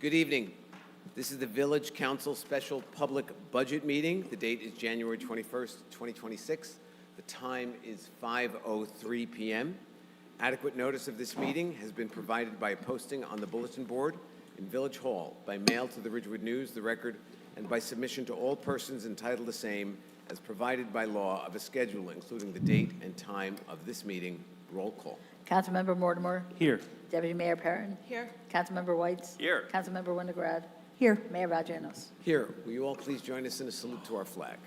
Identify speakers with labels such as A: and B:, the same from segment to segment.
A: Good evening. This is the Village Council Special Public Budget Meeting. The date is January 21st, 2026. The time is 5:03 p.m. Adequate notice of this meeting has been provided by a posting on the bulletin board in Village Hall, by mail to the Ridgewood News, the Record, and by submission to all persons entitled the same as provided by law of a schedule, including the date and time of this meeting. Roll call.
B: Councilmember Mortimer.
C: Here.
B: Deputy Mayor Perrin.
D: Here.
B: Councilmember Whites.
C: Here.
B: Councilmember Winograd.
D: Here.
B: Mayor Vagianos.
A: Here, will you all please join us in a salute to our flag?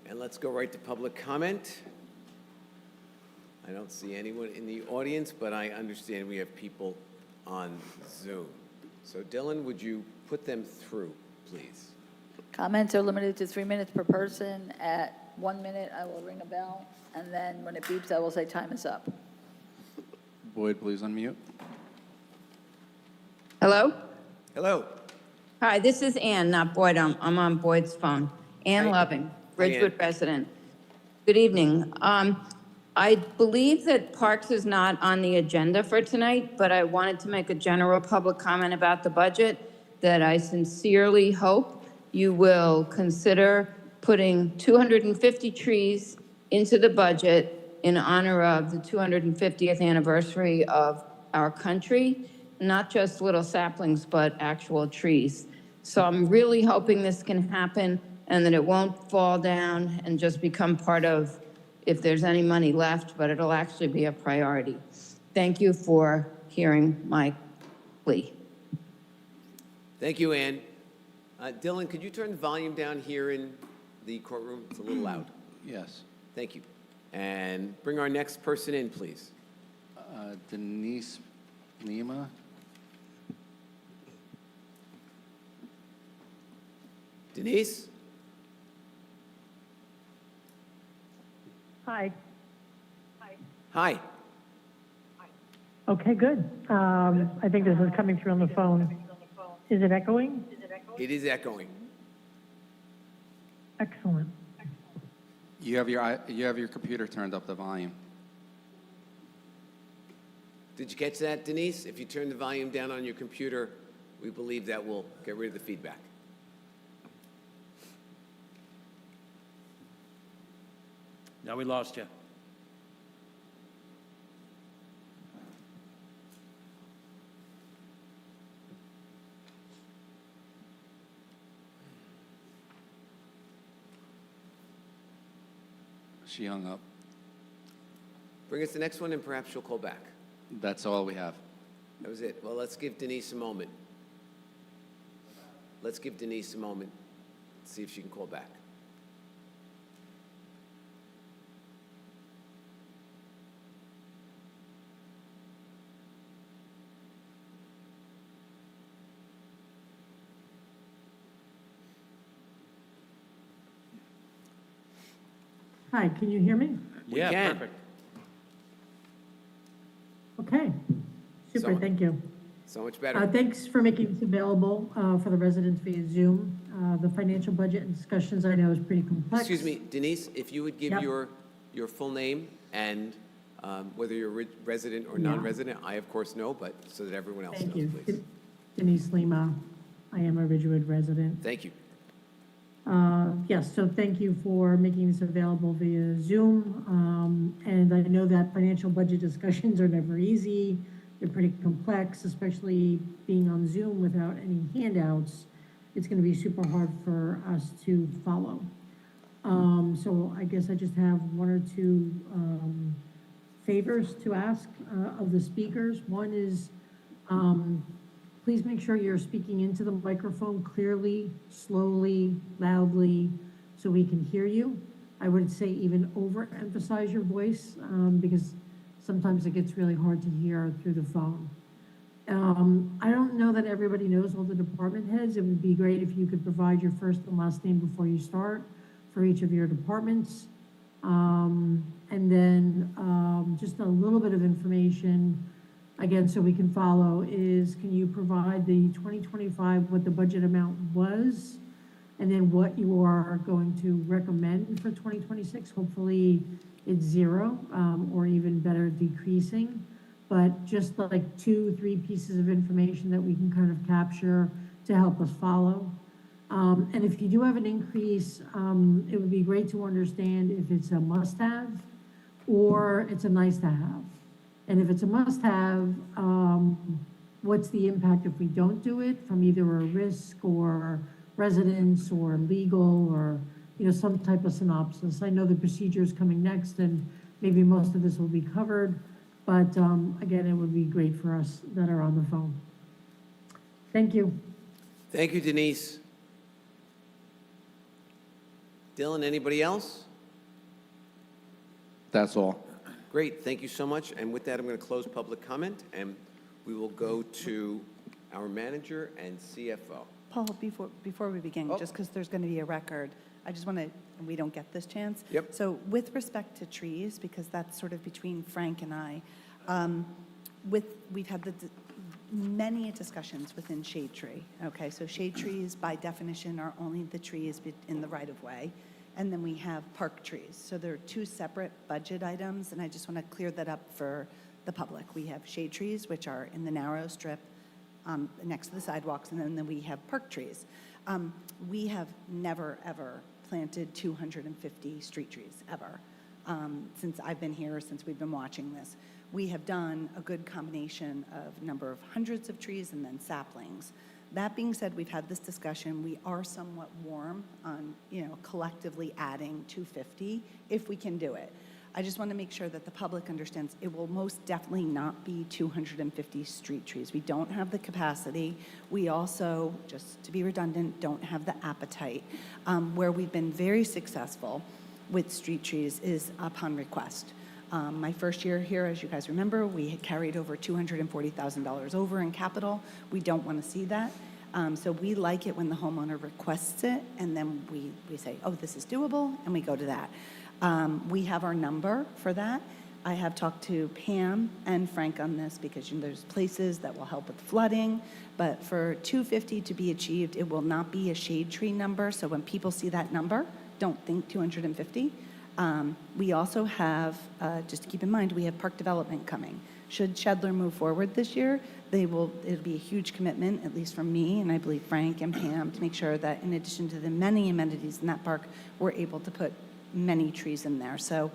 A: And let's go right to public comment. I don't see anyone in the audience, but I understand we have people on Zoom. So Dylan, would you put them through, please?
B: Comments are limited to 3 minutes per person. At 1 minute, I will ring a bell, and then when it beeps, I will say time is up.
E: Boyd, please unmute.
F: Hello?
A: Hello.
F: Hi, this is Ann, not Boyd. I'm on Boyd's phone. Ann
A: Hi.
F: Loving, Ridgewood
A: Ann.
F: resident. Good evening. I believe that Parks is not on the agenda for tonight, but I wanted to make a general public comment about the budget that I sincerely hope you will consider putting 250 trees into the budget in honor of the 250th anniversary of our country, not just little saplings, but actual trees. So I'm really hoping this can happen and that it won't fall down and just become part of if there's any money left, but it'll actually be a priority. Thank you for hearing my plea.
A: Thank you, Ann. Dylan, could you turn the volume down here in the courtroom? It's a little loud.
E: Yes.
A: Thank you. And bring our next person in, please.
E: Denise Lima.
A: Denise?
G: Hi.
A: Hi.
G: Okay, good. I think this is coming through on the phone. Is it echoing?
A: It is echoing.
G: Excellent.
E: You have your computer turned up the volume.
A: Did you catch that, Denise? If you turn the volume down on your computer, we believe that will get rid of the feedback.
C: Now we lost you.
E: She hung up.
A: Bring us the next one, and perhaps she'll call back.
E: That's all we have.
A: That was it. Well, let's give Denise a moment. Let's give Denise a moment, see if she can call back.
G: Hi, can you hear me?
A: We
C: Yeah,
A: can.
C: perfect.
G: Okay. Super,
A: So-
G: thank you.
A: So much better.
G: Thanks for making this available for the residents via Zoom. The financial budget and discussions I know is pretty complex.
A: Excuse me, Denise, if you would give
G: Yep.
A: your full name and whether you're a resident or
G: Yeah.
A: non-resident, I of course know, but so that everyone else
G: Thank
A: knows,
G: you.
A: please.
G: Denise Lima. I am a Ridgewood resident.
A: Thank you.
G: Yes, so thank you for making this available via Zoom. And I know that financial budget discussions are never easy. They're pretty complex, especially being on Zoom without any handouts. It's going to be super hard for us to follow. So I guess I just have one or two favors to ask of the speakers. One is, please make sure you're speaking into the microphone clearly, slowly, loudly, so we can hear you. I would say even overemphasize your voice because sometimes it gets really hard to hear through the phone. I don't know that everybody knows all the department heads. It would be great if you could provide your first and last name before you start for each of your departments. And then just a little bit of information, again, so we can follow, is can you provide the 2025, what the budget amount was, and then what you are going to recommend for 2026? Hopefully, it's zero, or even better, decreasing. But just like 2-3 pieces of information that we can kind of capture to help us follow. And if you do have an increase, it would be great to understand if it's a must-have or it's a nice-to-have. And if it's a must-have, what's the impact if we don't do it from either a risk or residents or legal or, some type of synopsis? I know the procedure is coming next and maybe most of this will be covered, but again, it would be great for us that are on the phone. Thank you.
A: Thank you, Denise. Dylan, anybody else?
E: That's all.
A: Great, thank you so much. And with that, I'm going to close public comment, and we will go to our manager and CFO.
D: Paul, before we begin,
A: Oh.
D: just because there's going to be a record, I just want to, and we don't get this chance.
A: Yep.
D: So with respect to trees, because that's sort of between Frank and I, we've had many discussions within shade tree. Okay, so shade trees by definition are only the trees in the right of way. And then we have park trees. So there are two separate budget items, and I just want to clear that up for the public. We have shade trees, which are in the narrow strip next to the sidewalks, and then we have park trees. We have never, ever planted 250 street trees, ever. Since I've been here, since we've been watching this. We have done a good combination of number of hundreds of trees and then saplings. That being said, we've had this discussion. We are somewhat warm on, collectively adding 250 if we can do it. I just want to make sure that the public understands it will most definitely not be 250 street trees. We don't have the capacity. We also, just to be redundant, don't have the appetite. Where we've been very successful with street trees is upon request. My first year here, as you guys remember, we had carried over $240,000 over in capital. We don't want to see that. So we like it when the homeowner requests it, and then we say, oh, this is doable, and we go to that. We have our number for that. I have talked to Pam and Frank on this because there's places that will help with flooding, but for 250 to be achieved, it will not be a shade tree number. So when people see that number, don't think 250. We also have, just to keep in mind, we have park development coming. Should Shedler move forward this year, it'll be a huge commitment, at least from me, and I believe Frank and Pam, to make sure that in addition to the many amenities in that park, we're able to put many trees in there. So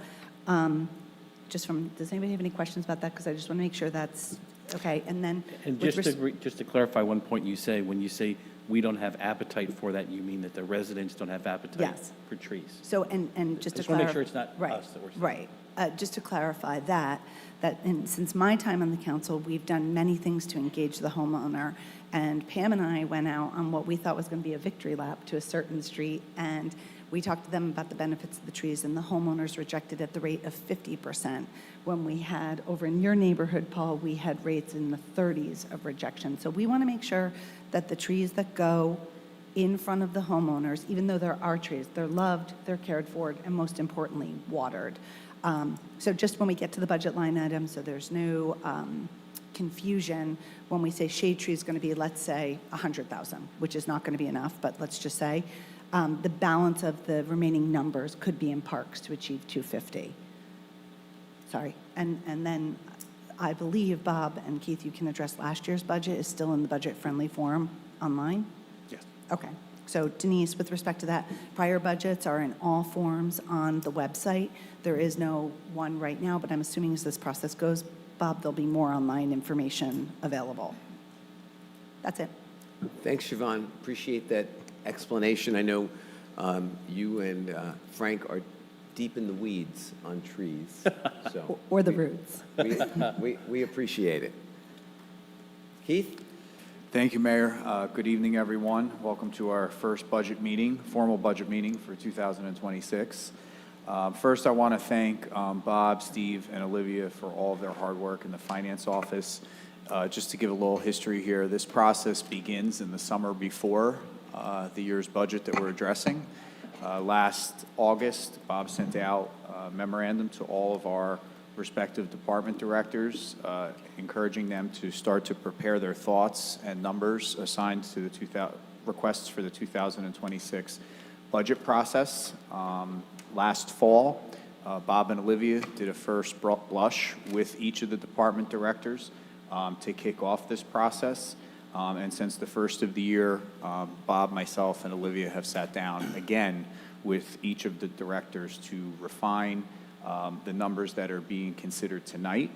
D: does anybody have any questions about that? Because I just want to make sure that's okay. And then,
C: And
D: with
C: just to clarify one point you say, when you say we don't have appetite for that, you mean that the residents don't have appetite
D: Yes.
C: for trees?
D: So, and just to
C: Just want to make
D: clarify.
C: sure it's not
D: Right,
C: us that we're saying.
D: right. Just to clarify that since my time on the council, we've done many things to engage the homeowner. And Pam and I went out on what we thought was going to be a victory lap to a certain street, and we talked to them about the benefits of the trees, and the homeowners rejected at the rate of 50%. When we had, over in your neighborhood, Paul, we had rates in the 30s of rejection. So we want to make sure that the trees that go in front of the homeowners, even though they're our trees, they're loved, they're cared for, and most importantly, watered. So just when we get to the budget line item, so there's no confusion, when we say shade tree is going to be, let's say, 100,000, which is not going to be enough, but let's just say, the balance of the remaining numbers could be in parks to achieve 250. Sorry. And then I believe, Bob and Keith, you can address last year's budget is still in the budget-friendly form online?
E: Yes.
D: Okay. So Denise, with respect to that, prior budgets are in all forms on the website. There is no one right now, but I'm assuming as this process goes, Bob, there'll be more online information available. That's it.
A: Thanks, Siobhan. Appreciate that explanation. I know you and Frank are deep in the weeds on trees, so.
D: Or the roots.
A: We appreciate it. Keith?
H: Thank you, Mayor. Good evening, everyone. Welcome to our first budget meeting, formal budget meeting for 2026. First, I want to thank Bob, Steve, and Olivia for all of their hard work in the finance office. Just to give a little history here, this process begins in the summer before the year's budget that we're addressing. Last August, Bob sent out a memorandum to all of our respective department directors, encouraging them to start to prepare their thoughts and numbers assigned to the requests for the 2026 budget process. Last fall, Bob and Olivia did a first blush with each of the department directors to kick off this process. And since the first of the year, Bob, myself, and Olivia have sat down again with each of the directors to refine the numbers that are being considered tonight.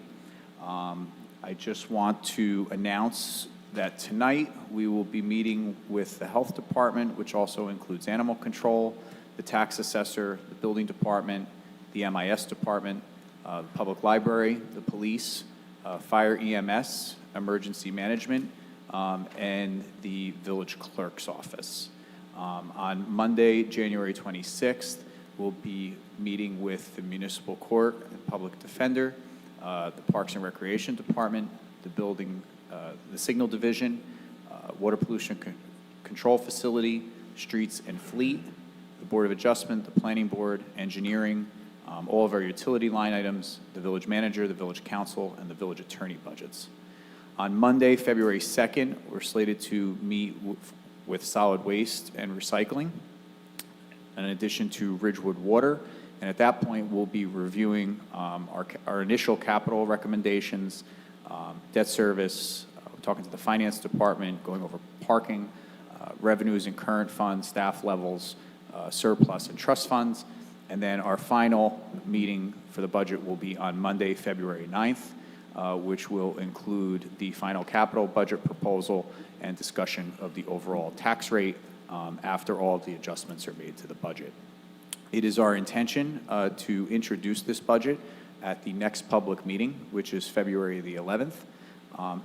H: I just want to announce that tonight we will be meeting with the Health Department, which also includes Animal Control, the Tax Assessor, the Building Department, the MIS Department, the Public Library, the Police, Fire EMS, Emergency Management, and the Village Clerk's Office. On Monday, January 26th, we'll be meeting with the Municipal Court and Public Defender, the Parks and Recreation Department, the Signal Division, Water Pollution Control Facility, Streets and Fleet, the Board of Adjustment, the Planning Board, Engineering, all of our utility line items, the Village Manager, the Village Council, and the Village Attorney budgets. On Monday, February 2nd, we're slated to meet with Solid Waste and Recycling, in addition to Ridgewood Water. And at that point, we'll be reviewing our initial capital recommendations, debt service, talking to the Finance Department, going over parking, revenues and current funds, staff levels, surplus and trust funds. And then our final meeting for the budget will be on Monday, February 9th, which will include the final capital budget proposal and discussion of the overall tax rate after all of the adjustments are made to the budget. It is our intention to introduce this budget at the next public meeting, which is February the 11th,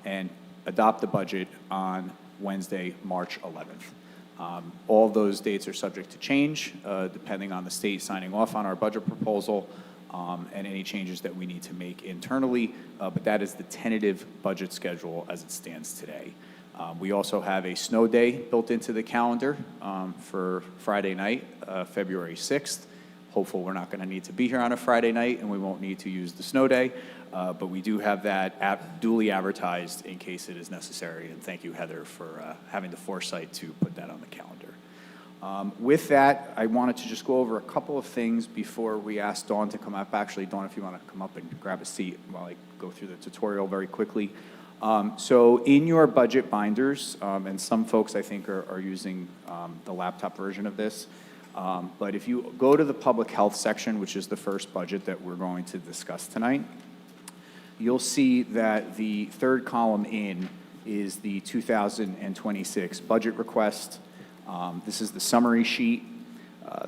H: and adopt the budget on Wednesday, March 11th. All of those dates are subject to change depending on the state signing off on our budget proposal and any changes that we need to make internally, but that is the tentative budget schedule as it stands today. We also have a snow day built into the calendar for Friday night, February 6th. Hopefully we're not going to need to be here on a Friday night and we won't need to use the snow day, but we do have that duly advertised in case it is necessary. And thank you, Heather, for having the foresight to put that on the calendar. With that, I wanted to just go over a couple of things before we ask Dawn to come up. Actually, Dawn, if you want to come up and grab a seat while I go through the tutorial very quickly. So in your budget binders, and some folks I think are using the laptop version of this, but if you go to the public health section, which is the first budget that we're going to discuss tonight, you'll see that the third column in is the 2026 budget request. This is the summary sheet.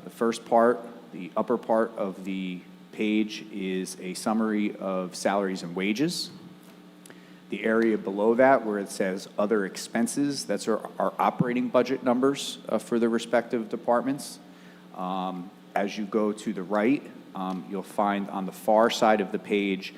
H: The first part, the upper part of the page is a summary of salaries and wages. The area below that where it says other expenses, that's our operating budget numbers for the respective departments. As you go to the right, you'll find on the far side of the page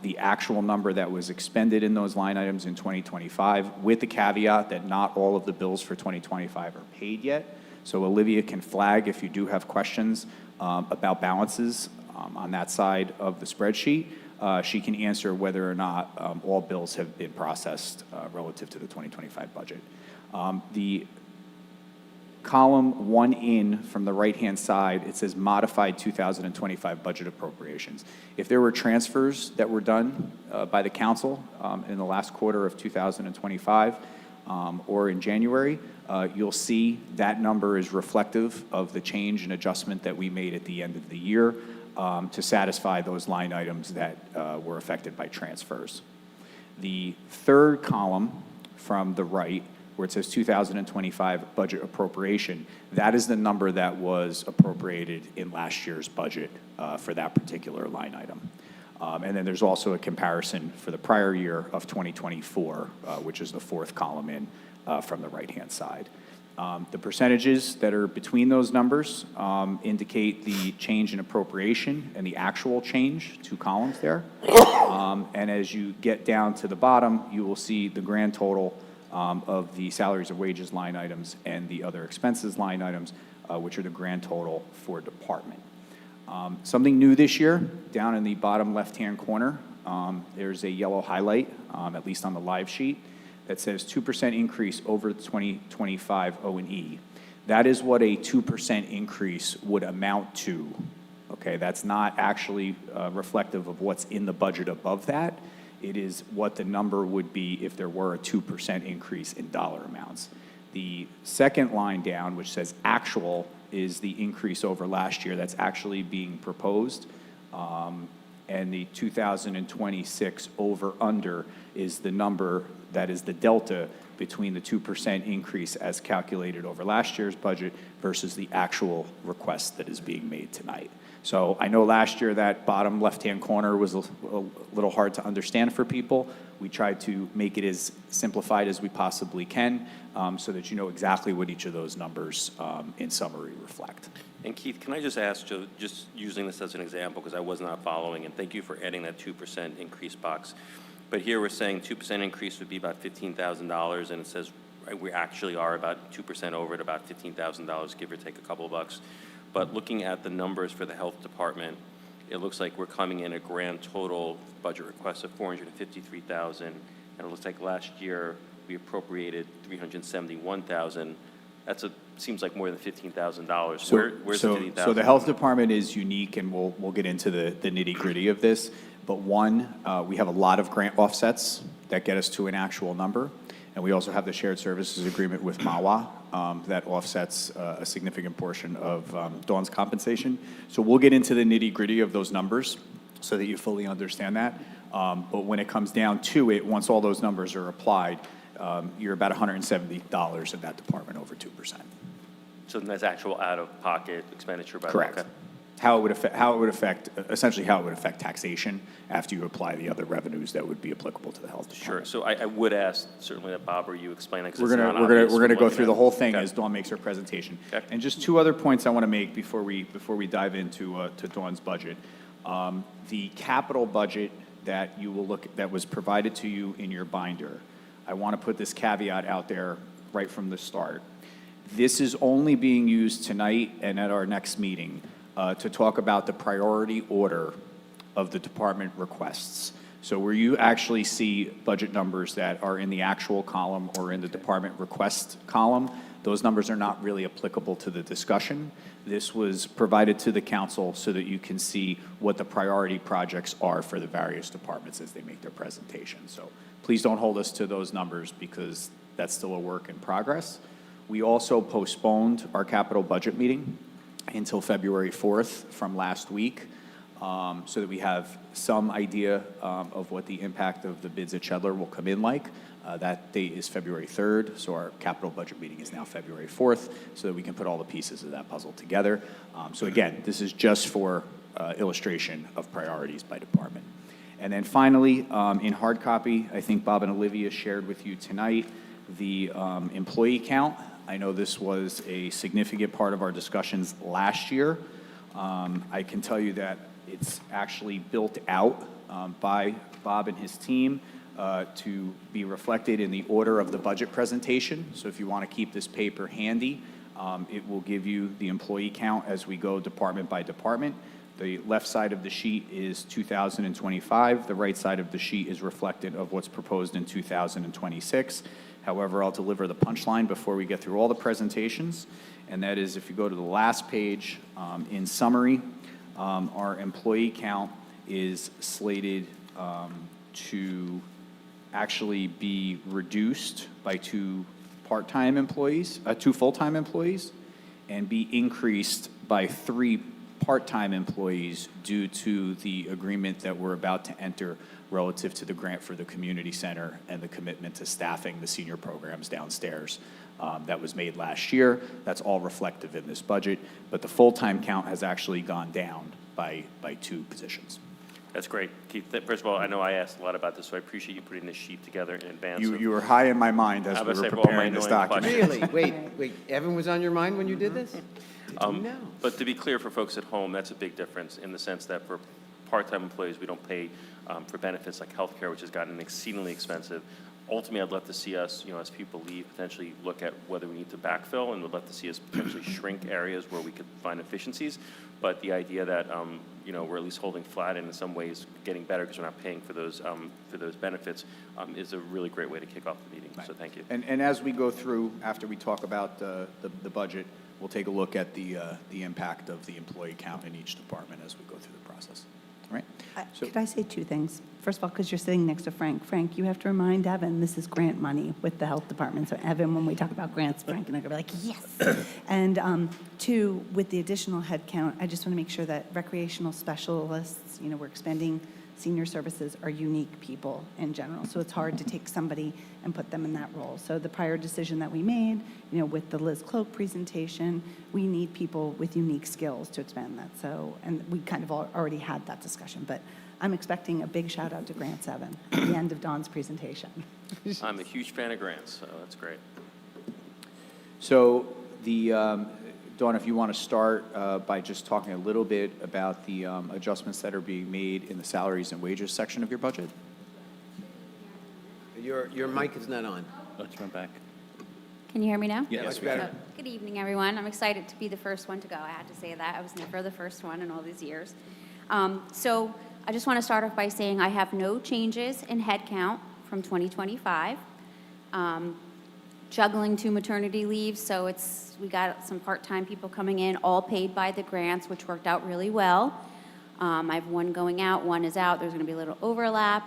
H: the actual number that was expended in those line items in 2025, with the caveat that not all of the bills for 2025 are paid yet. So Olivia can flag if you do have questions about balances on that side of the spreadsheet. She can answer whether or not all bills have been processed relative to the 2025 budget. The column one in from the right-hand side, it says modified 2025 budget appropriations. If there were transfers that were done by the council in the last quarter of 2025 or in January, you'll see that number is reflective of the change and adjustment that we made at the end of the year to satisfy those line items that were affected by transfers. The third column from the right, where it says 2025 budget appropriation, that is the number that was appropriated in last year's budget for that particular line item. And then there's also a comparison for the prior year of 2024, which is the fourth column in from the right-hand side. The percentages that are between those numbers indicate the change in appropriation and the actual change, 2 columns there. And as you get down to the bottom, you will see the grand total of the salaries and wages line items and the other expenses line items, which are the grand total for department. Something new this year, down in the bottom left-hand corner, there's a yellow highlight, at least on the live sheet, that says 2% increase over the 2025 O&E. That is what a 2% increase would amount to. Okay, that's not actually reflective of what's in the budget above that. It is what the number would be if there were a 2% increase in dollar amounts. The second line down, which says actual, is the increase over last year that's actually being proposed. And the 2026 over-under is the number that is the delta between the 2% increase as calculated over last year's budget versus the actual request that is being made tonight. So I know last year that bottom left-hand corner was a little hard to understand for people. We tried to make it as simplified as we possibly can so that you know exactly what each of those numbers in summary reflect.
I: And Keith, can I just ask, just using this as an example, because I was not following, and thank you for adding that 2% increase box. But here we're saying 2% increase would be about $15,000, and it says we actually are about 2% over at about $15,000, give or take a couple of bucks. But looking at the numbers for the health department, it looks like we're coming in a grand total budget request of $453,000, and it looks like last year we appropriated $371,000. Seems like more than $15,000. So where's the $15,000?
H: So the health department is unique, and we'll get into the nitty-gritty of this. But one, we have a lot of grant offsets that get us to an actual number. And we also have the shared services agreement with MAWA that offsets a significant portion of Dawn's compensation. So we'll get into the nitty-gritty of those numbers so that you fully understand that. But when it comes down to it, once all those numbers are applied, you're about $170 in that department over 2%.
I: So that's actual out-of-pocket expenditure by
H: Correct.
I: Okay.
H: How it would affect taxation after you apply the other revenues that would be applicable to the health department.
I: Sure. So I would ask certainly that Bob or you explain that, 'cause
H: We're
I: it's
H: gonna
I: not obvious
H: we're gonna
I: from
H: go
I: looking
H: through
I: at
H: the
I: it.
H: whole thing
I: Okay.
H: as Dawn makes her presentation.
I: Okay.
H: And just two other points I want to make before we dive into to Dawn's budget. The capital budget that you will that was provided to you in your binder. I want to put this caveat out there right from the start. This is only being used tonight and at our next meeting to talk about the priority order of the department requests. So where you actually see budget numbers that are in the actual column or in the department request column, those numbers are not really applicable to the discussion. This was provided to the council so that you can see what the priority projects are for the various departments as they make their presentation. So please don't hold us to those numbers because that's still a work in progress. We also postponed our capital budget meeting until February 4th from last week so that we have some idea of what the impact of the bids at Shedler will come in like. That date is February 3rd, so our capital budget meeting is now February 4th so that we can put all the pieces of that puzzle together. So again, this is just for illustration of priorities by department. And then finally, in hard copy, I think Bob and Olivia shared with you tonight the employee count. I know this was a significant part of our discussions last year. I can tell you that it's actually built out by Bob and his team to be reflected in the order of the budget presentation. So if you want to keep this paper handy, it will give you the employee count as we go department by department. The left side of the sheet is 2025. The right side of the sheet is reflected of what's proposed in 2026. However, I'll deliver the punchline before we get through all the presentations, and that is if you go to the last page, in summary, our employee count is slated to actually be reduced by two full-time employees, and be increased by 3 part-time employees due to the agreement that we're about to enter relative to the grant for the community center and the commitment to staffing the senior programs downstairs that was made last year. That's all reflective in this budget, but the full-time count has actually gone down by 2 positions.
I: That's great. Keith, first of all, I know I asked a lot about this, so I appreciate you putting this sheet together in advance.
H: You were high in my mind as
I: I
H: we
I: was
H: were
I: gonna say, for all my
H: preparing this
I: annoying
H: document.
A: Really? Wait, Evan was on your mind when you did this? No.
I: But to be clear for folks at home, that's a big difference in the sense that for part-time employees, we don't pay for benefits like healthcare, which has gotten exceedingly expensive. ultimately, I'd love to see us, as people leave, potentially look at whether we need to backfill, and would love to see us potentially shrink areas where we could find efficiencies. But the idea that, we're at least holding flat and in some ways getting better because we're not paying for those benefits is a really great way to kick off the meeting. So thank you.
H: And as we go through, after we talk about the budget, we'll take a look at the impact of the employee count in each department as we go through the process. All right? So-
D: Could I say two things? First of all, because you're sitting next to Frank. Frank, you have to remind Evan, this is grant money with the health department. So Evan, when we talk about grants, Frank and I are going to be like, yes. And two, with the additional headcount, I just want to make sure that recreational specialists, we're expanding senior services, are unique people in general. So it's hard to take somebody and put them in that role. So the prior decision that we made, with the Liz Cloak presentation, we need people with unique skills to expand that. So, and we kind of already had that discussion, but I'm expecting a big shout out to Grant 7 at the end of Dawn's presentation.
I: I'm a huge fan of grants, so that's great.
H: So Dawn, if you want to start by just talking a little bit about the adjustments that are being made in the salaries and wages section of your budget.
A: Your mic is not on.
C: Let's run back.
J: Can you hear me now?
A: Much better.
J: Good evening, everyone. I'm excited to be the first one to go. I had to say that. I was never the first one in all these years. So I just want to start off by saying I have no changes in headcount from 2025. Juggling 2 maternity leaves, so we got some part-time people coming in, all paid by the grants, which worked out really well. I have 1 going out, 1 is out. There's going to be a little overlap.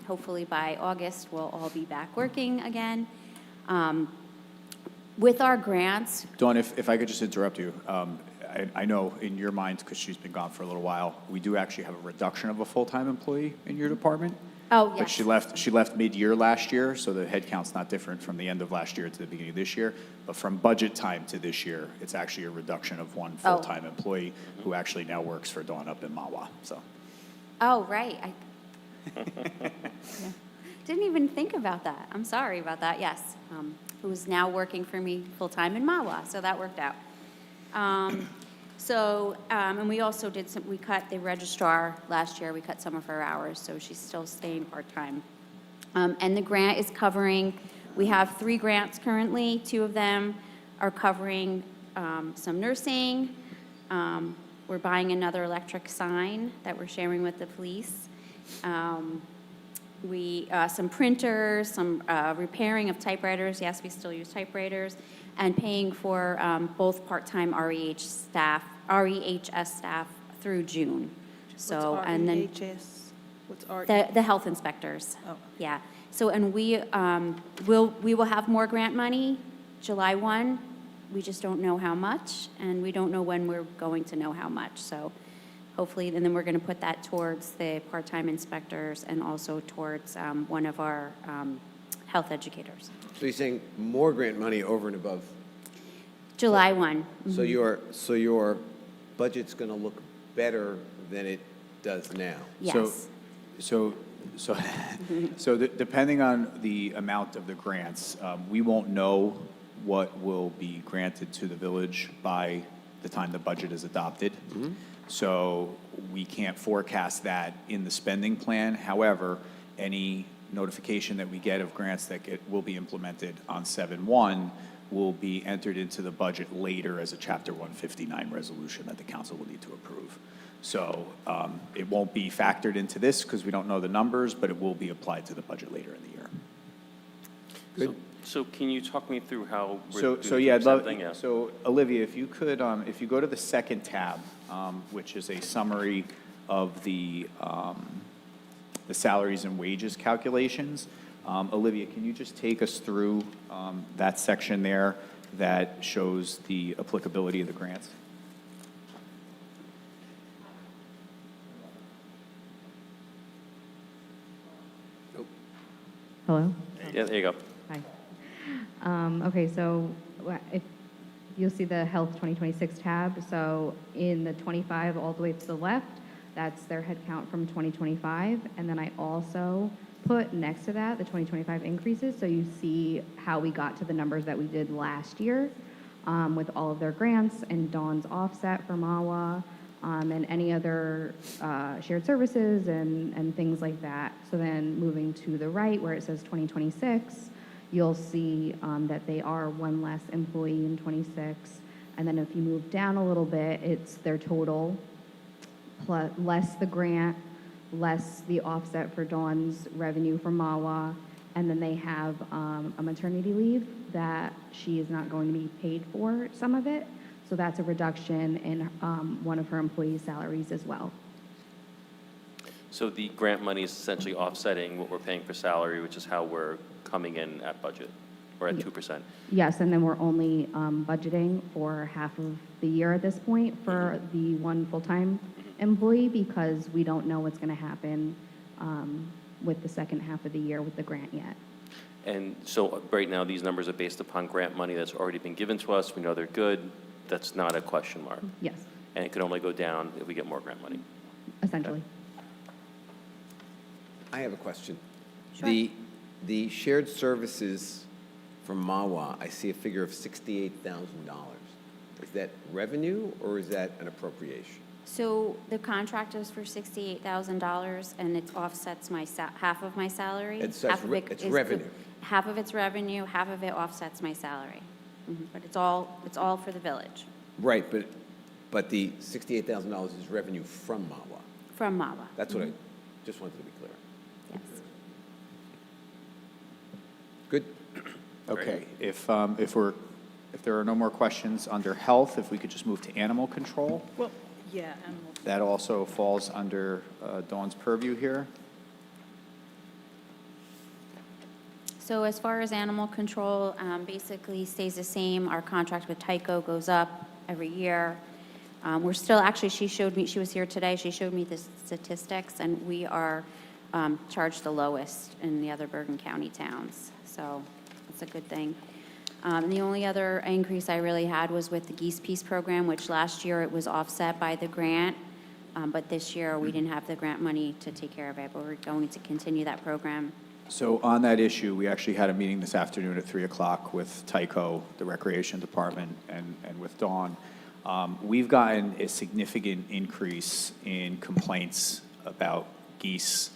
J: Hopefully by August, we'll all be back working again. With our grants,
H: Dawn, if I could just interrupt you. I know in your mind, because she's been gone for a little while, we do actually have a reduction of a full-time employee in your department.
J: oh,
H: But
J: yes.
H: she left mid-year last year, so the headcount's not different from the end of last year to the beginning of this year. But from budget time to this year, it's actually a reduction of 1
J: Oh.
H: full-time employee who actually now works for Dawn up in Mawa. So
J: Oh, right. Yeah. Didn't even think about that. I'm sorry about that, yes. Who's now working for me full-time in Mawa, so that worked out. And we also we cut the registrar last year, we cut some of her hours, so she's still staying part-time. And the grant is covering, we have 3 grants currently. 2 of them are covering some nursing. We're buying another electric sign that we're sharing with the police. Some printers, some repairing of typewriters. Yes, we still use typewriters. And paying for both part-time REHS staff through June. So, and then
D: What's REHS?
J: the health inspectors.
D: Oh.
J: Yeah. So, and we will have more grant money July 1. We just don't know how much, and we don't know when we're going to know how much. So hopefully, and then we're going to put that towards the part-time inspectors and also towards one of our health educators.
A: So you're saying more grant money over and above?
J: July 1.
A: So your budget's going to look better than it does now?
J: Yes.
H: So depending on the amount of the grants, we won't know what will be granted to the village by the time the budget is adopted. So we can't forecast that in the spending plan. However, any notification that we get of grants that will be implemented on 7/1 will be entered into the budget later as a Chapter 159 resolution that the council will need to approve. So it won't be factored into this because we don't know the numbers, but it will be applied to the budget later in the year.
A: Good.
I: So can you talk me through how we're
H: So
I: doing
H: yeah,
I: the 2% thing? Yeah.
H: so Olivia, if you could, if you go to the second tab, which is a summary of the salaries and wages calculations, Olivia, can you just take us through that section there that shows the applicability of the grants?
K: Hello?
I: Yeah, there you go.
K: Hi. Okay, so if you'll see the Health 2026 tab, so in the 25 all the way to the left, that's their head count from 2025. And then I also put next to that the 2025 increases, so you see how we got to the numbers that we did last year with all of their grants and Dawn's offset for MAWA, and any other shared services and things like that. So then moving to the right where it says 2026, you'll see that they are one less employee in 26. And then if you move down a little bit, it's their total, plus, less the grant, less the offset for Dawn's revenue from MAWA. And then they have a maternity leave that she is not going to be paid for some of it. So that's a reduction in one of her employees' salaries as well.
I: So the grant money is essentially offsetting what we're paying for salary, which is how we're coming in at budget, or at 2%.
K: Yes, and then we're only budgeting for half of the year at this point for the one full-time employee because we don't know what's going to happen with the second half of the year with the grant yet.
I: And so right now, these numbers are based upon grant money that's already been given to us. We know they're good. That's not a question mark.
K: Yes,
I: And it could only go down if we get more grant money.
K: essentially.
A: I have a question.
J: Sure.
A: The shared services from MAWA, I see a figure of $68,000. Is that revenue or is that an appropriation?
J: So the contract is for $68,000, and it offsets my, half of my salary.
A: It says
J: Half of
A: it's
J: is
A: revenue.
J: Half of it's revenue, half of it offsets my salary. But it's all for the village,
A: Right, but the $68,000 is revenue from MAWA.
J: from MAWA.
A: That's what I just wanted to be clear.
J: Yes.
A: Good?
H: Okay, if there are no more questions under health, if we could just move to animal control.
L: Well, yeah, animal.
H: That also falls under Dawn's purview here.
J: So as far as animal control, basically stays the same. Our contract with Tyco goes up every year. We're still, actually, she showed me, she was here today, she showed me the statistics, and we are charged the lowest in the other Bergen County towns. So that's a good thing. And the only other increase I really had was with the Geese Peace program, which last year it was offset by the grant. But this year, we didn't have the grant money to take care of it, but we're going to continue that program.
H: So on that issue, we actually had a meeting this afternoon at 3 o'clock with Tyco, the Recreation Department, and with Dawn. We've gotten a significant increase in complaints about geese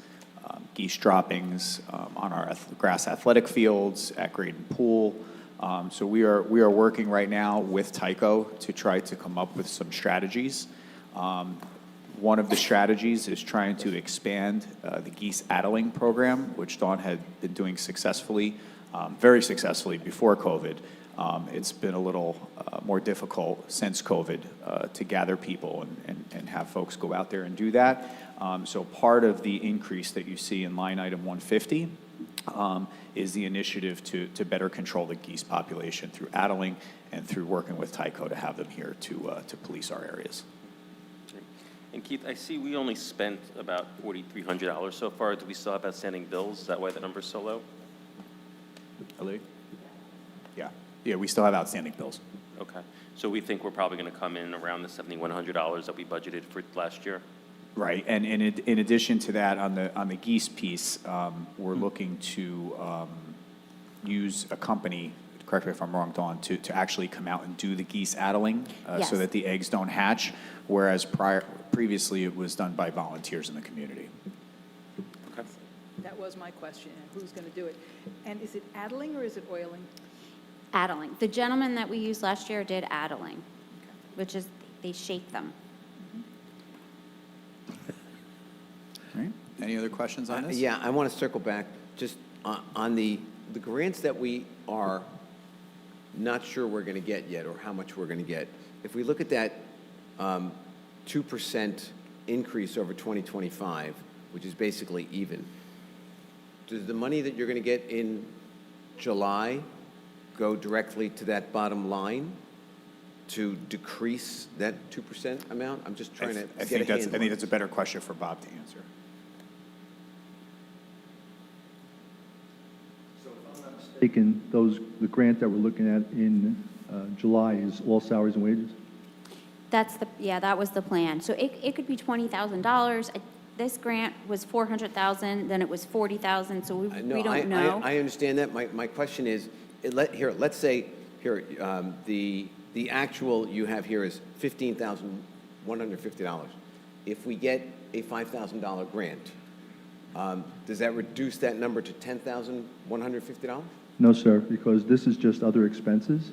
H: droppings on our grass athletic fields, at Graydon Pool. So we are working right now with Tyco to try to come up with some strategies. One of the strategies is trying to expand the geese addling program, which Dawn had been doing successfully, very successfully before COVID. It's been a little more difficult since COVID to gather people and have folks go out there and do that. So part of the increase that you see in line item 150 is the initiative to better control the geese population through addling and through working with Tyco to have them here to police our areas.
I: And Keith, I see we only spent about $4,300 so far. Do we still have outstanding bills? Is that why the number's so low?
H: Ali? Yeah, we still have outstanding bills.
I: Okay. So we think we're probably going to come in around the $7,100 that we budgeted for last year?
H: Right, and in addition to that, on the geese piece, we're looking to use a company, correct me if I'm wrong, Dawn, to actually come out and do the geese addling
J: Yes.
H: so that the eggs don't hatch, whereas previously it was done by volunteers in the community.
I: Okay.
L: That was my question, who's going to do it? And is it addling or is it oiling?
J: Addling. The gentleman that we used last year did addling, which is, they shake them.
H: All right, any other questions on this?
A: Yeah, I want to circle back just on the grants that we are not sure we're going to get yet or how much we're going to get. If we look at that 2% increase over 2025, which is basically even, does the money that you're going to get in July go directly to that bottom line to decrease that 2% amount? I'm just trying to
H: I
A: get a
H: think
A: handle on
H: that's a better question for Bob to answer.
M: Taken the grant that we're looking at in July is all salaries and wages?
J: That was the plan. So it could be $20,000. This grant was $400,000, then it was $40,000, so we don't know.
A: I understand that. My question is, let's say, the actual you have here is $15,000 $150. If we get a $5,000 grant, does that reduce that number to $10,150?
M: No, sir, because this is just other expenses.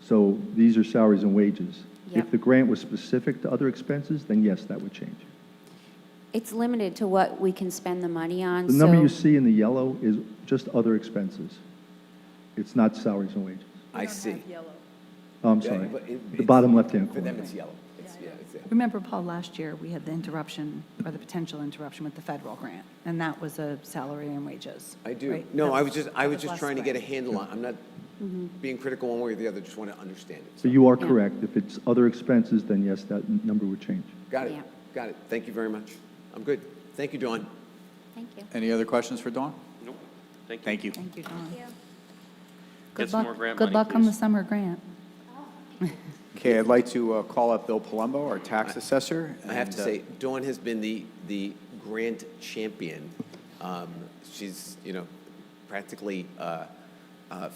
M: So these are salaries and wages.
J: Yep.
M: If the grant was specific to other expenses, then yes, that would change.
J: It's limited to what we can spend the money on,
M: The number you
J: so
M: see in the yellow is just other expenses. It's not salaries and wages.
A: I see.
M: Oh, I'm
A: Yeah,
M: sorry.
A: but
M: The bottom left-hand
A: For them,
M: corner.
A: it's yellow. It's there.
D: Remember, Paul, last year, we had the interruption, or the potential interruption with the federal grant, and that was a salary and wages.
A: I do.
D: right?
A: No,
D: That
A: I was just
D: last
A: trying to get a
D: spring.
A: handle on, I'm not being critical one way or the other, just want to understand it.
M: So you are correct. If it's other expenses, then yes, that number would change.
A: Got it,
J: Yeah.
A: got it. Thank you very much. I'm good. Thank you, Dawn.
J: thank you.
H: Any other questions for Dawn?
I: Nope. Thank you.
H: Thank you.
D: Thank you, Dawn.
I: Get some more grant
D: Good
I: money,
D: luck on the
I: please.
D: summer grant.
H: Okay, I'd like to call up Bill Palumbo, our tax assessor.
A: I have to
H: and,
A: say, Dawn has been the grant champion. She's, practically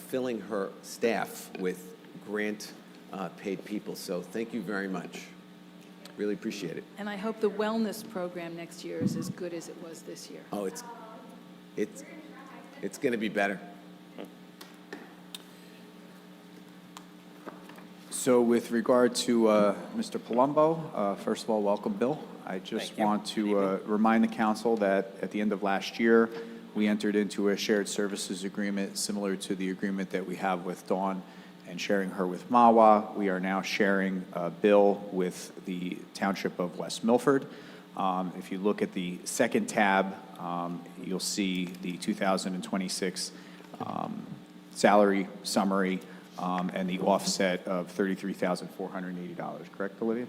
A: filling her staff with grant paid people. So thank you very much. Really appreciate it.
L: And I hope the wellness program next year is as good as it was this year.
A: Oh, it's going to be better.
H: So with regard to Mr. Palumbo, first of all, welcome, Bill. I just want to remind the council that at the end of last year, we entered into a shared services agreement similar to the agreement that we have with Dawn and sharing her with MAWA. We are now sharing Bill with the Township of West Milford. If you look at the second tab, you'll see the 2026 salary summary and the offset of $33,480, correct, Olivia?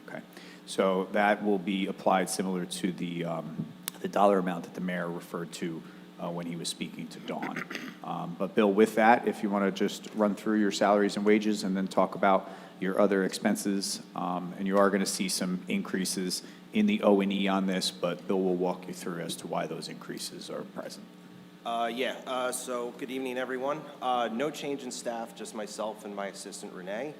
H: Okay. So that will be applied similar to the dollar amount that the mayor referred to when he was speaking to Dawn. But Bill, with that, if you want to just run through your salaries and wages and then talk about your other expenses, and you are going to see some increases in the O&E on this, but Bill will walk you through as to why those increases are present.
N: So good evening, everyone. No change in staff, just myself and my assistant Renee.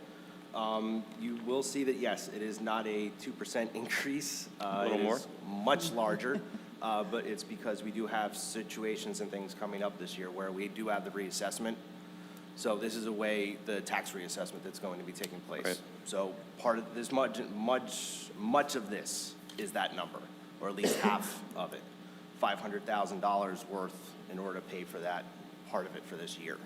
N: You will see that, yes, it is not a 2% increase.
I: A little more?
N: It is much larger, but it's because we do have situations and things coming up this year where we do have the reassessment. So this is a way, the tax reassessment that's going to be taking place.
I: Right.
N: So part of this, much of this is that number, or at least half of it. $500,000 worth in order to pay for that part of it for this year.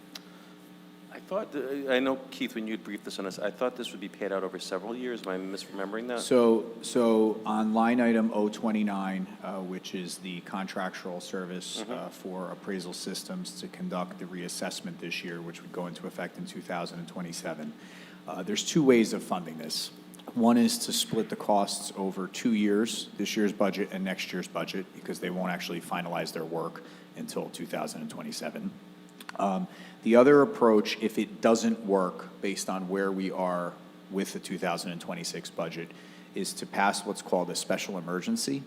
I: I thought, I know, Keith, when you had briefed this on us, I thought this would be paid out over several years. Am I misremembering that?
H: So on line item 029, which is the contractual service for appraisal systems to conduct the reassessment this year, which would go into effect in 2027, there's two ways of funding this. One is to split the costs over 2 years, this year's budget and next year's budget, because they won't actually finalize their work until 2027. The other approach, if it doesn't work based on where we are with the 2026 budget, is to pass what's called a special emergency,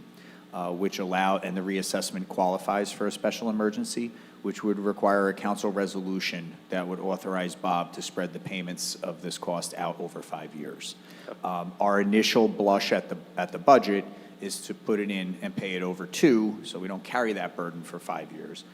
H: which and the reassessment qualifies for a special emergency, which would require a council resolution that would authorize Bob to spread the payments of this cost out over 5 years. Our initial blush at the budget is to put it in and pay it over 2, so we don't carry that burden for 5 years.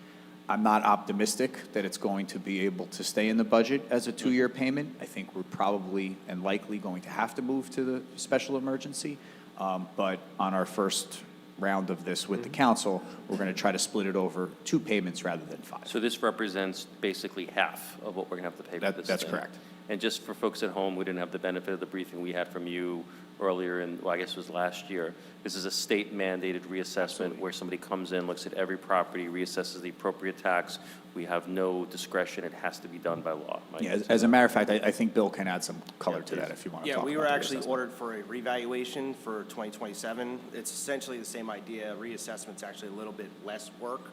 H: I'm not optimistic that it's going to be able to stay in the budget as a 2-year payment. I think we're probably and likely going to have to move to the special emergency. But on our first round of this with the council, we're going to try to split it over 2 payments rather than 5.
I: So this represents basically half of what we're going to have to pay for this.
H: That's
I: then.
H: correct.
I: And just for folks at home, we didn't have the benefit of the briefing we had from you earlier in, well, I guess it was last year. This is a state-mandated reassessment where somebody comes in, looks at every property, reassesses the appropriate tax. We have no discretion. It has to be done by law.
H: Yeah, as a matter of fact, I think Bill can add some color to that if you want to
N: Yeah,
H: talk
N: we
H: about
N: were
H: the
N: actually
H: reassessment.
N: ordered for a revaluation for 2027. It's essentially the same idea. Reassessment's actually a little bit less work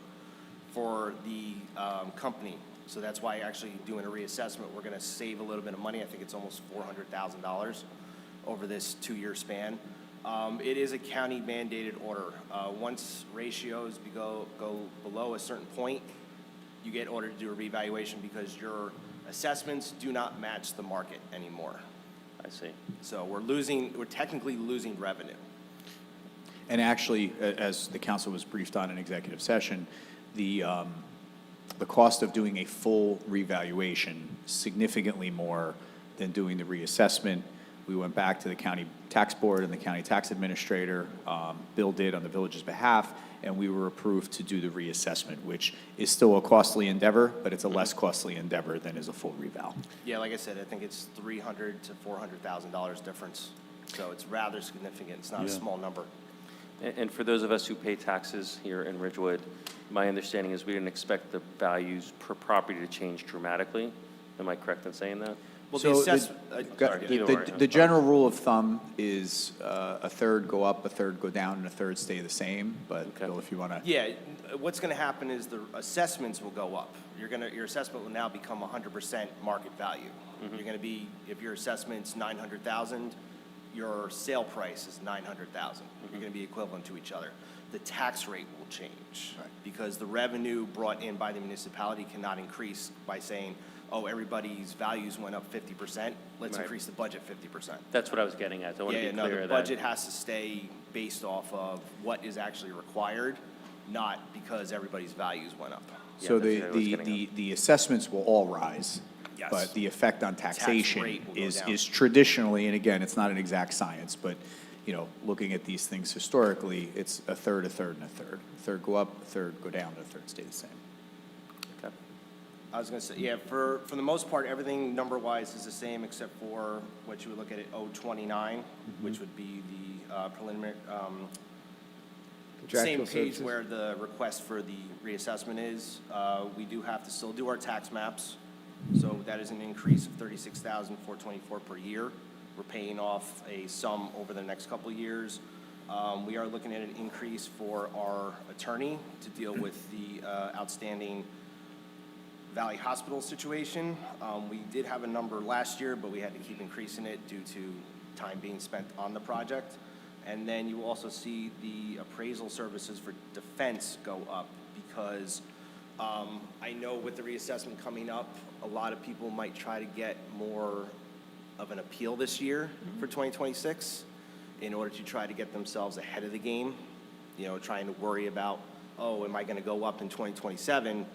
N: for the company. So that's why actually doing a reassessment, we're going to save a little bit of money. I think it's almost $400,000 over this 2-year span. It is a county mandated order. Once ratios go below a certain point, you get ordered to do a revaluation because your assessments do not match the market anymore.
I: I see.
N: So we're technically losing revenue.
H: And actually, as the council was briefed on in executive session, the cost of doing a full revaluation significantly more than doing the reassessment. We went back to the county tax board and the county tax administrator. Bill did on the village's behalf, and we were approved to do the reassessment, which is still a costly endeavor, but it's a less costly endeavor than is a full reval.
N: Yeah, like I said, I think it's $300,000 to $400,000 difference. So it's rather significant. It's not a small number.
I: And for those of us who pay taxes here in Ridgewood, my understanding is we didn't expect the values per property to change dramatically. Am I correct in saying that?
N: Well,
H: So the general rule of thumb is a third go up, a third go down, and a third stay the same. But Bill, if you want to.
N: Yeah, what's going to happen is the assessments will go up. Your assessment will now become 100% market value. You're going to be, if your assessment's 900,000, your sale price is 900,000. You're going to be equivalent to each other. The tax rate will change because the revenue brought in by the municipality cannot increase by saying, oh, everybody's values went up 50%, let's increase the budget 50%.
I: That's what I was getting at. I want to be clear
N: the
I: that.
N: budget has to stay based off of what is actually required, not because everybody's values went up.
H: So
I: that's what I was getting
H: the assessments will all rise.
N: Yes.
H: But the effect on taxation
N: rate will go down.
H: is traditionally, and again, it's not an exact science, but, you know, looking at these things historically, it's a third, a third, and a third. A third go up, a third go down, and a third stay the same.
I: Okay.
N: I was going to say, yeah, for the most part, everything number-wise is the same except for what you would look at 029, which would be the preliminary, same
A: Contractual
N: page
A: services.
N: where the request for the reassessment is. We do have to still do our tax maps, so that is an increase of $36,424 per year. We're paying off a sum over the next couple of years. We are looking at an increase for our attorney to deal with the outstanding Valley Hospital situation. We did have a number last year, but we had to keep increasing it due to time being spent on the project. And then you also see the appraisal services for defense go up because I know with the reassessment coming up, a lot of people might try to get more of an appeal this year for 2026 in order to try to get themselves ahead of the game, you know, trying to worry about, oh, am I going to go up in 2027?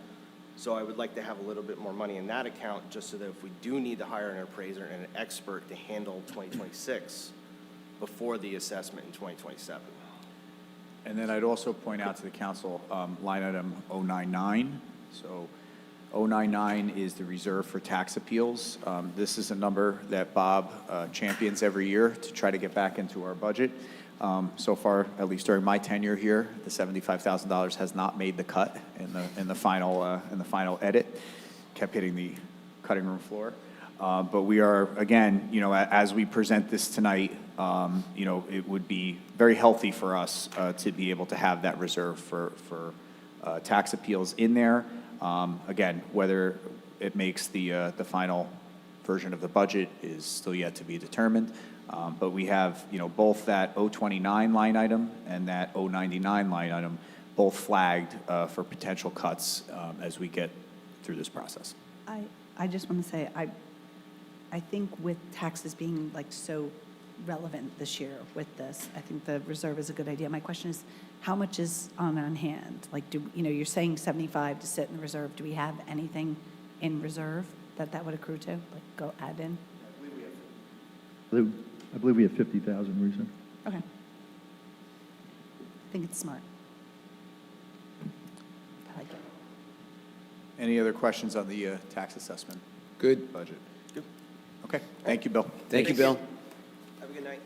N: So I would like to have a little bit more money in that account just so that if we do need to hire an appraiser and an expert to handle 2026 before the assessment in 2027.
H: And then I'd also point out to the council, line item 099. So 099 is the reserve for tax appeals. This is a number that Bob champions every year to try to get back into our budget. So far, at least during my tenure here, the $75,000 has not made the cut in the final edit. Kept hitting the cutting room floor. But we are, again, you know, as we present this tonight, you know, it would be very healthy for us to be able to have that reserve for tax appeals in there. Again, whether it makes the final version of the budget is still yet to be determined. But we have, you know, both that 029 line item and that 099 line item both flagged for potential cuts as we get through this process.
D: I just want to say, I think with taxes being like so relevant this year with this, I think the reserve is a good idea. My question is, how much is on hand? Like, you know, you're saying 75 to sit in the reserve. Do we have anything in reserve that would accrue to? Like, go add in?
M: I believe we have 50,000 reserve.
D: Okay. I think it's smart. I like it.
H: Any other questions on the tax assessment
A: Good.
H: budget? Good. Okay, thank you, Bill.
A: Thank you, Bill.
N: Have a good night.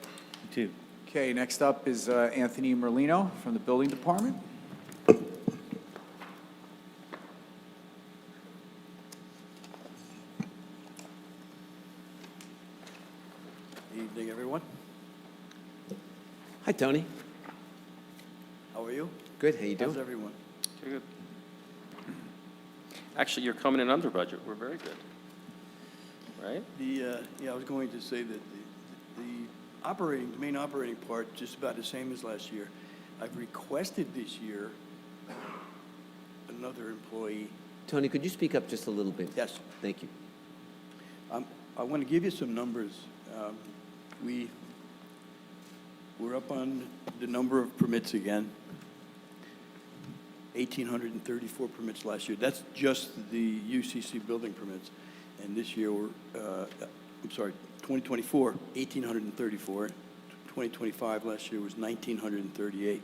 C: You too.
H: Okay, next up is Anthony Merlino from the Building Department.
O: Evening, everyone.
A: Hi, Tony.
O: How are you?
A: Good, how you
O: How's
A: doing?
O: everyone?
I: Very good. Actually, you're coming in under budget. We're very good. Right?
O: Yeah, I was going to say that the main operating part, just about the same as last year. I've requested this year another employee.
A: Tony, could you speak up just a little bit?
O: Yes.
A: Thank you.
O: I want to give you some numbers We're up on the number of permits again. 1,834 permits last year. That's just the UCC building permits. And this year, 2024, 1,834. 2025 last year was 1,938.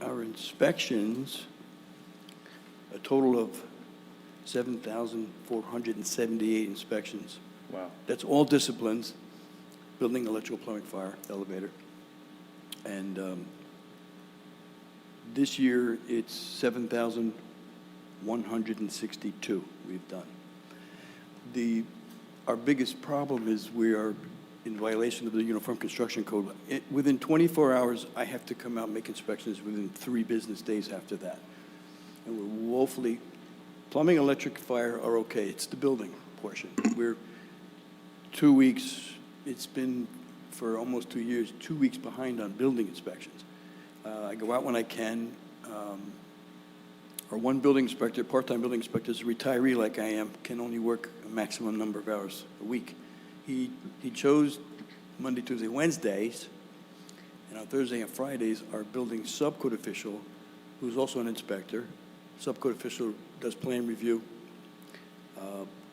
O: Our inspections, a total of 7,478 inspections.
C: Wow.
O: That's all disciplines: building, electrical, plumbing, fire, elevator. And this year, it's 7,162 we've done. Our biggest problem is we are in violation of the Uniform Construction Code. Within 24 hours, I have to come out and make inspections within 3 business days after that. And we're woefully, plumbing, electric, fire are okay. It's the building portion. We're 2 weeks, it's been for almost 2 years, 2 weeks behind on building inspections. I go out when I can. Our one building inspector, part-time building inspector, is a retiree like I am, can only work a maximum number of hours a week. He chose Monday, Tuesday, Wednesdays, and on Thursday and Fridays, our building subcode official, who's also an inspector, subcode official does plan review,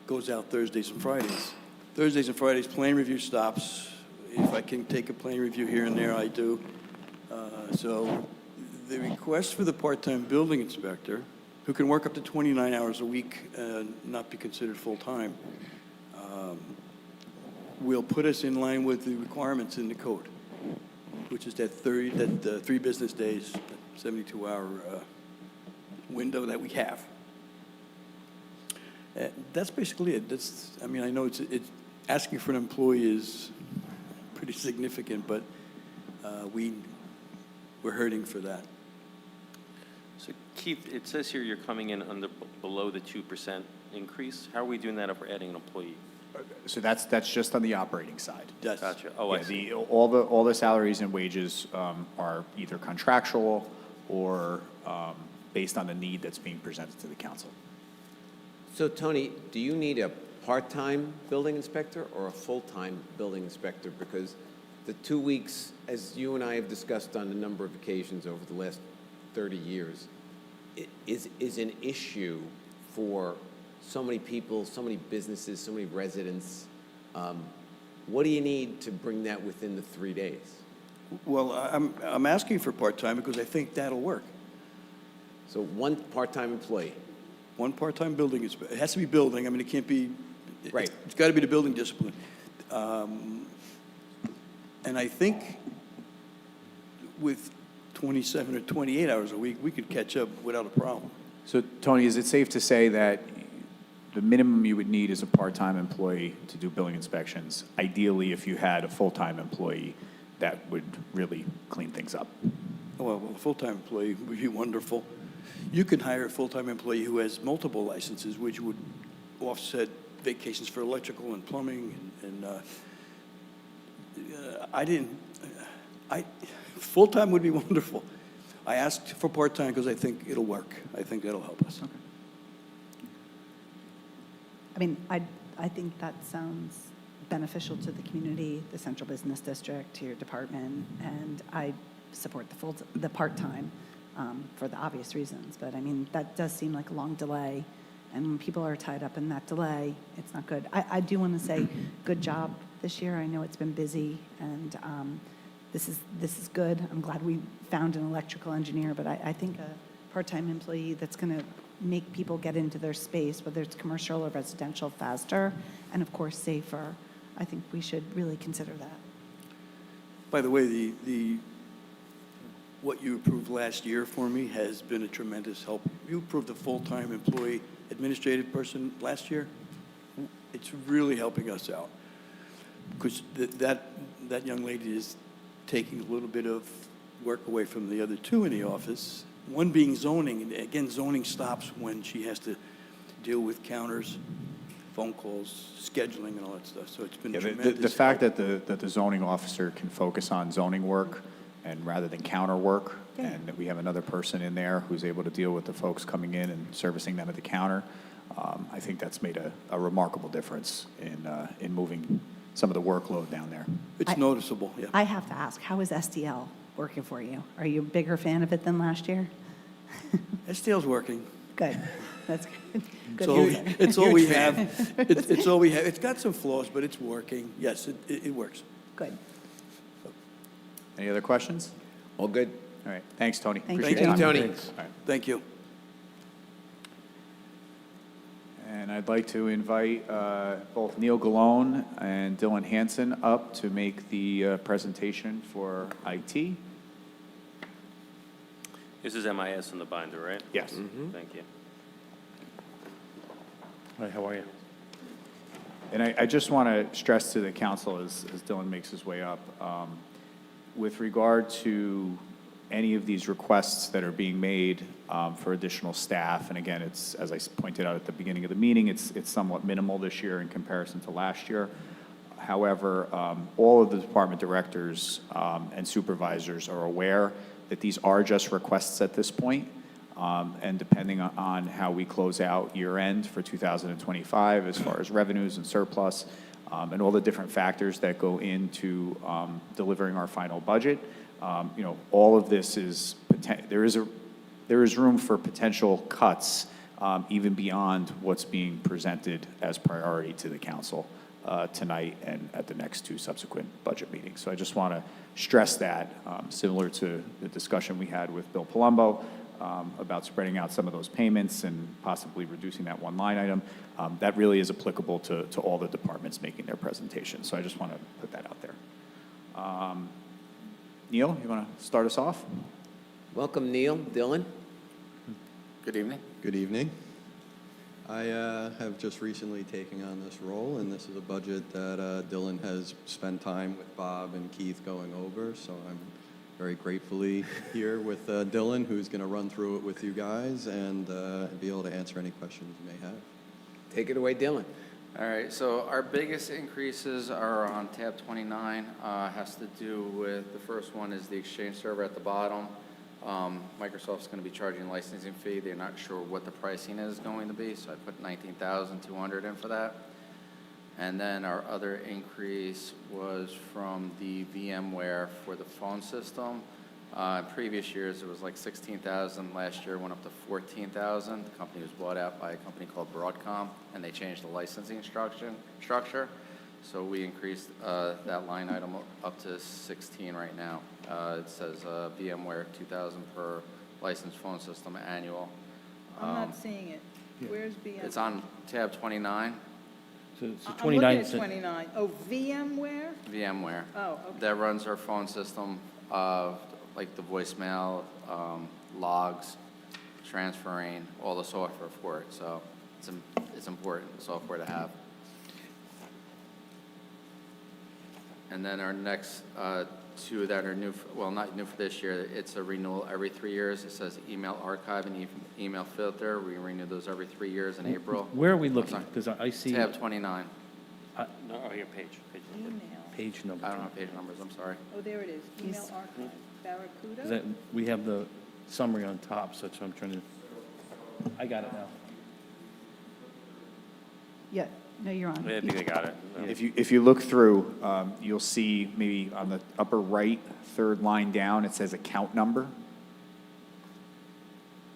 O: goes out Thursdays and Fridays. Thursdays and Fridays, plan review stops. If I can take a plan review here and there, I do. So the request for the part-time building inspector, who can work up to 29 hours a week and not be considered full-time, will put us in line with the requirements in the code, which is that 3 business days, 72-hour window that we have. That's basically it. I mean, I know it's asking for an employee is pretty significant, but we're hurting for that.
I: So Keith, it says here you're coming in below the 2% increase. How are we doing that if we're adding an employee?
H: So that's just on the operating side.
I: Gotcha. Oh, I see.
H: All the salaries and wages are either contractual or based on the need that's being presented to the council.
A: So Tony, do you need a part-time building inspector or a full-time building inspector? Because the 2 weeks, as you and I have discussed on a number of occasions over the last 30 years, is an issue for so many people, so many businesses, so many residents. What do you need to bring that within the 3 days?
O: Well, I'm asking for part-time because I think that'll work.
A: So one part-time employee.
O: One part-time building inspector. It has to be building. I mean, it can't be.
A: Right.
O: It's got to be the building discipline. And I think with 27 or 28 hours a week, we could catch up without a problem.
H: So Tony, is it safe to say that the minimum you would need is a part-time employee to do building inspections? Ideally, if you had a full-time employee, that would really clean things up.
O: Well, a full-time employee would be wonderful. You can hire a full-time employee who has multiple licenses, which would offset vacations for electrical and plumbing. Full-time would be wonderful. I asked for part-time because I think it'll work. I think that'll help us. Okay.
D: I mean, I think that sounds beneficial to the community, the Central Business District, to your department, and I support the part-time for the obvious reasons. But I mean, that does seem like a long delay, and when people are tied up in that delay, it's not good. I do want to say good job this year. I know it's been busy, and this is good. I'm glad we found an electrical engineer, but I think a part-time employee that's going to make people get into their space, whether it's commercial or residential, faster and, of course, safer. I think we should really consider that.
O: By the way, what you approved last year for me has been a tremendous help. You approved a full-time employee administrative person last year. It's really helping us out because that young lady is taking a little bit of work away from the other two in the office, one being zoning. And again, zoning stops when she has to deal with counters, phone calls, scheduling, and all that stuff. So it's been tremendous.
H: The fact that the zoning officer can focus on zoning work and rather than counter work, and that we have another person in there who's able to deal with the folks coming in and servicing them at the counter, I think that's made a remarkable difference in moving some of the workload down there.
O: It's noticeable, yeah.
D: I have to ask, how is SDL working for you? Are you a bigger fan of it than last year?
O: STL's working.
D: Good. That's good. Good
O: So
D: answer.
O: it's all we have. It's all we have. It's got some flaws, but it's working. Yes, it works.
D: Good.
H: Any other questions?
A: All good.
H: All right, thanks, Tony.
D: Thank
H: Appreciate
D: you.
H: your time.
A: Tony.
H: All right.
O: Thank you.
H: And I'd like to invite both Neil Gallone and Dylan Hanson up to make the presentation for IT.
I: This is MIS in the binder, right?
H: Yes.
I: Thank you.
C: Hi, how are you?
H: And I just want to stress to the council as Dylan makes his way up, with regard to any of these requests that are being made for additional staff, and again, it's, as I pointed out at the beginning of the meeting, it's somewhat minimal this year in comparison to last year. However, all of the department directors and supervisors are aware that these are just requests at this point. And depending on how we close out year end for 2025, as far as revenues and surplus, and all the different factors that go into delivering our final budget, you know, all of this is, there is room for potential cuts even beyond what's being presented as priority to the council tonight and at the next two subsequent budget meetings. So I just want to stress that, similar to the discussion we had with Bill Palumbo, about spreading out some of those payments and possibly reducing that one line item. That really is applicable to all the departments making their presentations. So I just want to put that out there. Neil, you want to start us off?
A: Welcome, Neil. Dylan?
P: Good evening.
Q: Good evening. I have just recently taken on this role, and this is a budget that Dylan has spent time with Bob and Keith going over, so I'm very gratefully here with Dylan, who's going to run through it with you guys and be able to answer any questions you may have.
A: Take it away, Dylan.
P: All right, so our biggest increases are on tab 29. Has to do with, the first one is the Exchange server at the bottom. Microsoft's going to be charging a licensing fee. They're not sure what the pricing is going to be, so I put $19,200 in for that. And then our other increase was from the VMware for the phone system. In previous years, it was like $16,000. Last year, it went up to $14,000. The company was bought out by a company called Broadcom, and they changed the licensing structure. So we increased that line item up to 16 right now. It says VMware 2,000 per licensed phone system annual.
L: I'm not seeing it. Where's VMware?
P: It's on tab 29.
C: So
L: I'm
C: 29
L: looking at 29. Oh, VMware?
P: VMware.
L: Oh, okay.
P: That runs our phone system, like the voicemail, logs, transferring, all the software for it. So it's important software to have. And then our next two that are new, well, not new for this year, it's a renewal every 3 years. It says email archive and email filter. We renew those every 3 years in April.
C: Where are we looking? Because I see.
P: Tab 29.
I: No, oh, here, page number.
L: Email.
C: Page number.
P: I don't have page numbers, I'm sorry.
L: Oh, there it is. Email archive. Barracuda?
C: Is that, we have the summary on top, so that's what I'm trying to, I got it now.
D: Yeah, no, you're on.
I: I think I got it.
H: If you look through, you'll see maybe on the upper right, third line down, it says account number.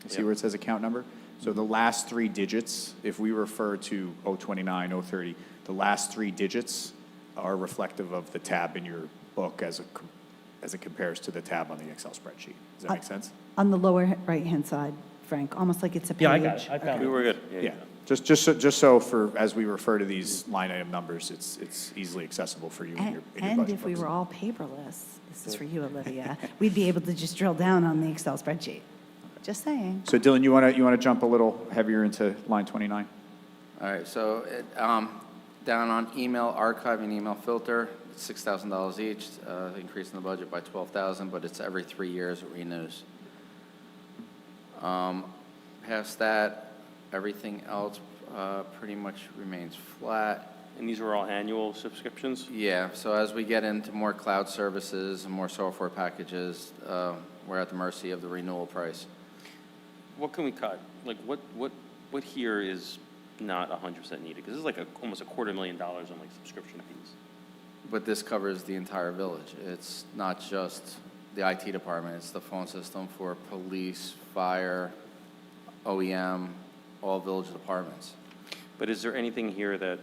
H: You see where it says account number? So the last three digits, if we refer to 029, 030, the last three digits are reflective of the tab in your book as it compares to the tab on the Excel spreadsheet. Does that make sense?
D: On the lower right-hand side, Frank, almost like it's a page.
C: Yeah, I got it. I found
I: We
C: it.
I: were good.
H: Yeah. Just so for, as we refer to these line item numbers, it's easily accessible for you in your
D: And
H: budget
D: if we
H: books.
D: were all paperless, this is for you, Olivia, we'd be able to just drill down on the Excel spreadsheet. Just saying.
H: So Dylan, you want to jump a little heavier into line 29?
P: All right, so down on email archive and email filter, it's $6,000 each, increasing the budget by $12,000, but it's every 3 years it renews. Past that, everything else pretty much remains flat.
I: And these are all annual subscriptions?
P: Yeah, so as we get into more cloud services and more software packages, we're at the mercy of the renewal price.
I: What can we cut? Like, what here is not 100% needed? Because this is like almost $250,000 on like subscription fees.
P: But this covers the entire village. It's not just the IT department, it's the phone system for police, fire, OEM, all village departments.
I: But is there anything here that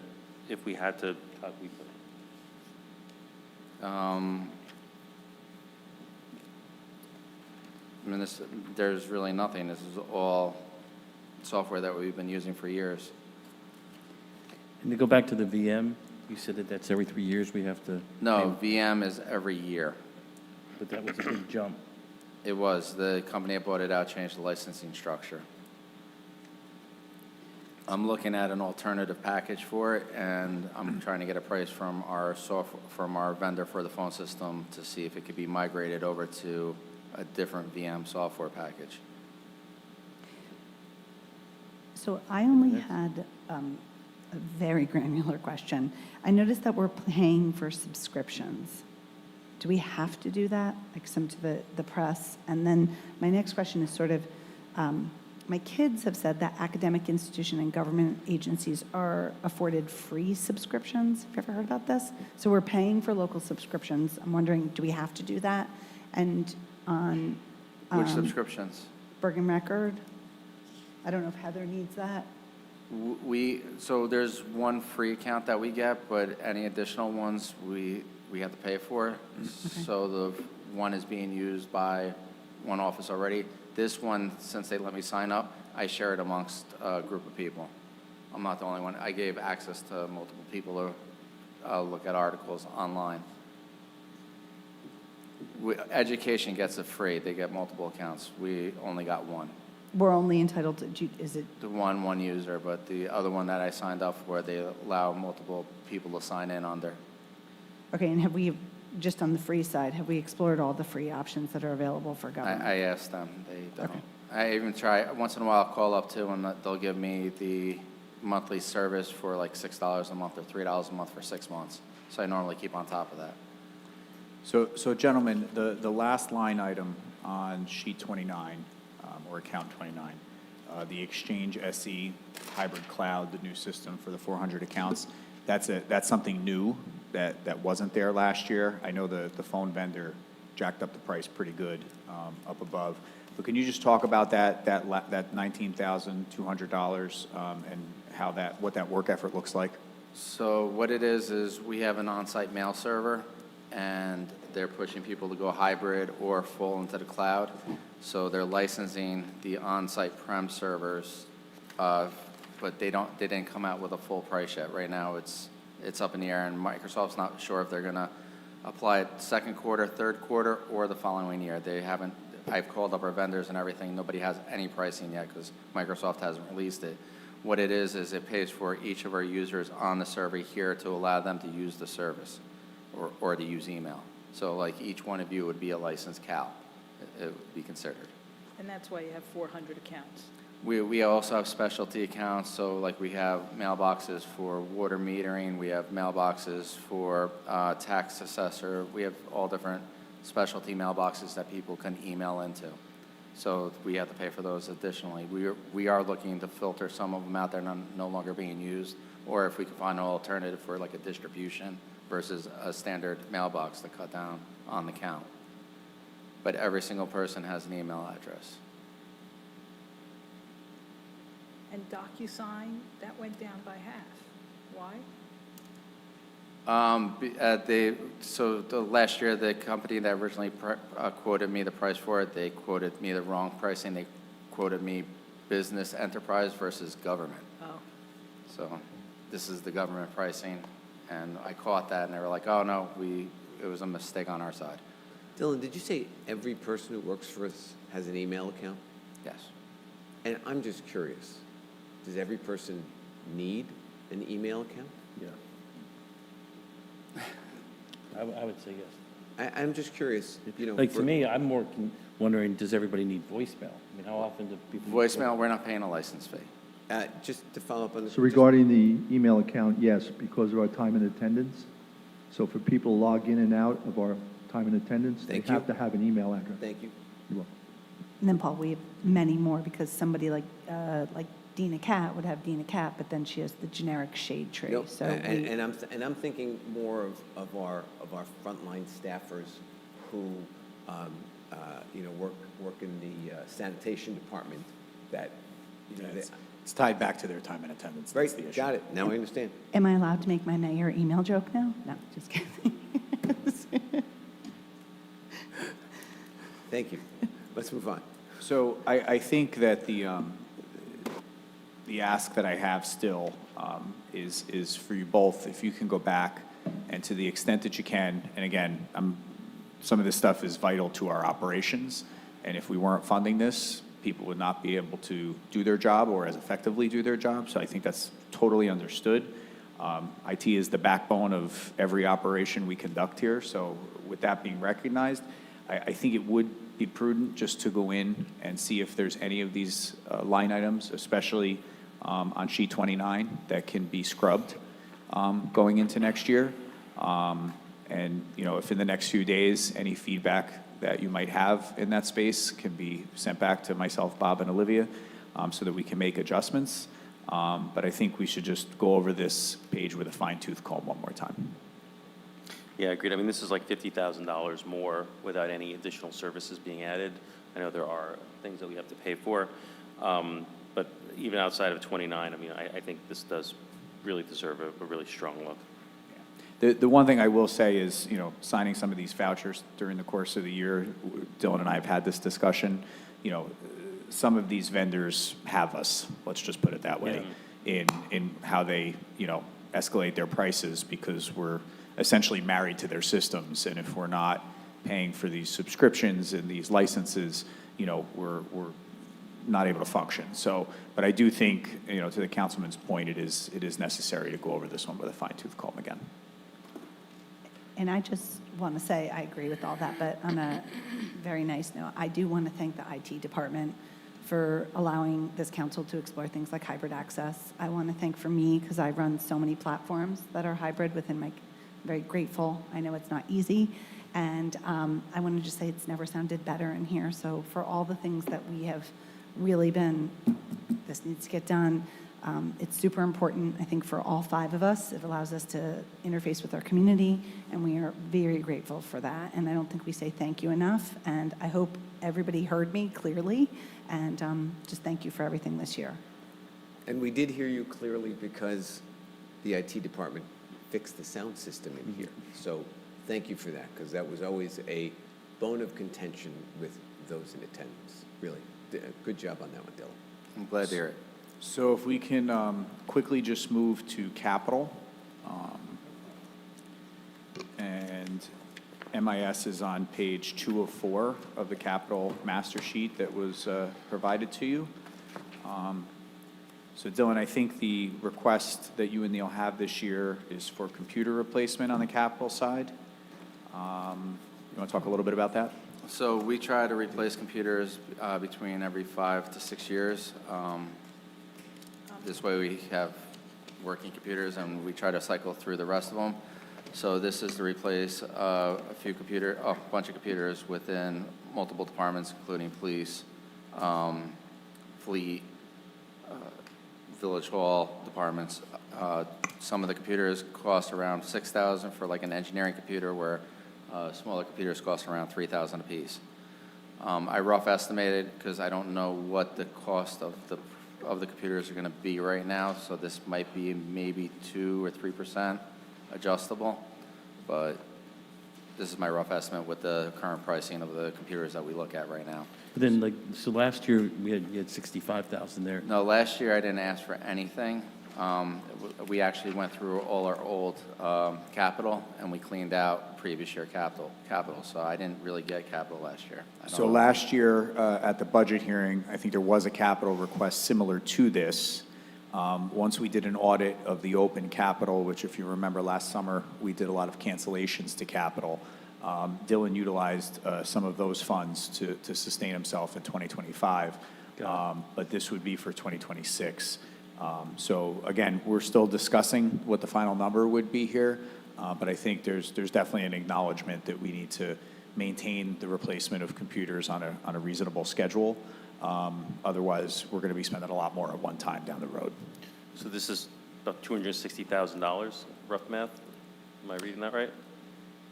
I: if we had to cut, we could?
P: I mean, there's really nothing. This is all software that we've been using for years.
C: And to go back to the VM, you said that that's every 3 years we have to.
P: No, VM is every year.
C: But that was a big jump.
P: It was. The company that bought it out changed the licensing structure. I'm looking at an alternative package for it, and I'm trying to get a price from our vendor for the phone system to see if it could be migrated over to a different VM software package.
D: So I only had a very granular question. I noticed that we're paying for subscriptions. Do we have to do that, like some to the press? And then my next question is sort of, my kids have said that academic institution and government agencies are afforded free subscriptions. Have you ever heard about this? So we're paying for local subscriptions. I'm wondering, do we have to do that? And on
P: Which subscriptions?
D: Bergen Record, I don't know if Heather needs that.
P: So there's one free account that we get, but any additional ones we have to pay for.
D: Okay.
P: So the one is being used by one office already. This one, since they let me sign up, I share it amongst a group of people. I'm not the only one. I gave access to multiple people to look at articles online. Education gets it free. They get multiple accounts. We only got one.
D: We're only entitled to, is it,
P: The one user, but the other one that I signed up for, they allow multiple people to sign in under.
D: okay, and have we, just on the free side, have we explored all the free options that are available for government?
P: I asked them, they don't.
D: Okay.
P: I even try, once in a while, I'll call up too, and they'll give me the monthly service for like $6 a month or $3 a month for 6 months. So I normally keep on top of that.
H: So gentlemen, the last line item on sheet 29, or account 29, the Exchange SE hybrid cloud, the new system for the 400 accounts, that's something new that wasn't there last year. I know the phone vendor jacked up the price pretty good up above. But can you just talk about that $19,200 and what that work effort looks like?
P: So what it is we have an on-site mail server, and they're pushing people to go hybrid or full into the cloud. So they're licensing the on-site prem servers, but they didn't come out with a full price yet. Right now, it's up in the air, and Microsoft's not sure if they're going to apply it second quarter, third quarter, or the following year. They haven't. I've called up our vendors and everything. Nobody has any pricing yet because Microsoft hasn't released it. What it is it pays for each of our users on the server here to allow them to use the service or to use email. So like each one of you would be a licensed CAL. It would be considered.
L: And that's why you have 400 accounts.
P: We also have specialty accounts, so like we have mailboxes for water metering, we have mailboxes for tax assessor, we have all different specialty mailboxes that people can email into. So we have to pay for those additionally. We are looking to filter some of them out there no longer being used, or if we can find an alternative for like a distribution versus a standard mailbox to cut down on the count. But every single person has an email address.
L: And DocuSign, that went down by half. Why?
P: Last year, the company that originally quoted me the price for it, they quoted me the wrong pricing. They quoted me business enterprise versus government.
L: Oh.
P: So this is the government pricing, and I caught that, and they were like, oh, no, it was a mistake on our side.
A: Dylan, did you say every person who works for us has an email account?
P: Yes.
A: And I'm just curious, does every person need an email account?
C: Yeah. I would say yes.
A: I'm just curious,
C: Like, to me, I'm more wondering, does everybody need voicemail? I mean, how often do people?
P: Voicemail, we're not paying a license fee.
A: Just to follow up on this.
M: So regarding the email account, yes, because of our time and attendance. So for people to log in and out of our time and attendance, they have to have an email address.
A: Thank you.
M: You're welcome.
D: And then, Paul, we have many more because somebody like Dina Cat would have Dina Cat, but then she has the generic shade tree.
A: Nope.
D: So
A: And I'm thinking more of our frontline staffers who, you know, work in the sanitation department that, you know,
H: It's tied back to their time and attendance. That's the
A: right,
H: issue.
A: got it. Now I understand.
D: am I allowed to make my mayor email joke now? No, just kidding.
A: Thank you. Let's move on.
H: So I think that the ask that I have still is for you both, if you can go back and to the extent that you can, and again, some of this stuff is vital to our operations, and if we weren't funding this, people would not be able to do their job or as effectively do their job, so I think that's totally understood. IT is the backbone of every operation we conduct here, so with that being recognized, I think it would be prudent just to go in and see if there's any of these line items, especially on sheet 29, that can be scrubbed going into next year. And, you know, if in the next few days, any feedback that you might have in that space can be sent back to myself, Bob, and Olivia, so that we can make adjustments. But I think we should just go over this page with a fine-tooth comb one more time.
I: Yeah, agreed. I mean, this is like $50,000 more without any additional services being added. I know there are things that we have to pay for, but even outside of 29, I mean, I think this does really deserve a really strong look.
H: The one thing I will say is, you know, signing some of these vouchers during the course of the year, Dylan and I have had this discussion, you know, some of these vendors have us, let's just put it that way, in how they, you know, escalate their prices because we're essentially married to their systems. And if we're not paying for these subscriptions and these licenses, you know, we're not able to function. So, but I do think, you know, to the councilman's point, it is necessary to go over this one with a fine-tooth comb again.
D: And I just want to say, I agree with all that, but on a very nice note, I do want to thank the IT department for allowing this council to explore things like hybrid access. I want to thank for me, because I run so many platforms that are hybrid within my, very grateful. I know it's not easy. And I want to just say it's never sounded better in here. So for all the things that we have really been, this needs to get done, it's super important, I think, for all five of us. It allows us to interface with our community, and we are very grateful for that. And I don't think we say thank you enough. And I hope everybody heard me clearly. And just thank you for everything this year.
A: And we did hear you clearly because the IT department fixed the sound system in here. So thank you for that, because that was always a bone of contention with those in attendance. Really, good job on that one, Dylan.
P: I'm glad to hear it.
H: So if we can quickly just move to capital. And MIS is on page 204 of the capital master sheet that was provided to you. So Dylan, I think the request that you and Neil have this year is for computer replacement on the capital side. You want to talk a little bit about that?
P: So we try to replace computers between every 5 to 6 years. This way we have working computers and we try to cycle through the rest of them. So this is to replace a bunch of computers within multiple departments, including police, fleet, village hall departments. Some of the computers cost around $6,000 for like an engineering computer, where smaller computers cost around $3,000 a piece. I rough estimated, because I don't know what the cost of the computers are going to be right now, so this might be maybe 2 or 3% adjustable, but this is my rough estimate with the current pricing of the computers that we look at right now.
C: But then, like, so last year, you had 65,000 there.
P: No, last year I didn't ask for anything. We actually went through all our old capital, and we cleaned out previous year capital. So I didn't really get capital last year.
H: So last year at the budget hearing, I think there was a capital request similar to this. Once we did an audit of the open capital, which if you remember last summer, we did a lot of cancellations to capital. Dylan utilized some of those funds to sustain himself in 2025, but this would be for 2026. So again, we're still discussing what the final number would be here, but I think there's definitely an acknowledgement that we need to maintain the replacement of computers on a reasonable schedule. Otherwise, we're going to be spending a lot more at one time down the road.
I: So this is about $260,000, rough math? Am I reading that right?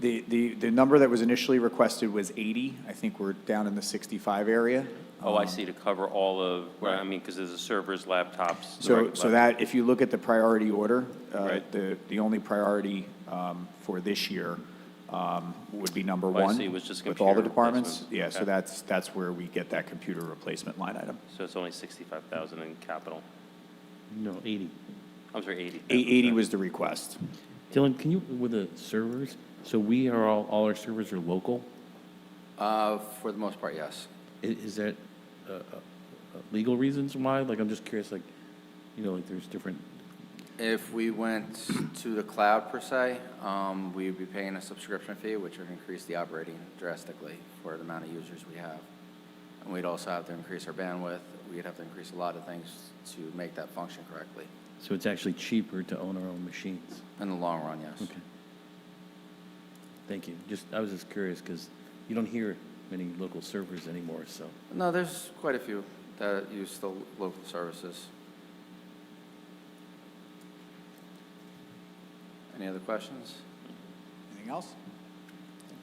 H: The number that was initially requested was 80. I think we're down in the 65 area.
I: Oh, I see, to cover all of, well, I mean, because there's the servers, laptops. the
H: So,
I: reg-
H: so that, if you look at the priority order,
I: Right.
H: the only priority for this year would be number
I: Oh, I
H: one.
I: see, it was just
H: with all the
I: computer
H: departments.
I: replacement.
H: Yeah, so
I: Okay.
H: that's where we get that computer replacement line item.
I: So it's only 65,000 in capital.
C: No, 80.
I: I'm sorry, 80.
H: 80 was the request.
C: Dylan, can you, with the servers, so we are all our servers are local?
P: For the most part, yes.
C: Is that legal reasons why? Like, I'm just curious, like, you know, like there's different,
P: If we went to the cloud per se, we'd be paying a subscription fee, which would increase the operating drastically for the amount of users we have. And we'd also have to increase our bandwidth. We'd have to increase a lot of things to make that function correctly.
C: so it's actually cheaper to own our own machines?
P: In the long run, yes.
C: Okay. Thank you. I was just curious because you don't hear many local servers anymore, so.
P: No, there's quite a few that use the local services. Any other questions?
H: Anything else?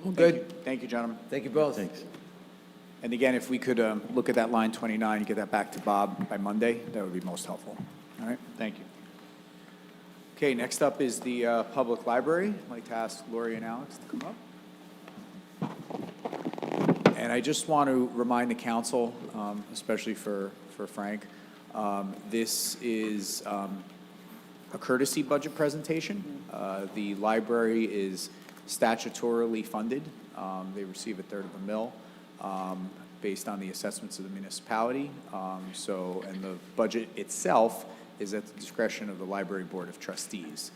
A: Well,
H: Thank
A: good.
H: you. Thank you, gentlemen.
A: Thank you both.
C: Thanks.
H: And again, if we could look at that line 29, get that back to Bob by Monday, that would be most helpful. All right, thank you. Okay, next up is the public library. I'd like to ask Lori and Alex to come up. And I just want to remind the council, especially for Frank, this is a courtesy budget presentation. The library is statutorily funded. They receive a third of a mil based on the assessments of the municipality. And the budget itself is at the discretion of the Library Board of Trustees.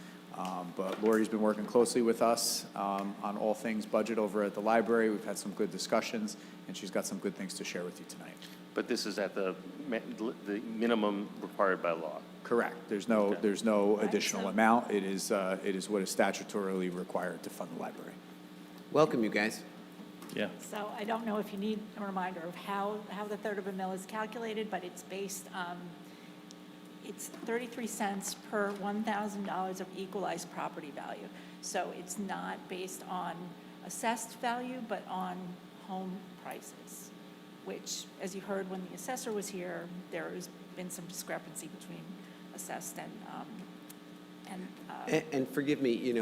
H: But Lori's been working closely with us on all things budget over at the library. We've had some good discussions, and she's got some good things to share with you tonight.
I: But this is at the minimum required by law.
H: Correct. There's no additional amount. It is what is statutorily required to fund the library.
A: Welcome, you guys.
C: Yeah.
L: So I don't know if you need a reminder of how the third of a mil is calculated, but it's based, it's 33 cents per $1,000 of equalized property value. So it's not based on assessed value, but on home prices, which, as you heard when the assessor was here, there has been some discrepancy between assessed
A: And forgive me,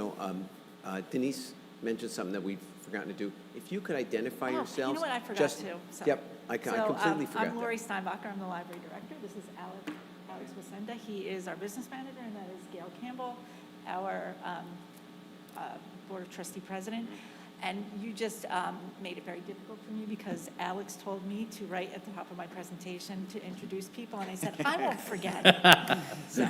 A: Denise mentioned something that we've forgotten to do. If you could identify yourselves.
L: You know what, I forgot
A: just-
L: to. So-
A: Yep, I completely forgot
L: I'm
A: that.
L: Lori Steinbacher, I'm the library director. This is Alex Wasenda. He is our business manager, and that is Gail Campbell, our Board of Trustee president. And you just made it very difficult for me because Alex told me to write at the top of my presentation to introduce people, and I said, I won't forget. So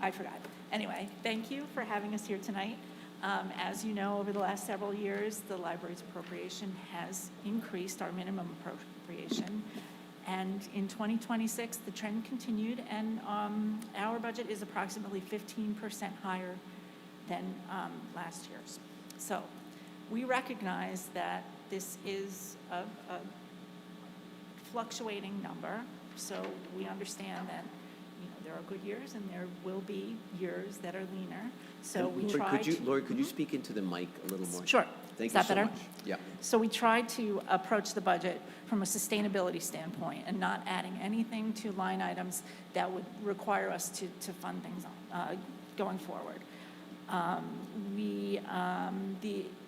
L: I forgot. Anyway, thank you for having us here tonight. As you know, over the last several years, the library's appropriation has increased our minimum appropriation. And in 2026, the trend continued, and our budget is approximately 15% higher than last year's. So we recognize that this is a fluctuating number, so we understand that there are good years and there will be years that are leaner. So
A: And
L: we
A: Lori,
L: try to...
A: Lori, could you speak into the mic a little more?
L: Sure.
A: Thank
L: Is
A: you
L: that
A: so
L: better?
A: much. Yeah.
L: So we tried to approach the budget from a sustainability standpoint and not adding anything to line items that would require us to fund things going forward.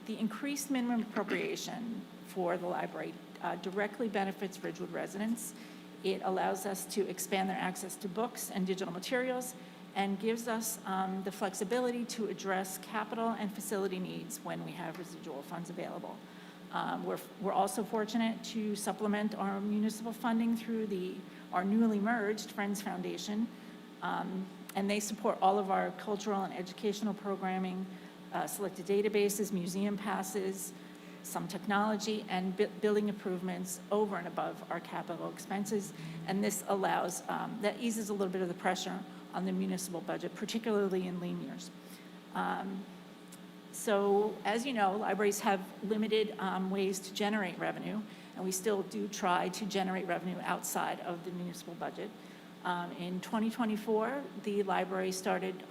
L: The increased minimum appropriation for the library directly benefits Ridgewood residents. It allows us to expand their access to books and digital materials and gives us the flexibility to address capital and facility needs when we have residual funds available. We're also fortunate to supplement our municipal funding through our newly merged Friends Foundation, and they support all of our cultural and educational programming, selected databases, museum passes, some technology, and building improvements over and above our capital expenses. And this allows, that eases a little bit of the pressure on the municipal budget, particularly in lean years. So as you know, libraries have limited ways to generate revenue, and we still do try to generate revenue outside of the municipal budget. In 2024, the library started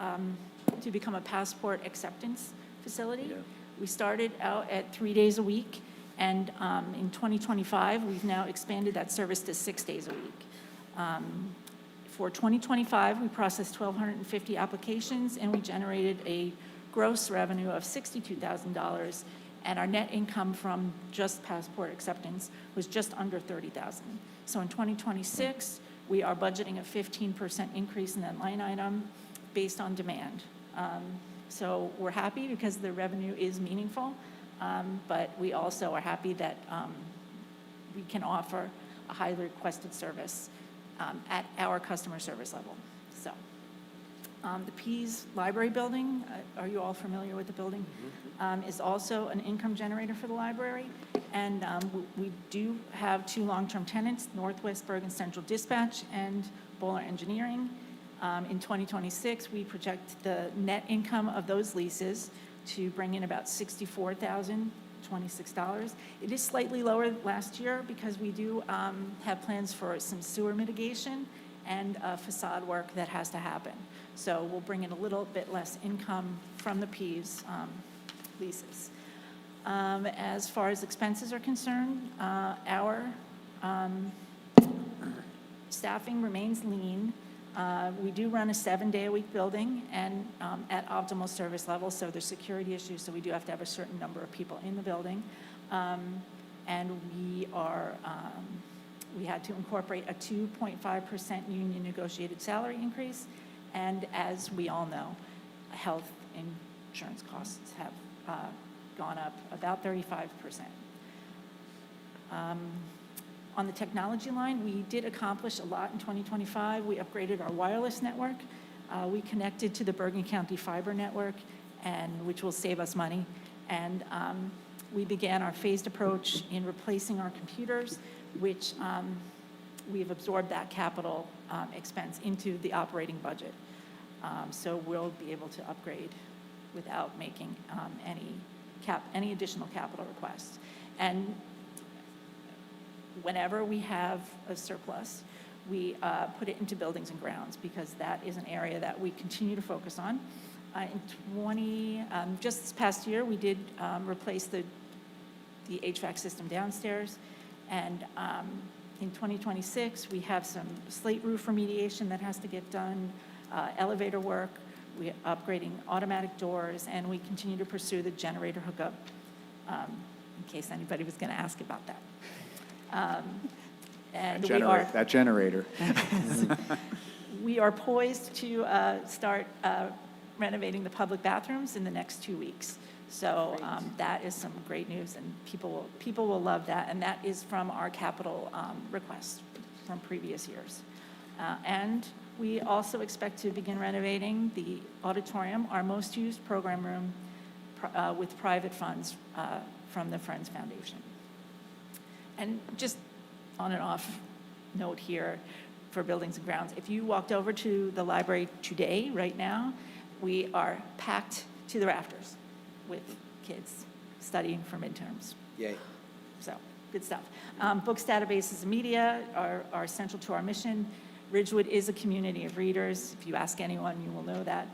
L: to become a passport acceptance facility.
C: Yeah.
L: We started out at 3 days a week, and in 2025, we've now expanded that service to 6 days a week. For 2025, we processed 1,250 applications, and we generated a gross revenue of $62,000, and our net income from just passport acceptance was just under $30,000. So in 2026, we are budgeting a 15% increase in that line item based on demand. So we're happy because the revenue is meaningful, but we also are happy that we can offer a highly requested service at our customer service level. So the Pease Library Building, are you all familiar with the building? Is also an income generator for the library. And we do have 2 long-term tenants, Northwest Bergen Central Dispatch and Bowler Engineering. In 2026, we project the net income of those leases to bring in about $64,026. It is slightly lower last year because we do have plans for some sewer mitigation and facade work that has to happen. So we'll bring in a little bit less income from the Pease leases. As far as expenses are concerned, our staffing remains lean. We do run a 7-day-a-week building and at optimal service levels, so there's security issues, so we do have to have a certain number of people in the building. And we had to incorporate a 2.5% union negotiated salary increase, and as we all know, health insurance costs have gone up about 35%. On the technology line, we did accomplish a lot in 2025. We upgraded our wireless network. We connected to the Bergen County fiber network, which will save us money. And we began our phased approach in replacing our computers, which we've absorbed that capital expense into the operating budget. So we'll be able to upgrade without making any additional capital requests. And whenever we have a surplus, we put it into buildings and grounds because that is an area that we continue to focus on. Just this past year, we did replace the HVAC system downstairs, and in 2026, we have some slate roof remediation that has to get done, elevator work, we're upgrading automatic doors, and we continue to pursue the generator hookup, in case anybody was going to ask about that. And
H: That generator.
L: We are poised to start renovating the public bathrooms in the next 2 weeks. So that is some great news, and people will love that. And that is from our capital request from previous years. And we also expect to begin renovating the auditorium, our most used program room, with private funds from the Friends Foundation. And just on and off note here for buildings and grounds, if you walked over to the library today, right now, we are packed to the rafters with kids studying for midterms.
A: Yay.
L: So, good stuff. Books, databases, and media are central to our mission. Ridgewood is a community of readers. If you ask anyone, you will know that.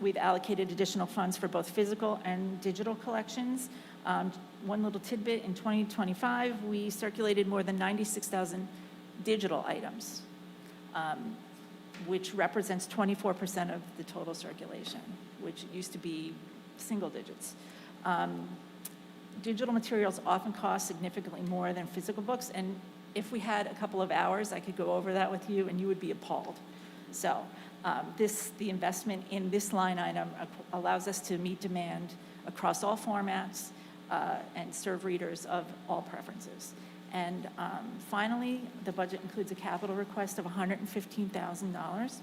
L: We've allocated additional funds for both physical and digital collections. One little tidbit, in 2025, we circulated more than 96,000 digital items, which represents 24% of the total circulation, which used to be single digits. Digital materials often cost significantly more than physical books, and if we had a couple of hours, I could go over that with you, and you would be appalled. So the investment in this line item allows us to meet demand across all formats and serve readers of all preferences. And finally, the budget includes a capital request of $115,000.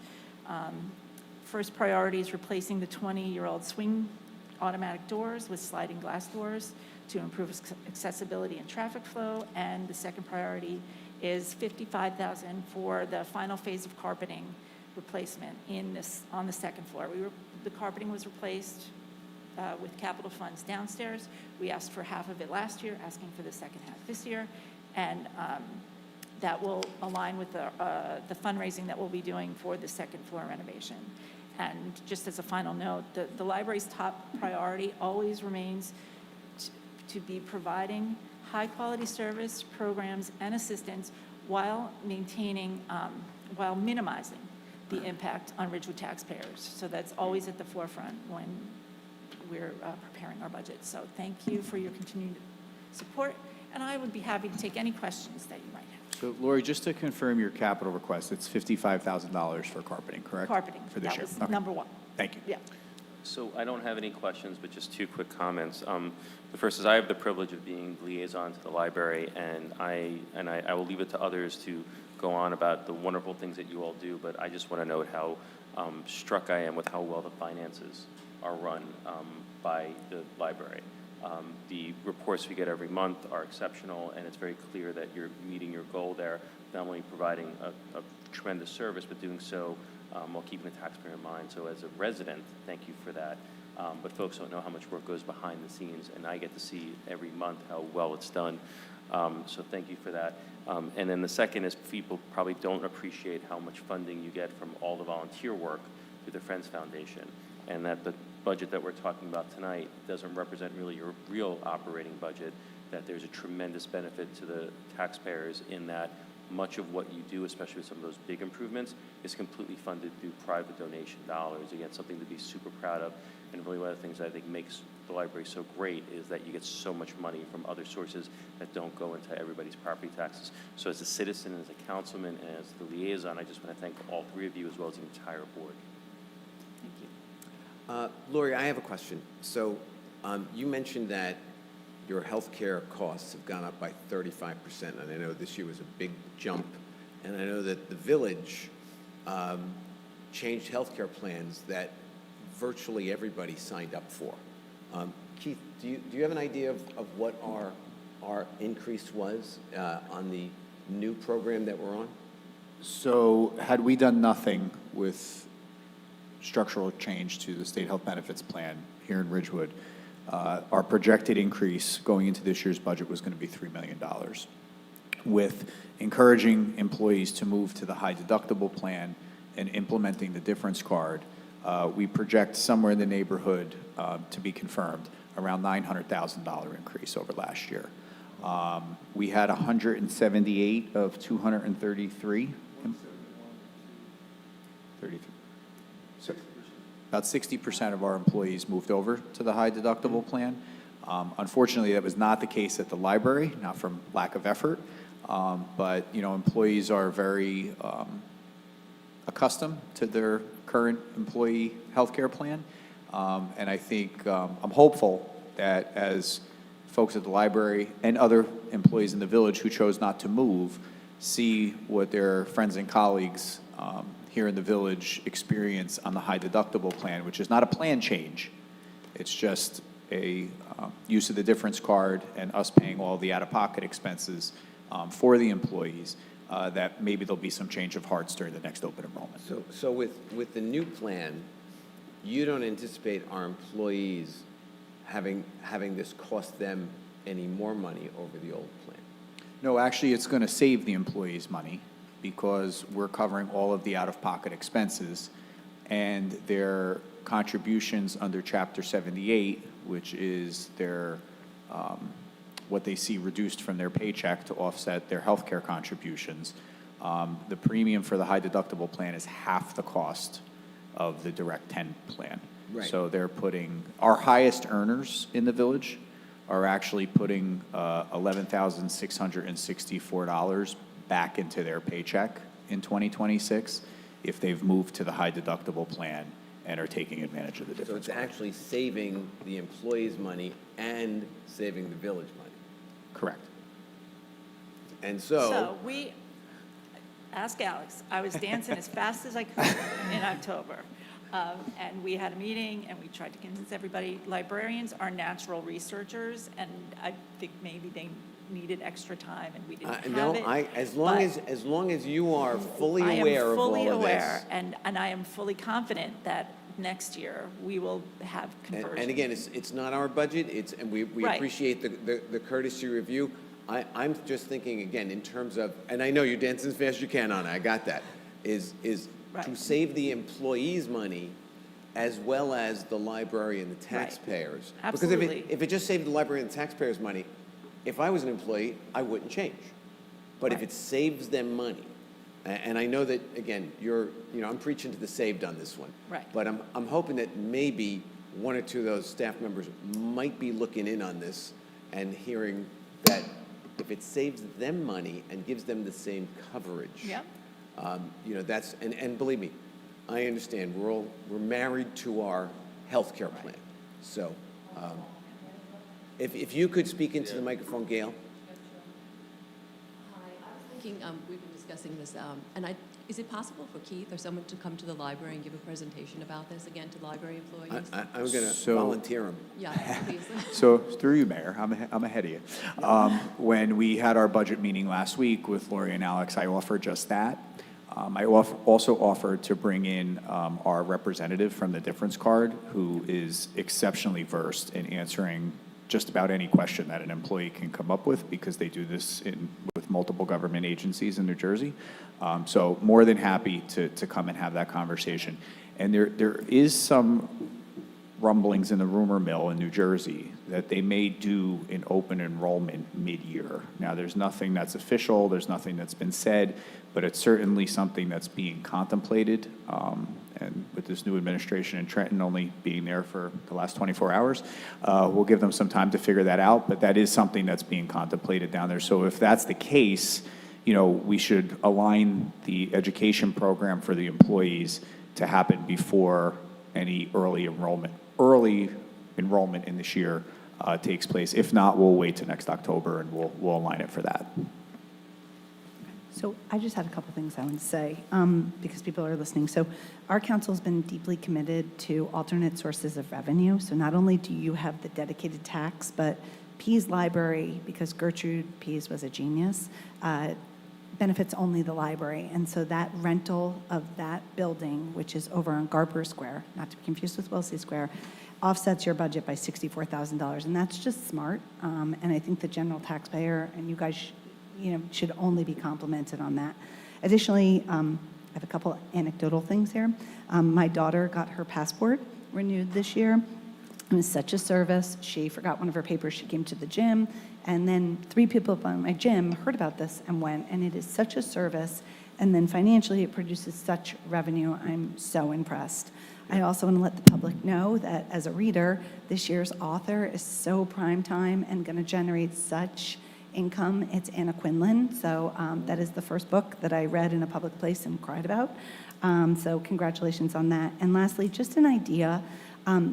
L: First priority is replacing the 20-year-old swing automatic doors with sliding glass doors to improve accessibility and traffic flow. And the second priority is $55,000 for the final phase of carpeting replacement on the second floor. The carpeting was replaced with capital funds downstairs. We asked for half of it last year, asking for the second half this year. And that will align with the fundraising that we'll be doing for the second floor renovation. And just as a final note, the library's top priority always remains to be providing high-quality service, programs, and assistance while maintaining, while minimizing the impact on Ridgewood taxpayers. So that's always at the forefront when we're preparing our budget. So thank you for your continued support, and I would be happy to take any questions that you might have.
H: So Lori, just to confirm your capital request, it's $55,000 for carpeting, correct?
L: Carpeting,
H: For this
L: that
H: year.
L: was
H: Okay.
L: number one.
H: Thank you.
L: Yeah.
I: So I don't have any questions, but just two quick comments. The first is I have the privilege of being liaison to the library, and I will leave it to others to go on about the wonderful things that you all do, but I just want to note how struck I am with how well the finances are run by the library. The reports we get every month are exceptional, and it's very clear that you're meeting your goal there, not only providing a tremendous service, but doing so while keeping the taxpayer in mind. So as a resident, thank you for that. But folks don't know how much work goes behind the scenes, and I get to see every month how well it's done. So thank you for that. And then the second is people probably don't appreciate how much funding you get from all the volunteer work through the Friends Foundation, and that the budget that we're talking about tonight doesn't represent really your real operating budget, that there's a tremendous benefit to the taxpayers in that much of what you do, especially with some of those big improvements, is completely funded through private donation dollars. Again, something to be super proud of. And really one of the things I think makes the library so great is that you get so much money from other sources that don't go into everybody's property taxes. So as a citizen, as a councilman, and as the liaison, I just want to thank all three of you as well as the entire board.
L: Thank you.
A: Lori, I have a question. So you mentioned that your healthcare costs have gone up by 35%, and I know this year was a big jump, and I know that the village changed healthcare plans that virtually everybody signed up for. Keith, do you have an idea of what our increase was on the new program that we're on?
H: So had we done nothing with structural change to the state health benefits plan here in Ridgewood, our projected increase going into this year's budget was going to be $3 million. With encouraging employees to move to the high deductible plan and implementing the difference card, we project somewhere in the neighborhood, to be confirmed, around $900,000 increase over last year. We had 178 of 233. 33. So about 60% of our employees moved over to the high deductible plan. Unfortunately, that was not the case at the library, not from lack of effort, but employees are very accustomed to their current employee health care plan. And I think I'm hopeful that as folks at the library and other employees in the village who chose not to move see what their friends and colleagues here in the village experience on the high deductible plan, which is not a plan change. It's just a use of the difference card and us paying all the out-of-pocket expenses for the employees, that maybe there'll be some change of hearts during the next open enrollment.
A: So with the new plan, you don't anticipate our employees having this cost them any more money over the old plan?
H: No, actually, it's going to save the employees money because we're covering all of the out-of-pocket expenses, and their contributions under Chapter 78, which is their what they see reduced from their paycheck to offset their health care contributions. The premium for the high deductible plan is half the cost of the Direct 10 plan.
A: Right.
H: So they're putting, our highest earners in the village are actually putting $11,664 back into their paycheck in 2026 if they've moved to the high deductible plan and are taking advantage of the difference.
A: So it's actually saving the employees money and saving the village money.
H: Correct.
A: And
L: So we, ask Alex, I was dancing as fast as I could in October. And we had a meeting and we tried to convince everybody, librarians are natural researchers, and I think maybe they needed extra time and we didn't have
A: No,
L: it.
A: as long as you are fully aware of all of this.
L: I am fully aware, and I am fully confident that next year we will have conversion.
A: And again, it's not our budget, and we
L: Right.
A: appreciate the courtesy review. I'm just thinking, again, in terms of, and I know you're dancing as fast as you can on it, I got that, is to
L: Right.
A: save the employees' money as well as the library and the taxpayers.
L: Absolutely.
A: Because if it just saved the library and the taxpayers' money, if I was an employee, I wouldn't change. But if
L: Right.
A: it saves them money, and I know that, again, I'm preaching to the saved on this one.
L: Right.
A: But I'm hoping that maybe one or two of those staff members might be looking in on this and hearing that if it saves them money and gives them the same coverage.
L: Yeah.
A: That's, and believe me, I understand, we're married to our healthcare plan. So, if you could speak into the microphone, Gail.
R: Hi, I was thinking, we've been discussing this, and is it possible for Keith or someone to come to the library and give a presentation about this again to library employees?
A: I'm going to
H: So-
A: volunteer him.
R: Yeah, please.
H: So through you, Mayor, I'm ahead of you. When we had our budget meeting last week with Lori and Alex, I offered just that. I also offered to bring in our representative from the Difference Card, who is exceptionally versed in answering just about any question that an employee can come up with, because they do this with multiple government agencies in New Jersey. So more than happy to come and have that conversation. And there is some rumblings in the rumor mill in New Jersey that they may do an open enrollment mid-year. Now, there's nothing that's official, there's nothing that's been said, but it's certainly something that's being contemplated. And with this new administration in Trenton only being there for the last 24 hours, we'll give them some time to figure that out, but that is something that's being contemplated down there. So if that's the case, we should align the education program for the employees to happen before any early enrollment in this year takes place. If not, we'll wait till next October and we'll align it for that.
D: So I just had a couple things I want to say, because people are listening. So our council's been deeply committed to alternate sources of revenue. So not only do you have the dedicated tax, but Pease Library, because Gertrude Pease was a genius, benefits only the library. And so that rental of that building, which is over on Garber Square, not to be confused with Wellesley Square, offsets your budget by $64,000. And that's just smart. And I think the general taxpayer and you guys should only be complimented on that. Additionally, I have a couple anecdotal things here. My daughter got her passport renewed this year. It was such a service. She forgot one of her papers. She came to the gym, and then 3 people from my gym heard about this and went, and it is such a service. And then financially, it produces such revenue. I'm so impressed. I also want to let the public know that as a reader, this year's author is so prime time and going to generate such income. It's Anna Quinlan. So that is the first book that I read in a public place and cried about. So congratulations on that. And lastly, just an idea.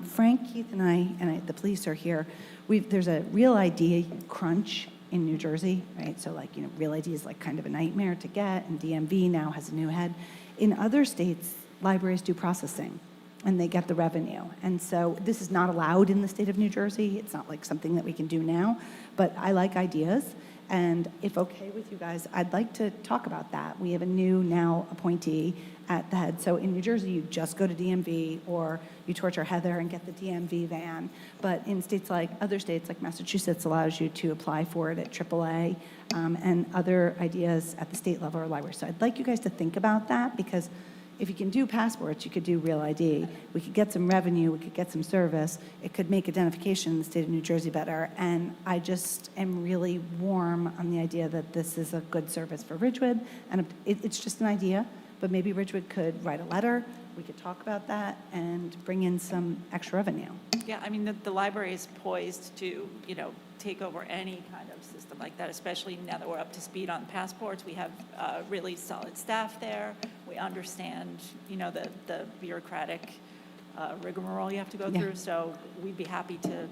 D: Frank, Keith, and I, the police are here. There's a Real ID crunch in New Jersey, right? So Real ID is kind of a nightmare to get, and DMV now has a new head. In other states, libraries do processing, and they get the revenue. And so this is not allowed in the state of New Jersey. It's not something that we can do now, but I like ideas. And if okay with you guys, I'd like to talk about that. We have a new now appointee at the head. So in New Jersey, you just go to DMV, or you torture Heather and get the DMV van. But in other states like Massachusetts allows you to apply for it at AAA, and other ideas at the state level or library. So I'd like you guys to think about that, because if you can do passports, you could do Real ID. We could get some revenue, we could get some service. It could make identification in the state of New Jersey better. And I just am really warm on the idea that this is a good service for Ridgewood. And it's just an idea, but maybe Ridgewood could write a letter. We could talk about that and bring in some extra revenue.
L: Yeah, I mean, the library is poised to, take over any kind of system like that, especially now that we're up to speed on passports. We have really solid staff there. We understand, the bureaucratic rigmarole you have to go
D: Yeah.
L: through. So we'd be happy to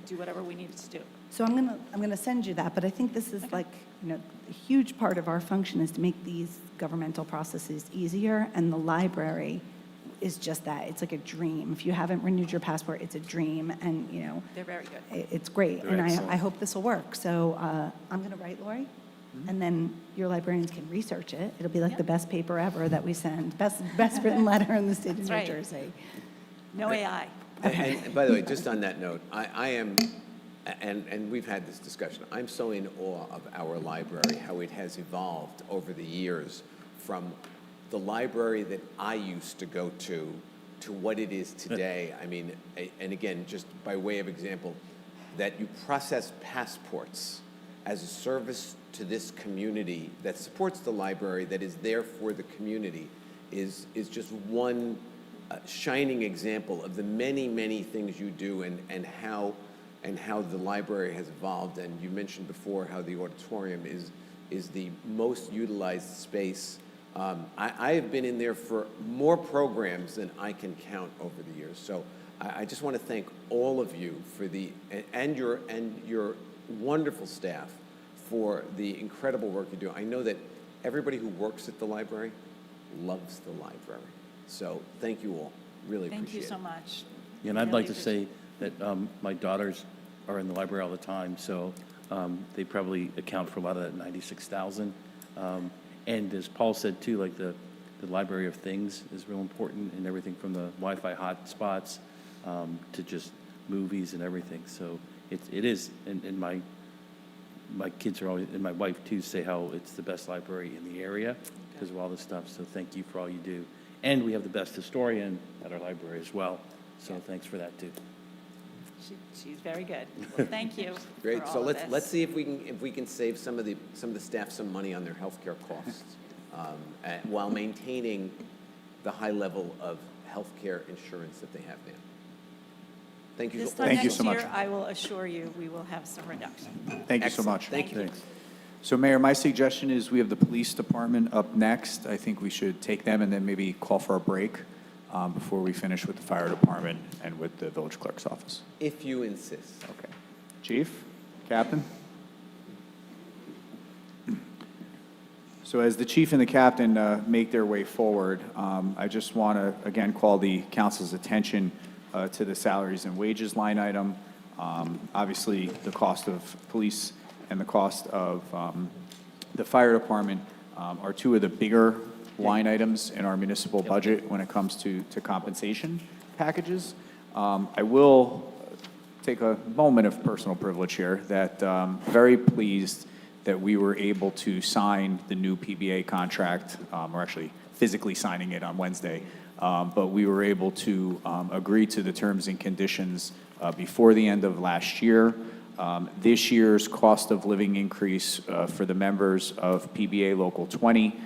L: do whatever we need to do.
D: So I'm gonna send you that, but I think this is a huge part of our function is to make these governmental processes easier, and the library is just that. It's like a dream. If you haven't renewed your passport, it's a dream, and, you know,
L: They're very good.
D: it's great.
C: They're
D: And
C: excellent.
D: I hope this will work. So I'm going to write Lori, and then your librarians can research it. It'll be like the best paper ever that we send, best written letter in the state of
L: That's
D: New
L: right.
D: Jersey.
L: No AI.
A: And by the way, just on that note, I am, and we've had this discussion, I'm so in awe of our library, how it has evolved over the years from the library that I used to go to what it is today. I mean, and again, just by way of example, that you process passports as a service to this community that supports the library, that is there for the community, is just one shining example of the many, many things you do and how the library has evolved. And you mentioned before how the auditorium is the most utilized space. I have been in there for more programs than I can count over the years. So I just want to thank all of you for and your wonderful staff for the incredible work you do. I know that everybody who works at the library loves the library. So thank you all. Really appreciate it.
L: Thank you so much.
C: Yeah, and I'd like to say that my daughters are in the library all the time, so they probably account for a lot of that 96,000. And as Paul said too, like the library of things is real important, and everything from the Wi-Fi hotspots to just movies and everything. So it is, and my kids are always, and my wife too, say how it's the best library in the area because of all this stuff. So thank you for all you do. And we have the best historian at our library as well. So thanks for that too.
L: She's very good. Well, thank you.
A: Great.
L: For
A: So
L: all of
A: let's
L: this.
A: see if we can save some of the staff some money on their healthcare costs while maintaining the high level of healthcare insurance that they have now. Thank you.
L: This time
H: Thank you
L: next
H: so much.
L: year, I will assure you, we will have some reduction.
H: Thank you so
A: Excellent.
H: much.
A: Thank you.
C: Thanks.
H: So Mayor, my suggestion is we have the police department up next. I think we should take them and then maybe call for a break before we finish with the fire department and with the village clerk's office.
A: If you insist.
H: Okay. Chief, Captain? So as the chief and the captain make their way forward, I just want to, again, call the council's attention to the salaries and wages line item. Obviously, the cost of police and the cost of the fire department are two of the bigger line items in our municipal budget when it comes to compensation packages. I will take a moment of personal privilege here that very pleased that we were able to sign the new PBA contract. We're actually physically signing it on Wednesday, but we were able to agree to the terms and conditions before the end of last year. This year's cost of living increase for the members of PBA Local 20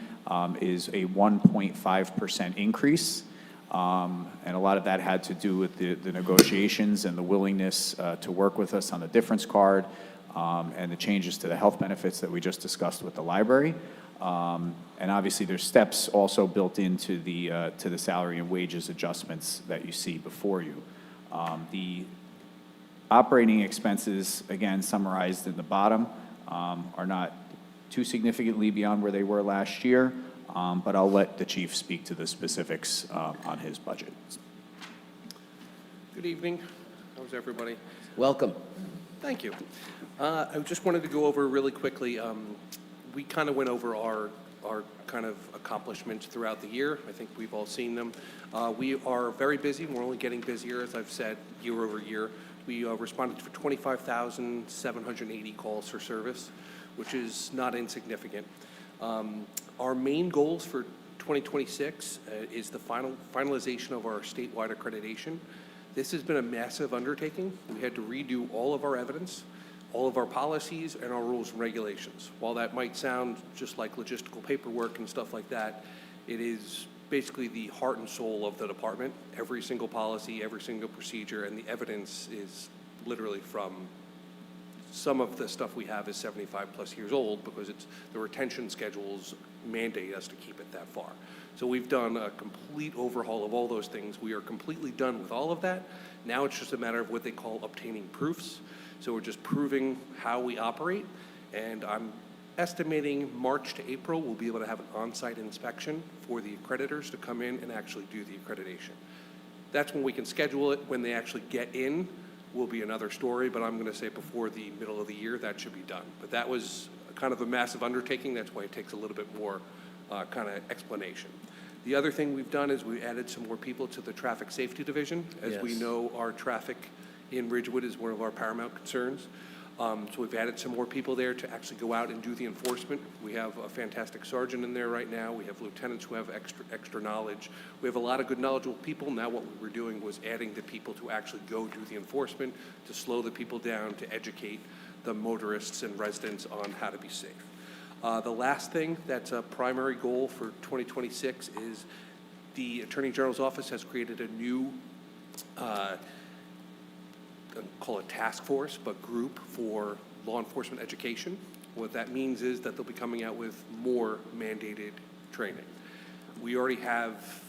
H: is a 1.5% increase. And a lot of that had to do with the negotiations and the willingness to work with us on the difference card and the changes to the health benefits that we just discussed with the library. And obviously, there's steps also built into the salary and wages adjustments that you see before you. The operating expenses, again, summarized in the bottom, are not too significantly beyond where they were last year, but I'll let the chief speak to the specifics on his budget.
S: Good evening. How's everybody?
A: Welcome.
S: Thank you. I just wanted to go over really quickly. We kind of went over our kind of accomplishments throughout the year. I think we've all seen them. We are very busy. We're only getting busier, as I've said, year over year. We responded for 25,780 calls for service, which is not insignificant. Our main goals for 2026 is the finalization of our statewide accreditation. This has been a massive undertaking. We had to redo all of our evidence, all of our policies, and our rules and regulations. While that might sound just like logistical paperwork and stuff like that, it is basically the heart and soul of the department. Every single policy, every single procedure, and the evidence is literally from some of the stuff we have is 75 plus years old because the retention schedules mandate us to keep it that far. So we've done a complete overhaul of all those things. We are completely done with all of that. Now it's just a matter of what they call obtaining proofs. So we're just proving how we operate, and I'm estimating March to April, we'll be able to have an on-site inspection for the accreditors to come in and actually do the accreditation. That's when we can schedule it. When they actually get in will be another story, but I'm going to say before the middle of the year, that should be done. But that was kind of a massive undertaking. That's why it takes a little bit more kind of explanation. The other thing we've done is we added some more people to the traffic safety division. As we
C: Yes.
S: know, our traffic in Ridgewood is one of our paramount concerns. So we've added some more people there to actually go out and do the enforcement. We have a fantastic sergeant in there right now. We have lieutenants who have extra knowledge. We have a lot of good knowledgeable people. Now what we were doing was adding the people to actually go do the enforcement, to slow the people down, to educate the motorists and residents on how to be safe. The last thing that's a primary goal for 2026 is the Attorney General's office has created a new call it task force, but group for law enforcement education. What that means is that they'll be coming out with more mandated training. We already have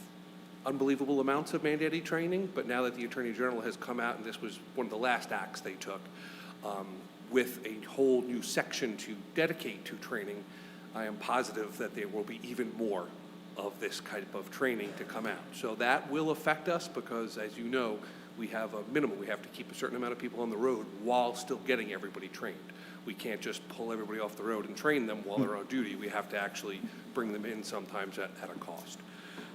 S: unbelievable amounts of mandated training, but now that the Attorney General has come out, and this was one of the last acts they took, with a whole new section to dedicate to training, I am positive that there will be even more of this type of training to come out. So that will affect us because, as you know, we have a minimum. We have to keep a certain amount of people on the road while still getting everybody trained. We can't just pull everybody off the road and train them while they're on duty. We have to actually bring them in sometimes at a cost.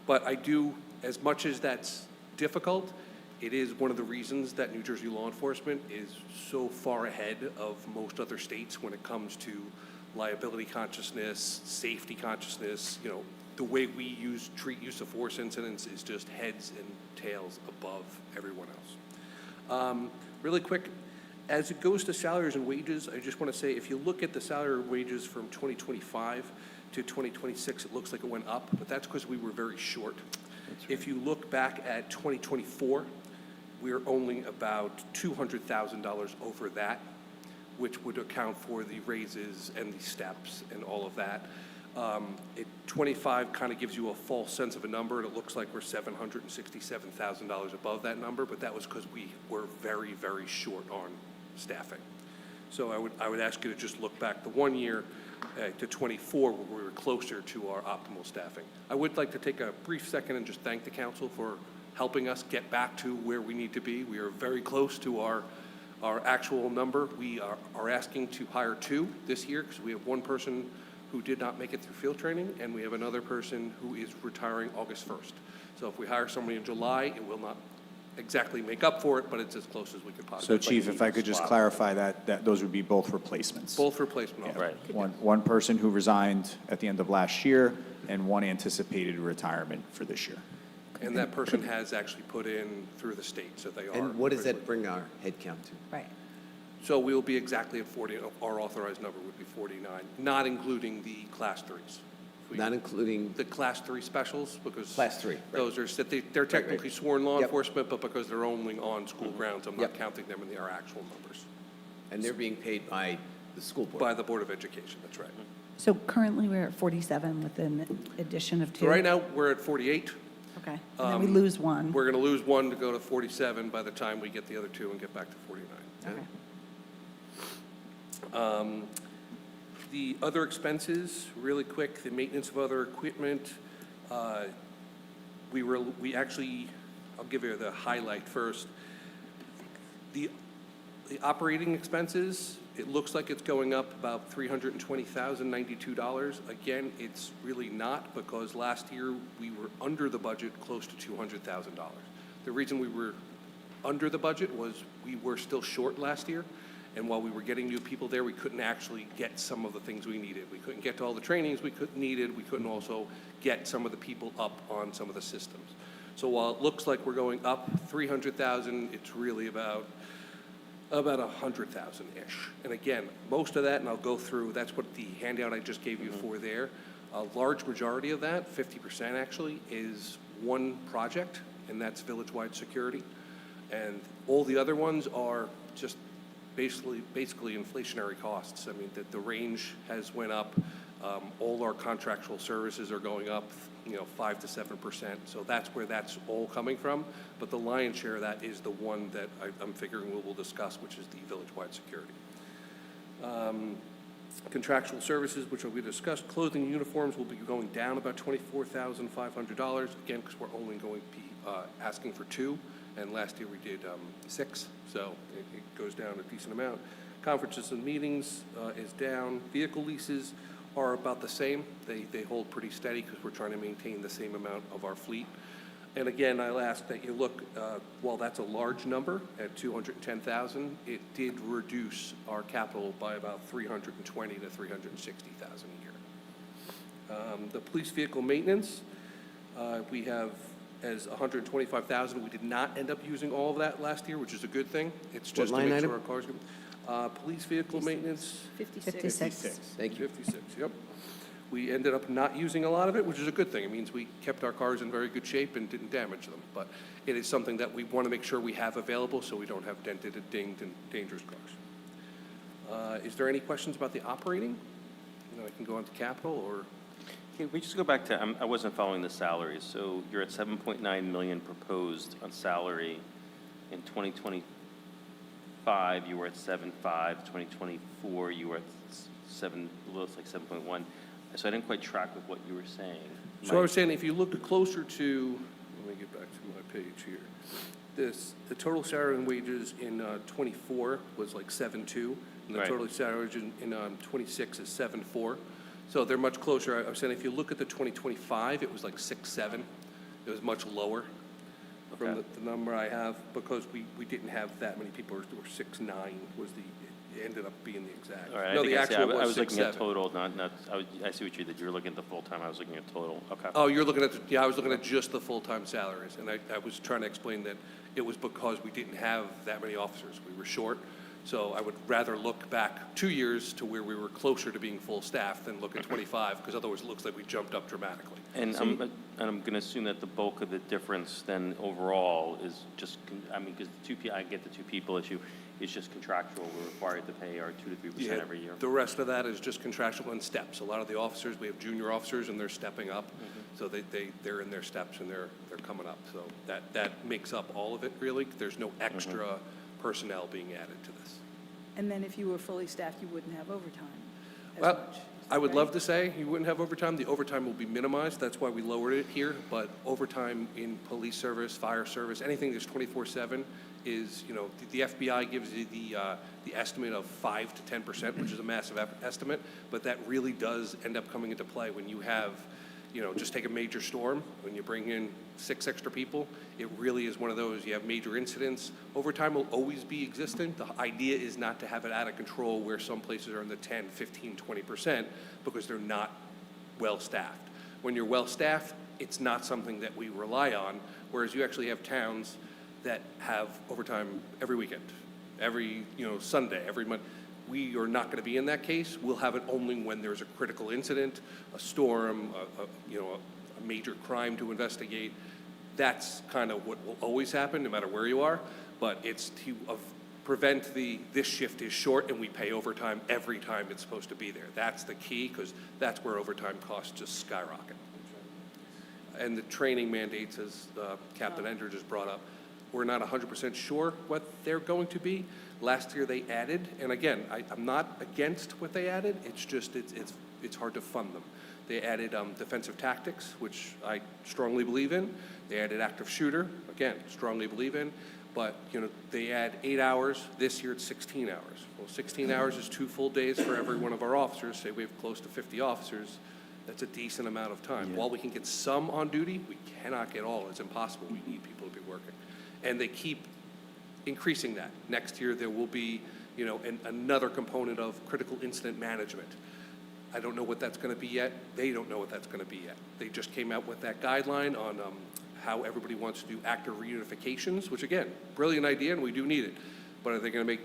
S: But I do, as much as that's difficult, it is one of the reasons that New Jersey law enforcement is so far ahead of most other states when it comes to liability consciousness, safety consciousness. You know, the way we treat use of force incidents is just heads and tails above everyone else. Really quick, as it goes to salaries and wages, I just want to say, if you look at the salary and wages from 2025 to 2026, it looks like it went up, but that's because we were very short. If you look back at 2024, we're only about $200,000 over that, which would account for the raises and the steps and all of that. 25 kind of gives you a false sense of a number, and it looks like we're $767,000 above that number, but that was because we were very, very short on staffing. So I would ask you to just look back the 1 year to 24, where we were closer to our optimal staffing. I would like to take a brief second and just thank the council for helping us get back to where we need to be. We are very close to our actual number. We are asking to hire 2 this year because we have 1 person who did not make it through field training, and we have another person who is retiring August 1st. So if we hire somebody in July, it will not exactly make up for it, but it's as close as we could possibly.
H: So Chief, if I could just clarify that those would be both replacements.
S: Both replacement officers.
H: Right. One person who resigned at the end of last year and 1 anticipated retirement for this year.
S: And that person has actually put in through the state, so they are.
A: And what does that bring our head count to?
D: Right.
S: So we'll be exactly at 40, our authorized number would be 49, not including the Class 3s.
A: Not including?
S: The Class 3 specials, because.
A: Class 3, right.
S: Those are, they're technically sworn law
A: Yep.
S: enforcement, but because they're only on school grounds, I'm not counting them in our actual numbers.
A: And they're being paid by the school board?
S: By the Board of Education, that's right.
D: So currently, we're at 47 with an addition of 2.
S: So right now, we're at 48.
D: Okay, and then we lose 1.
S: We're going to lose 1 to go to 47 by the time we get the other 2 and get back to 49.
D: Okay.
S: The other expenses, really quick, the maintenance of other equipment, we actually, I'll give you the highlight first. The operating expenses, it looks like it's going up about $320,092. Again, it's really not, because last year we were under the budget close to $200,000. The reason we were under the budget was we were still short last year. And while we were getting new people there, we couldn't actually get some of the things we needed. We couldn't get to all the trainings we needed. We couldn't also get some of the people up on some of the systems. So while it looks like we're going up 300,000, it's really about 100,000-ish. And again, most of that, and I'll go through, that's what the handout I just gave you for there. A large majority of that, 50% actually, is one project, and that's village-wide security. And all the other ones are just basically inflationary costs. I mean, the range has went up. All our contractual services are going up, 5 to 7%. So that's where that's all coming from. But the lion's share of that is the one that I'm figuring we'll discuss, which is the village-wide security. Contractual services, which we discussed, clothing and uniforms will be going down about $24,500, again, because we're only going to be asking for 2, and last year we did 6, so it goes down a decent amount. Conferences and meetings is down. Vehicle leases are about the same. They hold pretty steady because we're trying to maintain the same amount of our fleet. And again, I'll ask that you look, while that's a large number at 210,000, it did reduce our capital by about 320 to 360,000 a year. The police vehicle maintenance, we have as 125,000. We did not end up using all of that last year, which is a good thing. It's just to
A: line
S: make
A: item?
S: sure our cars. Police vehicle maintenance.
B: 56.
A: Thank you.
S: 56, yep. We ended up not using a lot of it, which is a good thing. It means we kept our cars in very good shape and didn't damage them. But it is something that we want to make sure we have available so we don't have dented and dinged and dangerous cars. Is there any questions about the operating? And then I can go on to capital or?
I: Can we just go back to, I wasn't following the salaries. So you're at 7.9 million proposed on salary. In 2025, you were at 7.5. 2024, you were at 7, looks like 7.1. So I didn't quite track with what you were saying.
S: So I was saying, if you look closer to, let me get back to my page here. The total salary and wages in 24 was like 7.2, and the
I: Right.
S: total salary in 26 is 7.4. So they're much closer. I was saying, if you look at the 2025, it was like 6.7. It was much lower from
I: Okay.
S: the number I have, because we didn't have that many people, or 6.9 was the, it ended up being the exact.
I: All right,
S: No,
I: I think
S: the
I: I see.
S: actual
I: I
S: was
I: was looking at
S: 6.7.
I: total, I see what you did. You were looking at the full-time, I was looking at total. Okay.
S: Oh, you're looking at, I was looking at just the full-time salaries, and I was trying to explain that it was because we didn't have that many officers. We were short, so I would rather look back 2 years to where we were closer to being full staff than look at 25, because otherwise it looks like we jumped up dramatically.
I: And I'm going to assume that the bulk of the difference then overall is just, because I get the 2 people issue, it's just contractual. We're required to pay our 2 to 3% every year.
S: The rest of that is just contractual and steps. A lot of the officers, we have junior officers, and they're stepping up. So they're in their steps, and they're coming up. So that makes up all of it, really. There's no extra personnel being added to this.
T: And then if you were fully staffed, you wouldn't have overtime as
S: Well,
T: much.
S: I would love to say you wouldn't have overtime. The overtime will be minimized. That's why we lowered it here. But overtime in police service, fire service, anything that's 24/7 is, the FBI gives you the estimate of 5 to 10%, which is a massive estimate. But that really does end up coming into play when you have, just take a major storm. When you bring in 6 extra people, it really is one of those. You have major incidents. Overtime will always be existent. The idea is not to have it out of control where some places are in the 10, 15, 20% because they're not well-staffed. When you're well-staffed, it's not something that we rely on, whereas you actually have towns that have overtime every weekend, every, Sunday, every month. We are not going to be in that case. We'll have it only when there's a critical incident, a storm, a major crime to investigate. That's kind of what will always happen, no matter where you are. But it's to prevent this shift is short and we pay overtime every time it's supposed to be there. That's the key, because that's where overtime costs just skyrocket. And the training mandates, as Captain Ender just brought up, we're not 100% sure what they're going to be. Last year they added, and again, I'm not against what they added. It's just it's hard to fund them. They added defensive tactics, which I strongly believe in. They added active shooter, again, strongly believe in. But they add 8 hours. This year it's 16 hours. Well, 16 hours is 2 full days for every one of our officers. Say we have close to 50 officers. That's a decent amount of time. While we can get some on duty, we cannot get all. It's impossible. We need people to be working. And they keep increasing that. Next year there will be, another component of critical incident management. I don't know what that's going to be yet. They don't know what that's going to be yet. They just came out with that guideline on how everybody wants to do active reunifications, which again, brilliant idea, and we do need it. But are they going to make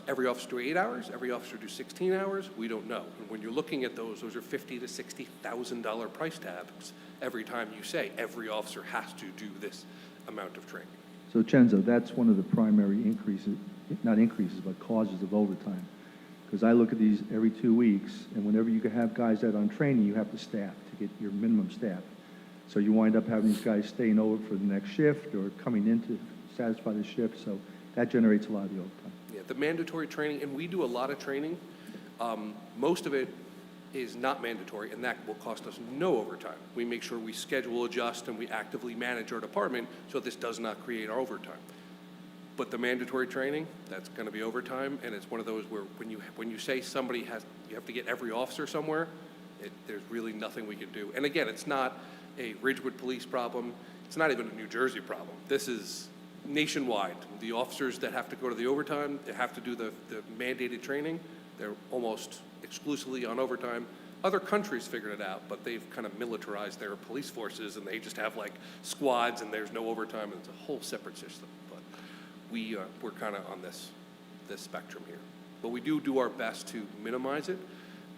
S: every officer do 8 hours, every officer do 16 hours? We don't know. And when you're looking at those are $50,000 to $60,000 price tags every time you say every officer has to do this amount of training.
M: So Chenzo, that's one of the primary increases, not increases, but causes of overtime. Because I look at these every 2 weeks, and whenever you have guys that are on training, you have to staff to get your minimum staff. So you wind up having these guys staying over for the next shift or coming in to satisfy the shift. So that generates a lot of the overtime.
S: Yeah, the mandatory training, and we do a lot of training. Most of it is not mandatory, and that will cost us no overtime. We make sure we schedule, adjust, and we actively manage our department so this does not create our overtime. But the mandatory training, that's going to be overtime, and it's one of those where when you say you have to get every officer somewhere, there's really nothing we can do. And again, it's not a Ridgewood police problem. It's not even a New Jersey problem. This is nationwide. The officers that have to go to the overtime, they have to do the mandated training, they're almost exclusively on overtime. Other countries figured it out, but they've kind of militarized their police forces, and they just have like squads, and there's no overtime, and it's a whole separate system. But we're kind of on this spectrum here. But we do our best to minimize it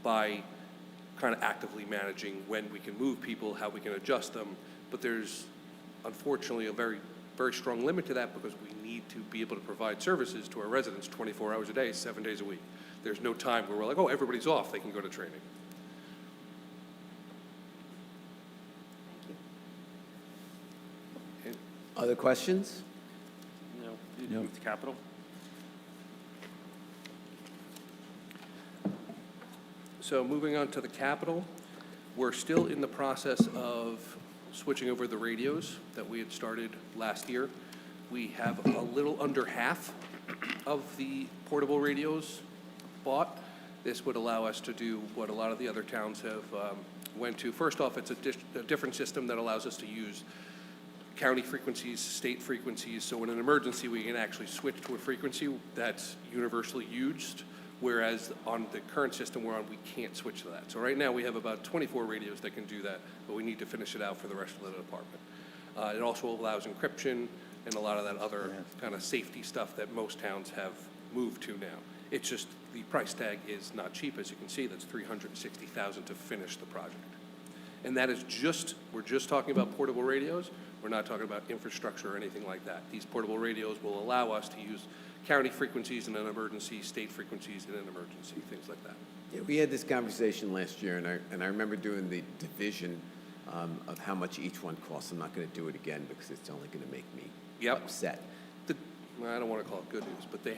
S: by kind of actively managing when we can move people, how we can adjust them. But there's unfortunately a very, very strong limit to that because we need to be able to provide services to our residents 24 hours a day, 7 days a week. There's no time where we're like, oh, everybody's off, they can go to training.
A: Other questions?
I: No. Move to capital.
S: So moving on to the Capitol, we're still in the process of switching over the radios that we had started last year. We have a little under half of the portable radios bought. This would allow us to do what a lot of the other towns have went to. First off, it's a different system that allows us to use county frequencies, state frequencies, so in an emergency, we can actually switch to a frequency that's universally used, whereas on the current system we're on, we can't switch to that. So right now, we have about 24 radios that can do that, but we need to finish it out for the rest of the department. It also allows encryption and a lot of that other kind of safety stuff that most towns have moved to now. It's just the price tag is not cheap, as you can see. That's $360,000 to finish the project. And that is we're just talking about portable radios. We're not talking about infrastructure or anything like that. These portable radios will allow us to use county frequencies in an emergency, state frequencies in an emergency, things like that.
A: Yeah, we had this conversation last year, and I remember doing the division of how much each one costs. I'm not going to do it again because it's only going to make me upset.
S: I don't want to call it good news, but they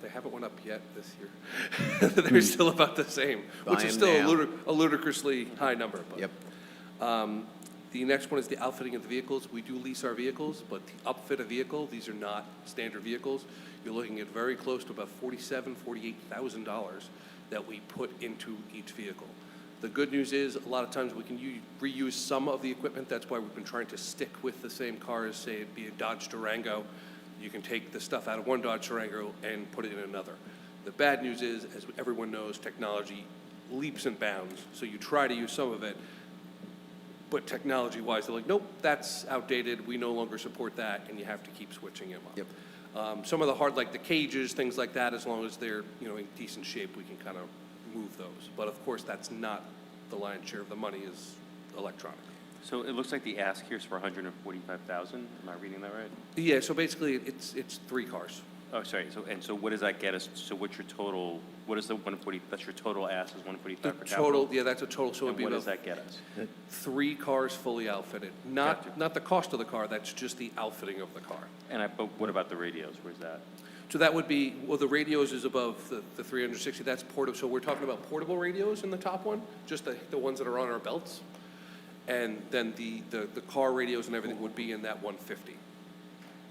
S: haven't went up yet this year. They're still about the same, which is still a ludicrously high number. But.
A: Yep.
S: The next one is the outfitting of the vehicles. We do lease our vehicles, but the upfit a vehicle, these are not standard vehicles. You're looking at very close to about $47,000, $48,000 that we put into each vehicle. The good news is a lot of times we can reuse some of the equipment. That's why we've been trying to stick with the same cars, say it be a Dodge Durango. You can take the stuff out of one Dodge Durango and put it in another. The bad news is, as everyone knows, technology leaps and bounds. So you try to use some of it, but technology-wise, they're like, nope, that's outdated. We no longer support that, and you have to keep switching them up.
A: Yep.
S: Some of the hard, like the cages, things like that, as long as they're in decent shape, we can kind of move those. But of course, that's not the lion's share of the money is electronic.
I: So it looks like the ask here is for $145,000. Am I reading that right?
S: Yeah. So basically, it's 3 cars.
I: Oh, sorry. So what does that get us? So what's your total? What is the 140? That's your total ask is 145 for capital.
S: Total, yeah, that's a total. So
I: And
S: it'd be
I: what does
S: about
I: that get us?
S: 3 cars fully outfitted. Not the cost of the car. That's just the outfitting of the car.
I: But what about the radios? Where's that?
S: So that would be, well, the radios is above the 360. That's portable. So we're talking about portable radios in the top one, just the ones that are on our belts. And then the car radios and everything would be in that 150.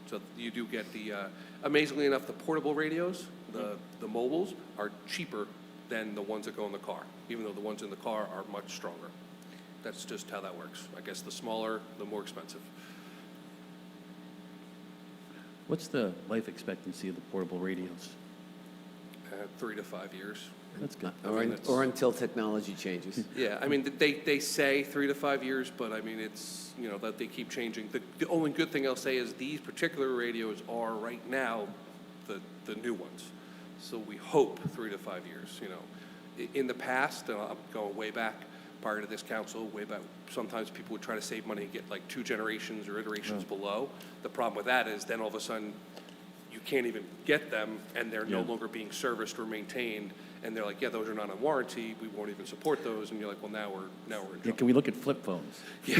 S: So you do get the, amazingly enough, the portable radios, the mobiles, are cheaper than the ones that go in the car, even though the ones in the car are much stronger. That's just how that works. I guess the smaller, the more expensive.
C: What's the life expectancy of the portable radios?
S: 3 to 5 years.
C: That's good.
A: Or until technology changes.
S: Yeah, I mean, they say 3 to 5 years, but I mean, it's, that they keep changing. The only good thing I'll say is these particular radios are right now the new ones. So we hope 3 to 5 years, In the past, I'm going way back, prior to this council, way back, sometimes people would try to save money and get like 2 generations or iterations below. The problem with that is then all of a sudden, you can't even get them, and they're no longer being serviced or maintained. And they're like, yeah, those are not on warranty. We won't even support those. And you're like, well, now we're in trouble.
C: Yeah, can we look at flip phones?
S: Yeah,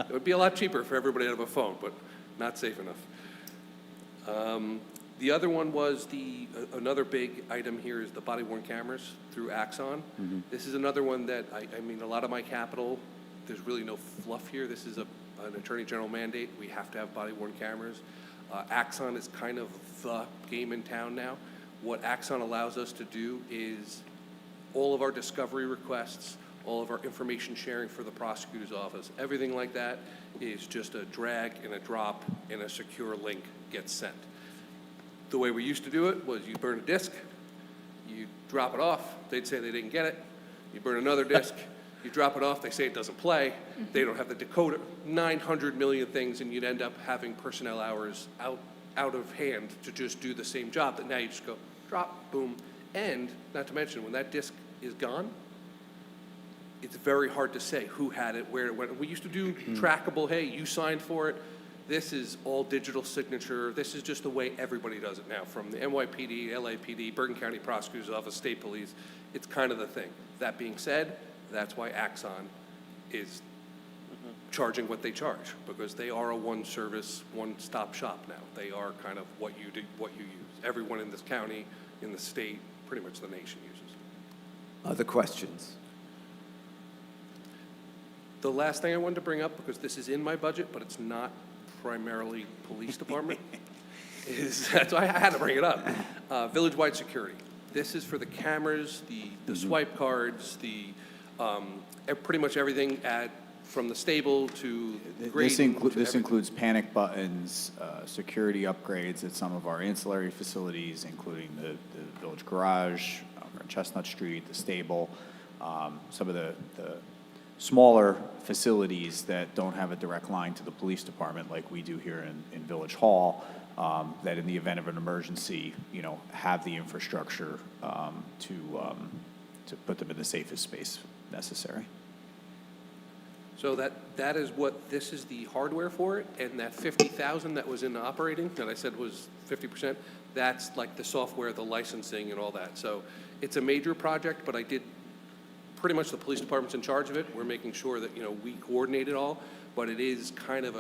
S: it would be a lot cheaper for everybody to have a phone, but not safe enough. The other one was another big item here is the body worn cameras through Axon. This is another one that, I mean, a lot of my capital, there's really no fluff here. This is an Attorney General mandate. We have to have body worn cameras. Axon is kind of the game in town now. What Axon allows us to do is all of our discovery requests, all of our information sharing for the prosecutor's office, everything like that is just a drag and a drop and a secure link gets sent. The way we used to do it was you burn a disk, you drop it off, they'd say they didn't get it. You burn another disk, you drop it off, they say it doesn't play, they don't have the decoder, 900 million things, and you'd end up having personnel hours out of hand to just do the same job that now you just go drop, boom. And not to mention, when that disk is gone, it's very hard to say who had it, where it went. We used to do trackable, hey, you signed for it. This is all digital signature. This is just the way everybody does it now, from the NYPD, LAPD, Bergen County Prosecutor's Office, State Police. It's kind of the thing. That being said, that's why Axon is charging what they charge, because they are a one-service, one-stop shop now. They are kind of what you do, what you use. Everyone in this county, in the state, pretty much the nation uses.
A: Other questions?
S: The last thing I wanted to bring up, because this is in my budget, but it's not primarily police department, is, that's why I had to bring it up, village-wide security. This is for the cameras, the swipe cards, pretty much everything from the stable to grading.
H: This includes panic buttons, security upgrades at some of our ancillary facilities, including the village garage, on Chestnut Street, the stable, some of the smaller facilities that don't have a direct line to the police department like we do here in Village Hall, that in the event of an emergency, have the infrastructure to put them in the safest space necessary.
S: So that is what, this is the hardware for it, and that 50,000 that was in the operating, that I said was 50%, that's like the software, the licensing and all that. So it's a major project, but pretty much the police department's in charge of it. We're making sure that, we coordinate it all, but it is kind of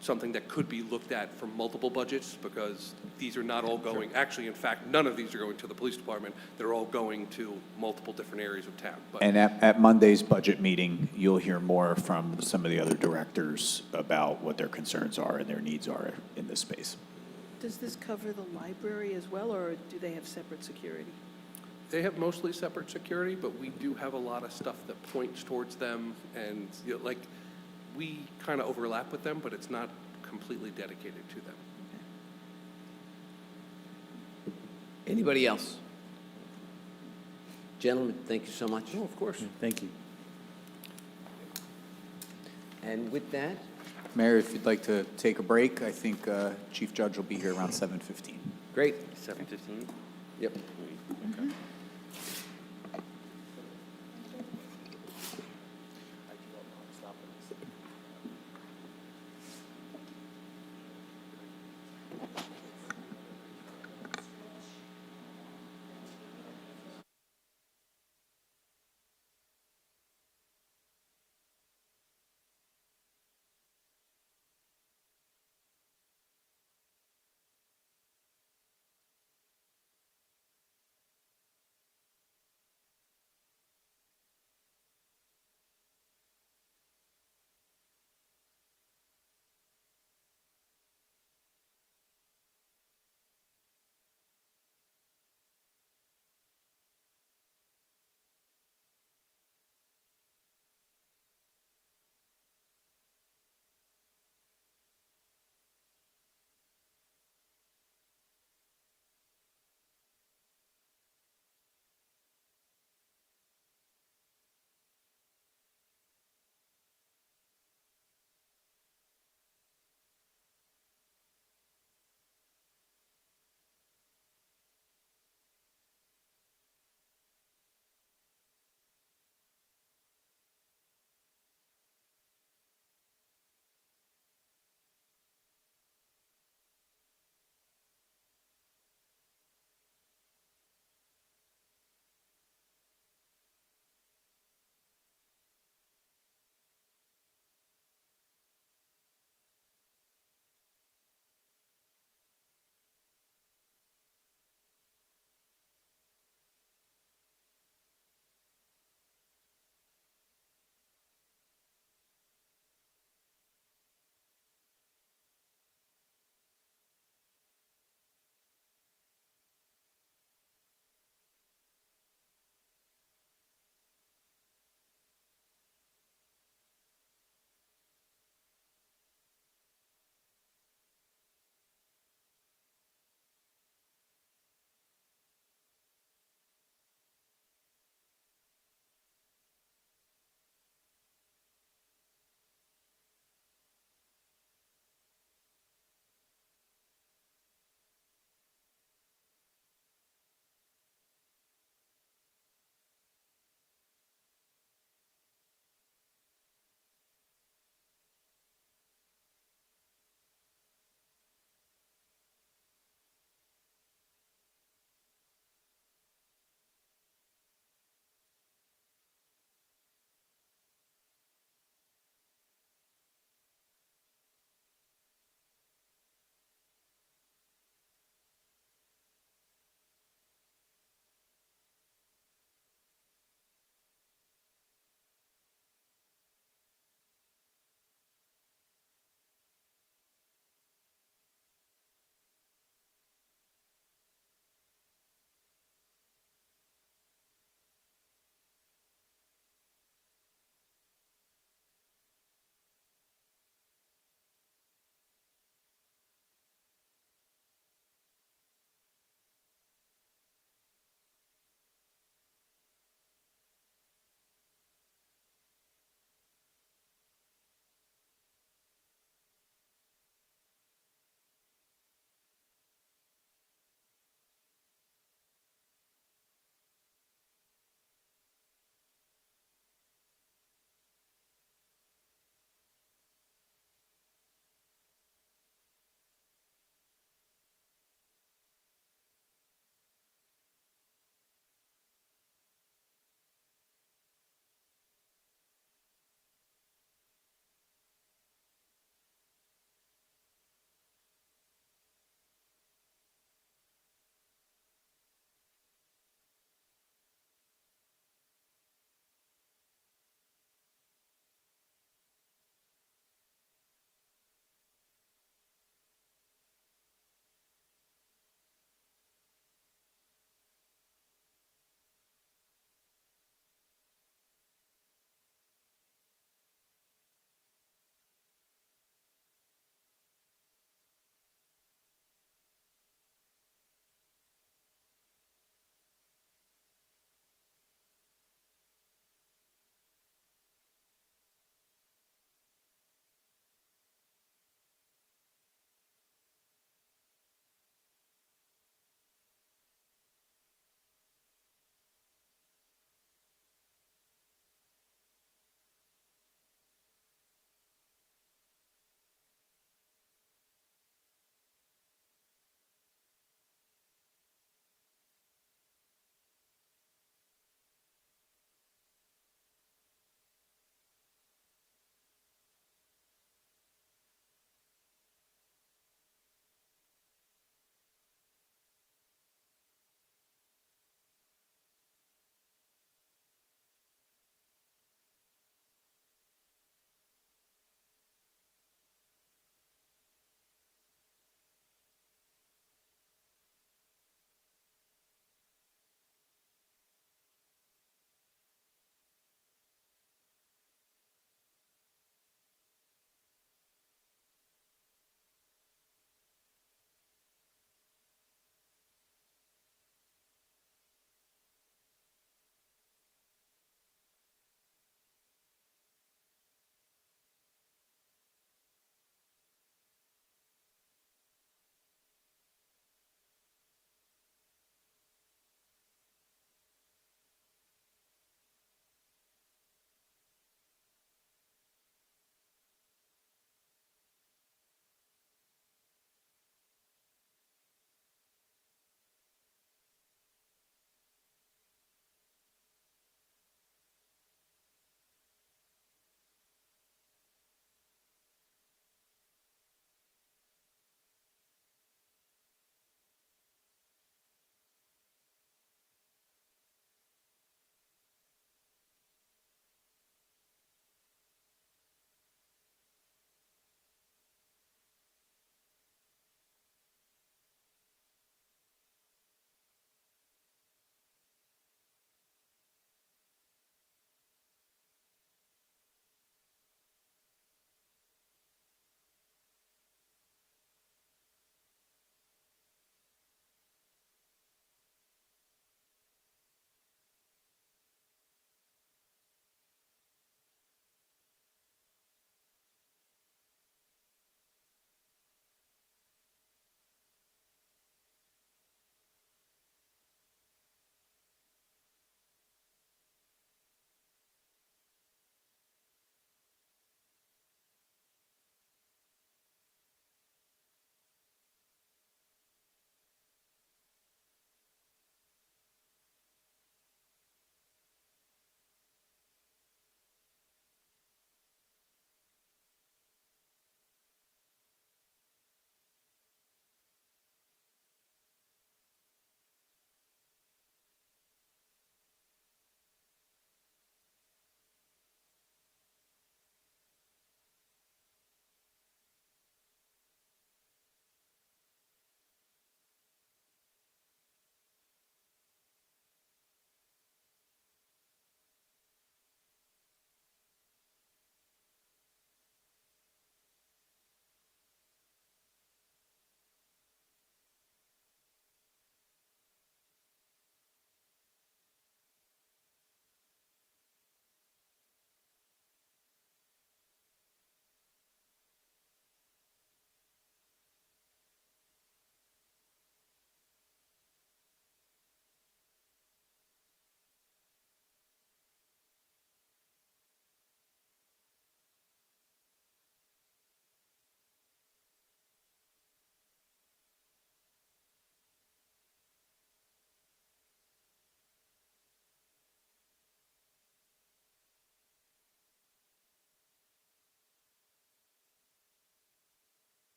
S: something that could be looked at from multiple budgets, because these are not all going, actually, in fact, none of these are going to the police department. They're all going to multiple different areas of town. But
H: And at Monday's budget meeting, you'll hear more from some of the other directors about what their concerns are and their needs are in this space.
T: Does this cover the library as well, or do they have separate security?
S: they have mostly separate security, but we do have a lot of stuff that points towards them, and we kind of overlap with them, but it's not completely dedicated to them.
A: Anybody else? Gentlemen, thank you so much.
S: Oh, of course.
C: Thank you.
A: And with that,
H: Mayor, if you'd like to take a break, I think Chief Judge will be here around 7:15.
A: great.
I: 7:15?
A: Yep.
I: Okay.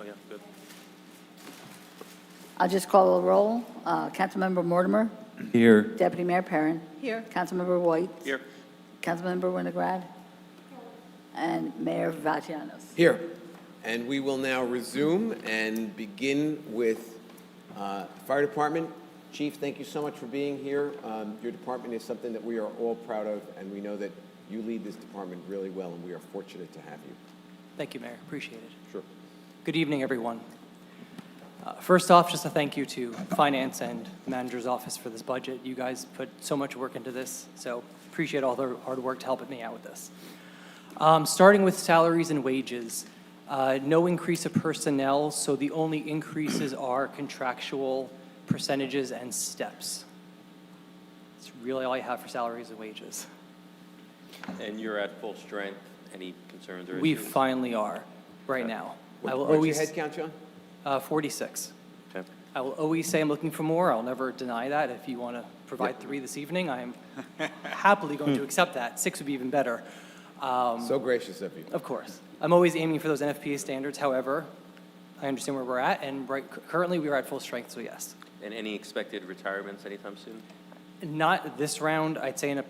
I: Oh, yeah, good.
B: I'll just call a roll. Councilmember Mortimer,
C: Here.
B: Deputy Mayor Perrin.
T: Here.
B: Councilmember White,
I: Here.
B: Councilmember Winograd, and Mayor Vagianos.
A: Here. And we will now resume and begin with Fire Department. Chief, thank you so much for being here. Your department is something that we are all proud of, and we know that you lead this department really well, and we are fortunate to have you.
U: Thank you, Mayor. Appreciate it.
A: Sure.
U: Good evening, everyone. First off, just a thank you to Finance and the Manager's Office for this budget. You guys put so much work into this, so appreciate all the hard work to help me out with this. Starting with salaries and wages, no increase of personnel, so the only increases are contractual percentages and steps. That's really all I have for salaries and wages.
I: And you're at full strength. Any concerns or issues?
U: We finally are, right now. I will
A: What's
U: always,
A: your head count, John?
U: 46.
I: Okay.
U: I will always say I'm looking for more. I'll never deny that. If you want to provide 3 this evening, I'm happily going to accept that. 6 would be even better.
A: So gracious of you.
U: Of course. I'm always aiming for those NFPA standards. However, I understand where we're at, and currently we are at full strength, so yes.
I: And any expected retirements anytime soon?
U: Not this round. I'd say in a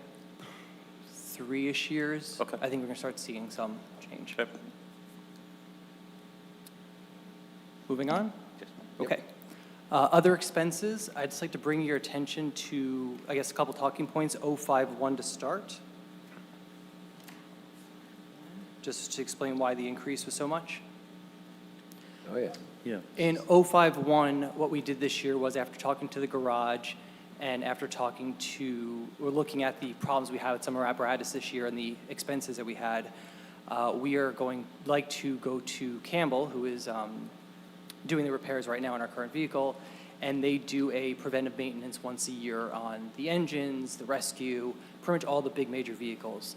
U: 3-ish years.
I: Okay.
U: I think we're going to start seeing some change.
I: Okay.
U: Moving on?
I: Yes.
U: Okay. Other expenses, I'd just like to bring your attention to, I guess, a couple talking points. 051 to start. Just to explain why the increase was so much.
A: Oh, yeah.
C: Yeah.
U: In 051, what we did this year was after talking to the garage and after we're looking at the problems we had with some of our apparatus this year and the expenses that we had, we are like to go to Campbell, who is doing the repairs right now on our current vehicle, and they do a preventive maintenance once a year on the engines, the rescue, pretty much all the big major vehicles.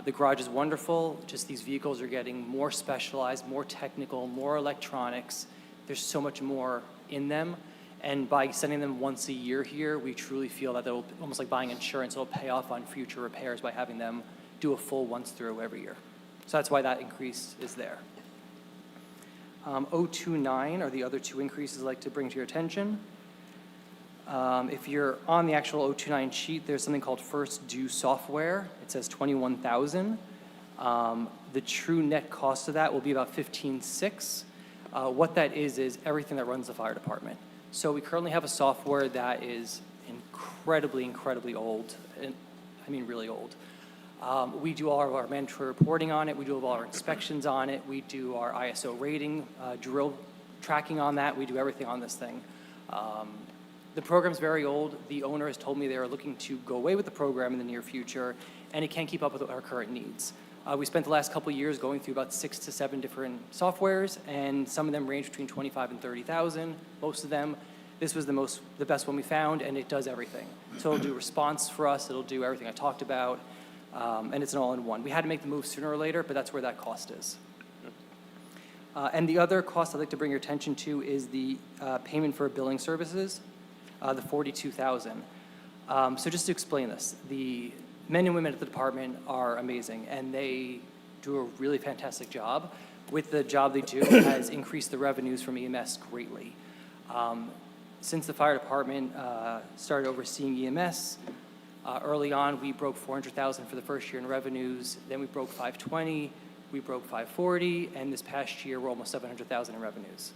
U: The garage is wonderful, just these vehicles are getting more specialized, more technical, more electronics. There's so much more in them, and by sending them once a year here, we truly feel that they'll, almost like buying insurance, it'll pay off on future repairs by having them do a full once through every year. So that's why that increase is there. 029 are the other 2 increases I'd like to bring to your attention. If you're on the actual 029 sheet, there's something called First Due Software. It says $21,000. The true net cost of that will be about $15,600. What that is everything that runs the fire department. So we currently have a software that is incredibly old, and I mean really old. We do all of our mandatory reporting on it. We do all our inspections on it. We do our ISO rating, drill tracking on that. We do everything on this thing. The program's very old. The owner has told me they are looking to go away with the program in the near future, and it can't keep up with our current needs. We spent the last couple of years going through about 6 to 7 different softwares, and some of them range between $25,000 and $30,000. Most of them, this was the best one we found, and it does everything. So it'll do response for us. It'll do everything I talked about, and it's an all-in-one. We had to make the move sooner or later, but that's where that cost is. And the other cost I'd like to bring your attention to is the payment for billing services, the $42,000. So just to explain this, the men and women at the department are amazing, and they do a really fantastic job. With the job they do, it has increased the revenues from EMS greatly. Since the fire department started overseeing EMS, early on we broke $400,000 for the first year in revenues, then we broke $520,000, we broke $540,000, and this past year we're almost $700,000 in revenues.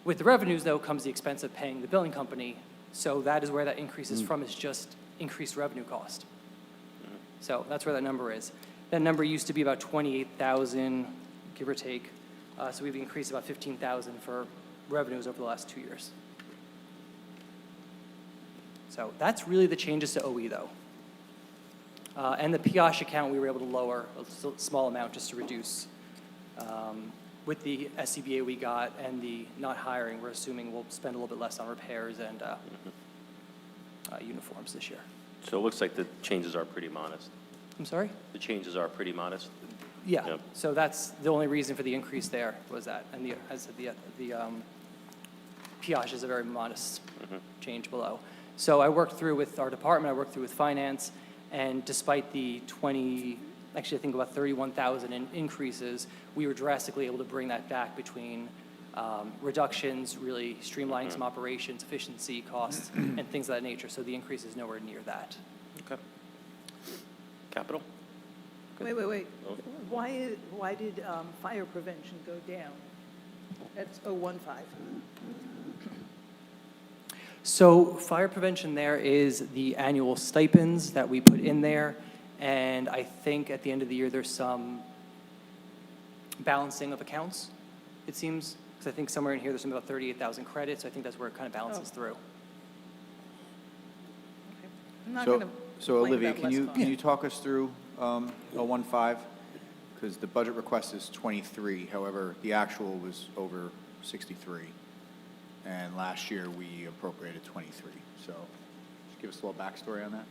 U: With the revenues, though, comes the expense of paying the billing company, so that is where that increase is from, is just increased revenue cost. So that's where that number is. That number used to be about $28,000, give or take. So we've increased about $15,000 for revenues over the last 2 years. So that's really the changes to OE, though. And the PIOSH account, we were able to lower a small amount just to reduce. With the SCBA we got and the not hiring, we're assuming we'll spend a little bit less on repairs and uniforms this year.
I: So it looks like the changes are pretty modest.
U: I'm sorry?
I: The changes are pretty modest.
U: Yeah,
I: Yep.
U: so that's the only reason for the increase there was that. And as I said, the PIOSH is a very modest change below. So I worked through with our department, I worked through with finance, and despite the I think about 31,000 in increases, we were drastically able to bring that back between reductions, really streamlining some operations, efficiency, costs, and things of that nature. So the increase is nowhere near that.
I: Okay. Capital?
T: Wait. Why did fire prevention go down? That's 015.
U: So fire prevention there is the annual stipends that we put in there. And I think at the end of the year, there's some balancing of accounts, it seems. Because I think somewhere in here, there's about 38,000 credits. So I think that's where it kind of balances through.
T: I'm not
H: So,
T: going to
H: so Olivia, can you talk us through 015? Because the budget request is 23, however, the actual was over 63. And last year, we appropriated 23. So just give us a little backstory on that.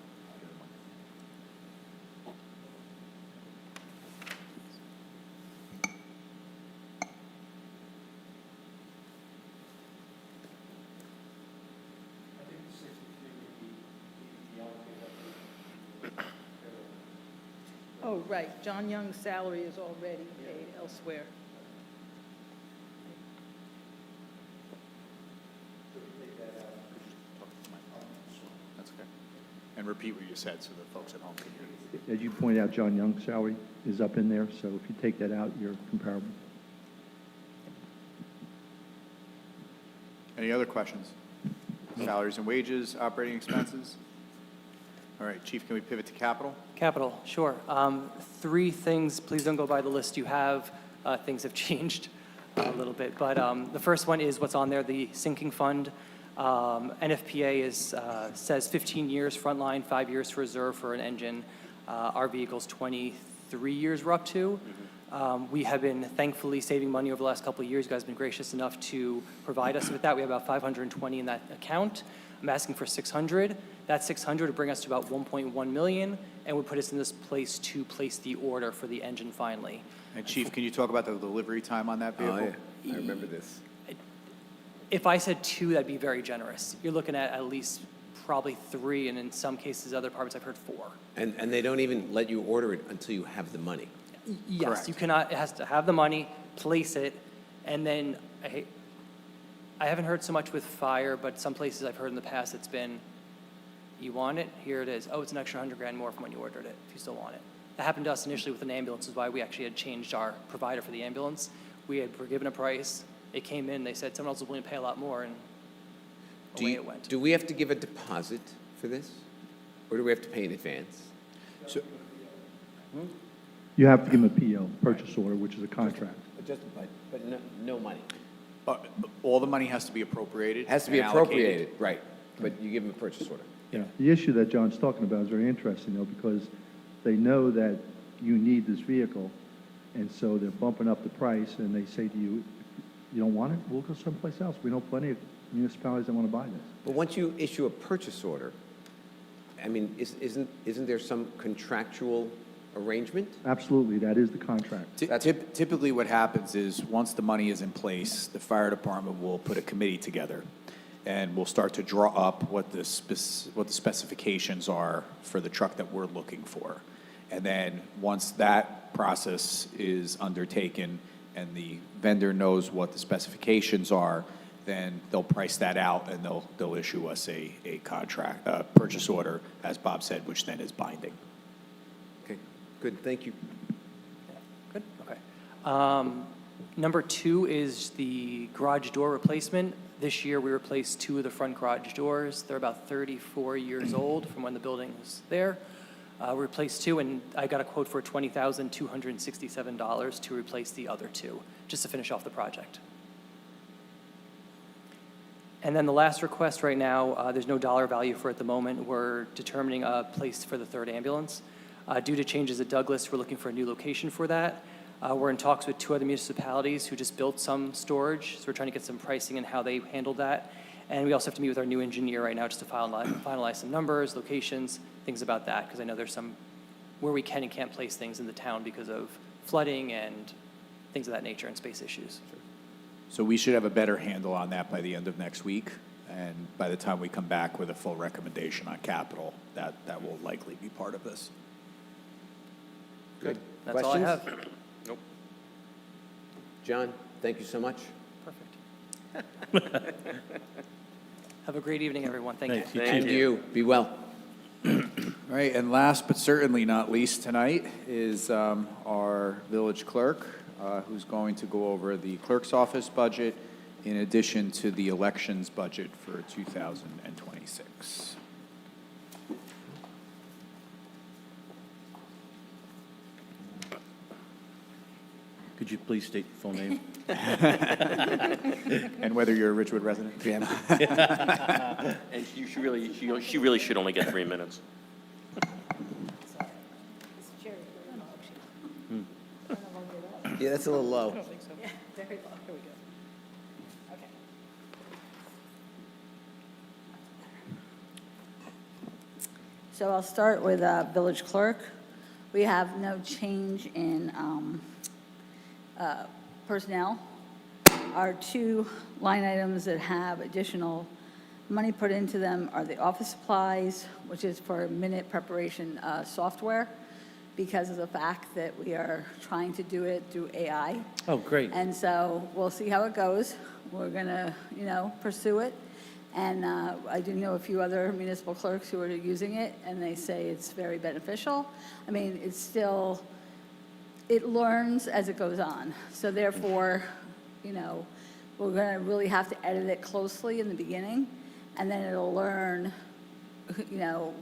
T: Oh, right, John Young's salary is already paid elsewhere.
H: That's okay. And repeat what you said so the folks at home can hear.
M: As you pointed out, John Young's salary is up in there, so if you take that out, you're comparable.
H: Any other questions? Salaries and wages, operating expenses? All right, Chief, can we pivot to capital?
U: Capital, sure. Three things, please don't go by the list you have. Things have changed a little bit. But the first one is what's on there, the sinking fund. NFPA says 15 years frontline, 5 years for reserve for an engine. Our vehicle's 23 years we're up to. We have been thankfully saving money over the last couple of years. You guys have been gracious enough to provide us with that. We have about 520 in that account. I'm asking for 600. That 600 would bring us to about 1.1 million and would put us in this place to place the order for the engine finally.
H: And Chief, can you talk about the delivery time on that vehicle?
A: Oh, yeah. I remember this.
U: If I said 2, that'd be very generous. You're looking at least probably 3, and in some cases, other departments, I've heard 4.
A: And they don't even let you order it until you have the money.
U: Yes,
H: Correct.
U: you cannot, it has to have the money, place it, and then, I haven't heard so much with fire, but some places I've heard in the past, it's been, you want it, here it is. Oh, it's an extra $100,000 more from when you ordered it, if you still want it. That happened to us initially with an ambulance, is why we actually had changed our provider for the ambulance. Were given a price, it came in, they said someone else was willing to pay a lot more, and away it went.
A: Do we have to give a deposit for this? Or do we have to pay in advance?
H: So,
M: You have to give them a PO, purchase order, which is a contract.
A: But no money.
H: all the money has to be appropriated.
A: Has to be
H: and allocated.
A: appropriated, right, but you give them a purchase order.
M: Yeah, the issue that John's talking about is very interesting, though, because they know that you need this vehicle, and so they're bumping up the price, and they say to you, you don't want it, we'll go someplace else. We know plenty of municipalities that want to buy this.
A: But once you issue a purchase order, I mean, isn't there some contractual arrangement?
M: Absolutely, that is the contract.
H: Typically, what happens is, once the money is in place, the fire department will put a committee together, and we'll start to draw up what the specifications are for the truck that we're looking for. And then, once that process is undertaken and the vendor knows what the specifications are, then they'll price that out and they'll issue us a contract, a purchase order, as Bob said, which then is binding.
A: Okay, good, thank you.
U: Good, okay. Number 2 is the garage door replacement. This year, we replaced 2 of the front garage doors. They're about 34 years old from when the building was there. We replaced 2, and I got a quote for $20,267 to replace the other 2, just to finish off the project. And then the last request right now, there's no dollar value for at the moment. We're determining a place for the 3rd ambulance. Due to changes at Douglas, we're looking for a new location for that. We're in talks with 2 other municipalities who just built some storage, so we're trying to get some pricing and how they handled that. And we also have to meet with our new engineer right now just to finalize some numbers, locations, things about that, because I know there's some where we can and can't place things in the town because of flooding and things of that nature and space issues.
H: So we should have a better handle on that by the end of next week, and by the time we come back with a full recommendation on capital, that will likely be part of this.
A: Good.
U: That's all I
A: Questions?
U: have.
I: Nope.
A: John, thank you so much.
U: Perfect. Have a great evening, everyone. Thank you.
C: Thanks. You
A: And
C: too.
A: you, be well.
H: All right, and last but certainly not least tonight is our village clerk, who's going to go over the clerk's office budget in addition to the elections budget for 2026.
C: Could you please state your full name?
H: And whether you're a Ridgewood resident?
I: And she really should only get 3 minutes.
A: Yeah, that's a little low.
B: Very low, here we go. Okay. So I'll start with village clerk. We have no change in personnel. Our two line items that have additional money put into them are the office supplies, which is for minute preparation software, because of the fact that we are trying to do it through AI.
C: Oh, great.
B: And so we'll see how it goes. We're going to, pursue it. And I do know a few other municipal clerks who are using it, and they say it's very beneficial. I mean, it's still, it learns as it goes on. So therefore, we're going to really have to edit it closely in the beginning, and then it'll learn,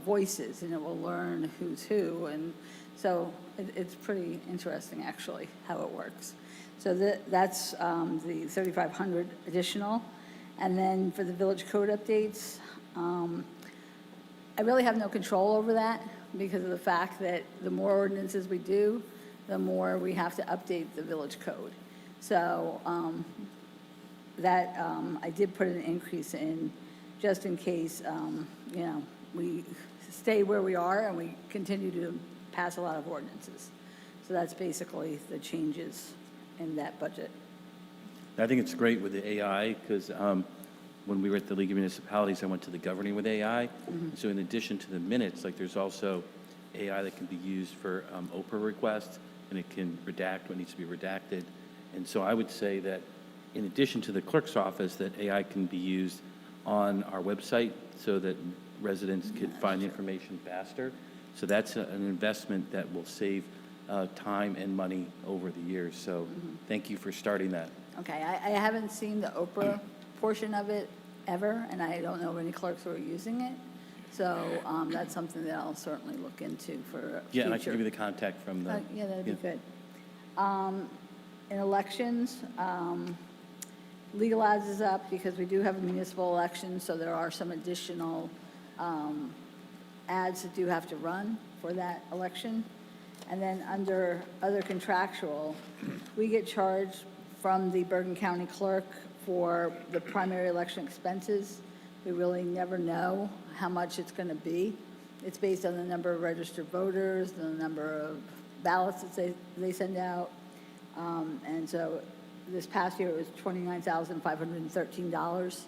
B: voices, and it will learn who's who. And so it's pretty interesting, actually, how it works. So that's the 3,500 additional. And then for the village code updates, I really have no control over that because of the fact that the more ordinances we do, the more we have to update the village code. So I did put an increase in just in case, we stay where we are and we continue to pass a lot of ordinances. So that's basically the changes in that budget.
C: I think it's great with the AI because when we were at the League of Municipalities, I went to the governing with AI. So in addition to the minutes, there's also AI that can be used for Oprah requests, and it can redact what needs to be redacted. And so I would say that in addition to the clerk's office, that AI can be used on our website so that residents could find the information faster. So that's an investment that will save time and money over the years. So thank you for starting that.
B: Okay, I haven't seen the Oprah portion of it ever, and I don't know of any clerks who are using it. So that's something that I'll certainly look into for future.
C: Yeah, and I can give you the contact from the.
B: Yeah, that'd be good. In elections, legal ads is up because we do have a municipal election, so there are some additional ads that do have to run for that election. And then under other contractual, we get charged from the Bergen County Clerk for the primary election expenses. We really never know how much it's going to be. It's based on the number of registered voters, the number of ballots that they send out. And so this past year, it was $29,513.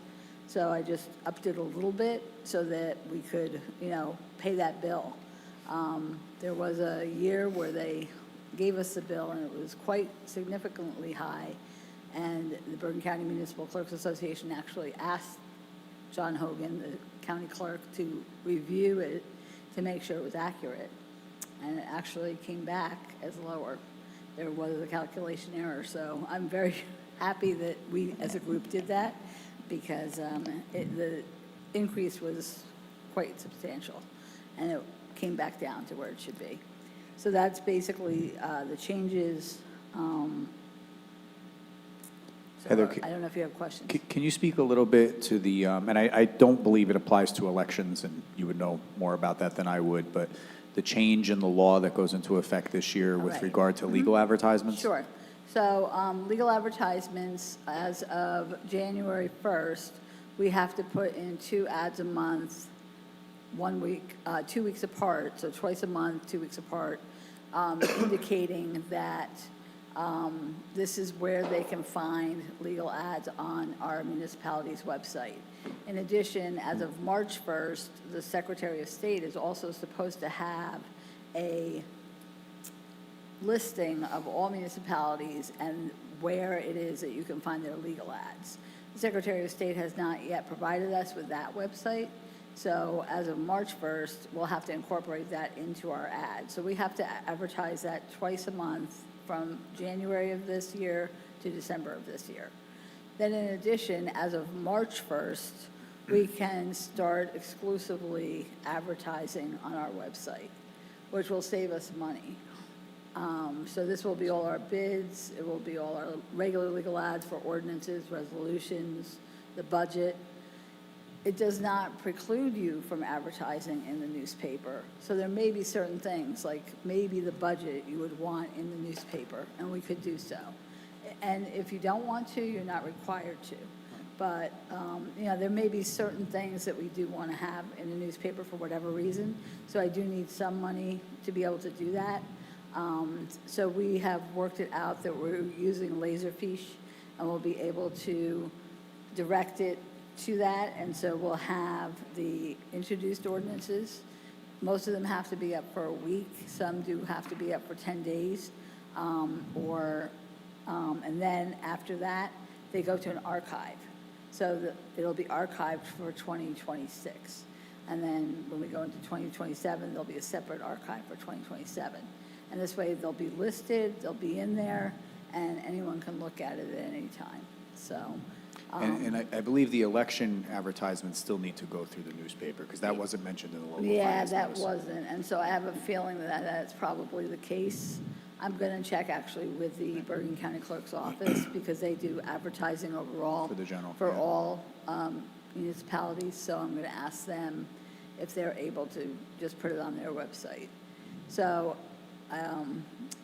B: So I just upped it a little bit so that we could, pay that bill. There was a year where they gave us the bill, and it was quite significantly high. And the Bergen County Municipal Clerks Association actually asked John Hogan, the county clerk, to review it to make sure it was accurate. And it actually came back as lower. There was a calculation error. So I'm very happy that we as a group did that because the increase was quite substantial. And it came back down to where it should be. So that's basically the changes.
H: Heather,
B: I don't know if you have questions.
H: Can you speak a little bit to the, and I don't believe it applies to elections, and you would know more about that than I would, but the change in the law that goes into effect this year with
B: Right.
H: regard to legal advertisements?
B: Sure. So legal advertisements, as of January 1st, we have to put in 2 ads a month, 1 week, 2 weeks apart, so twice a month, 2 weeks apart, indicating that this is where they can find legal ads on our municipality's website. In addition, as of March 1st, the Secretary of State is also supposed to have a listing of all municipalities and where it is that you can find their legal ads. The Secretary of State has not yet provided us with that website, so as of March 1st, we'll have to incorporate that into our ad. So we have to advertise that twice a month from January of this year to December of this year. Then in addition, as of March 1st, we can start exclusively advertising on our website, which will save us money. So this will be all our bids, it will be all our regular legal ads for ordinances, resolutions, the budget. It does not preclude you from advertising in the newspaper. So there may be certain things, like maybe the budget you would want in the newspaper, and we could do so. And if you don't want to, you're not required to. But, you know, there may be certain things that we do want to have in the newspaper for whatever reason. So I do need some money to be able to do that. So we have worked it out that we're using Laserfiche, and we'll be able to direct it to that. And so we'll have the introduced ordinances. Most of them have to be up for a week. Some do have to be up for 10 days. And then after that, they go to an archive. So that it'll be archived for 2026. And then when we go into 2027, there'll be a separate archive for 2027. And this way, they'll be listed, they'll be in there, and anyone can look at it at any time. So,
H: And I believe the election advertisements still need to go through the newspaper, because that wasn't mentioned in the local
B: yeah,
H: finance
B: that
H: notice.
B: wasn't. And so I have a feeling that that's probably the case. I'm going to check actually with the Bergen County Clerk's office, because they do advertising overall.
H: For the general,
B: For
H: yeah.
B: all municipalities. So I'm going to ask them if they're able to just put it on their website. So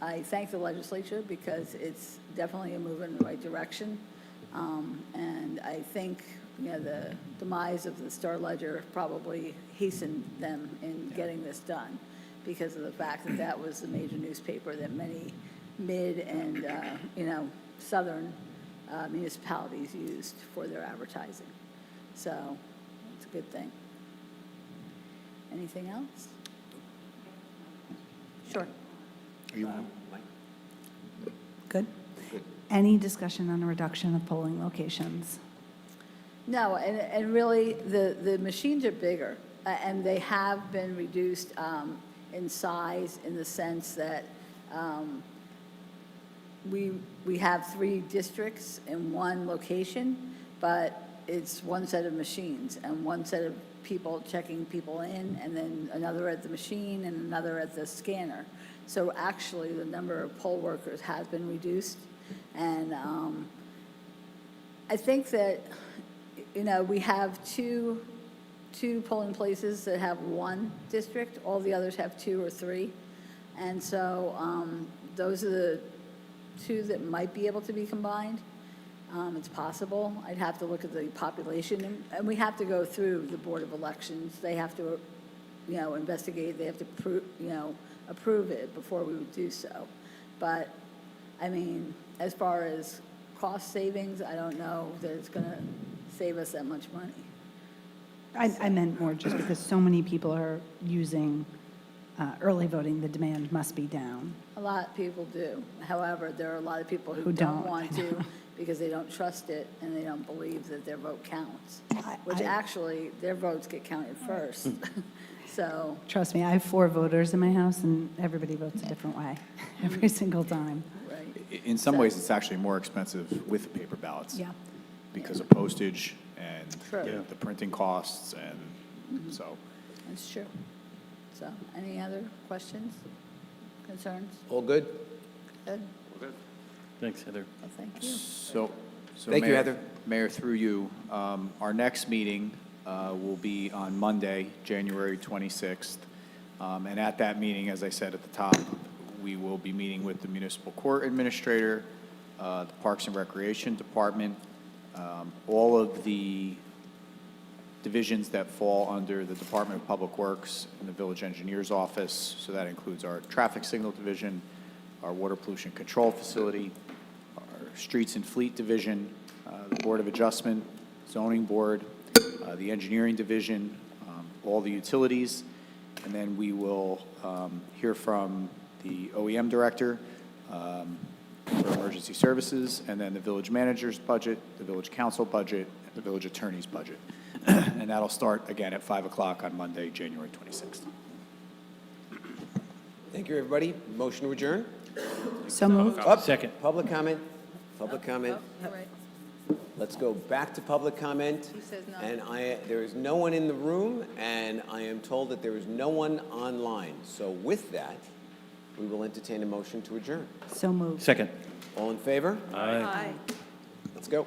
B: I thank the legislature, because it's definitely a move in the right direction. And I think, you know, the demise of the Star Ledger probably hastened them in getting this done, because of the fact that that was the major newspaper that many mid and, you know, southern municipalities used for their advertising. So it's a good thing. Anything else? Sure.
H: Are you
D: Good? Any discussion on a reduction of polling locations?
B: No, and really, the machines are bigger, and they have been reduced in size, in the sense that we have 3 districts in one location, but it's one set of machines and one set of people checking people in, and then another at the machine and another at the scanner. So actually, the number of poll workers has been reduced. And I think that, you know, we have two polling places that have 1 district. All the others have 2 or 3. And so those are the 2 that might be able to be combined. It's possible. I'd have to look at the population. And we have to go through the Board of Elections. They have to, you know, investigate. They have to, approve it before we would do so. But, I mean, as far as cost savings, I don't know that it's going to save us that much money.
D: I meant more just because so many people are using early voting, the demand must be down.
B: A lot of people do. However, there are a lot of people who
D: Who
B: don't
D: don't.
B: want to because they don't trust it and they don't believe that their vote counts, which actually, their votes get counted first. So,
D: Trust me, I have 4 voters in my house, and everybody votes a different way every single time.
B: right.
H: In some ways, it's actually more expensive with the paper ballots.
D: Yeah.
H: Because of postage and
B: True.
H: the printing costs, and so.
B: That's true. So, any other questions, concerns?
A: All good?
B: Good.
C: Thanks, Heather.
B: Well, thank you.
H: So
A: Thank you,
H: Mayor-
A: Heather.
H: Mayor, through you, our next meeting will be on Monday, January 26th. And at that meeting, as I said at the top, we will be meeting with the municipal court administrator, the Parks and Recreation Department, all of the divisions that fall under the Department of Public Works and the Village Engineer's Office. So that includes our Traffic Signal Division, our Water Pollution Control Facility, our Streets and Fleet Division, the Board of Adjustment, Zoning Board, the Engineering Division, all the utilities, and then we will hear from the OEM Director, for emergency services, and then the village manager's budget, the village council budget, and the village attorney's budget. And that'll start again at 5 o'clock on Monday, January 26th.
A: Thank you, everybody. Motion to adjourn?
D: So moved.
C: Second.
A: Public comment? Public comment?
B: All right.
A: Let's go back to public comment.
B: He says no.
A: And there is no one in the room, and I am told that there is no one online. So with that, we will entertain a motion to adjourn.
D: So moved.
C: Second.
A: All in favor?
C: Aye.
B: Aye.
A: Let's go.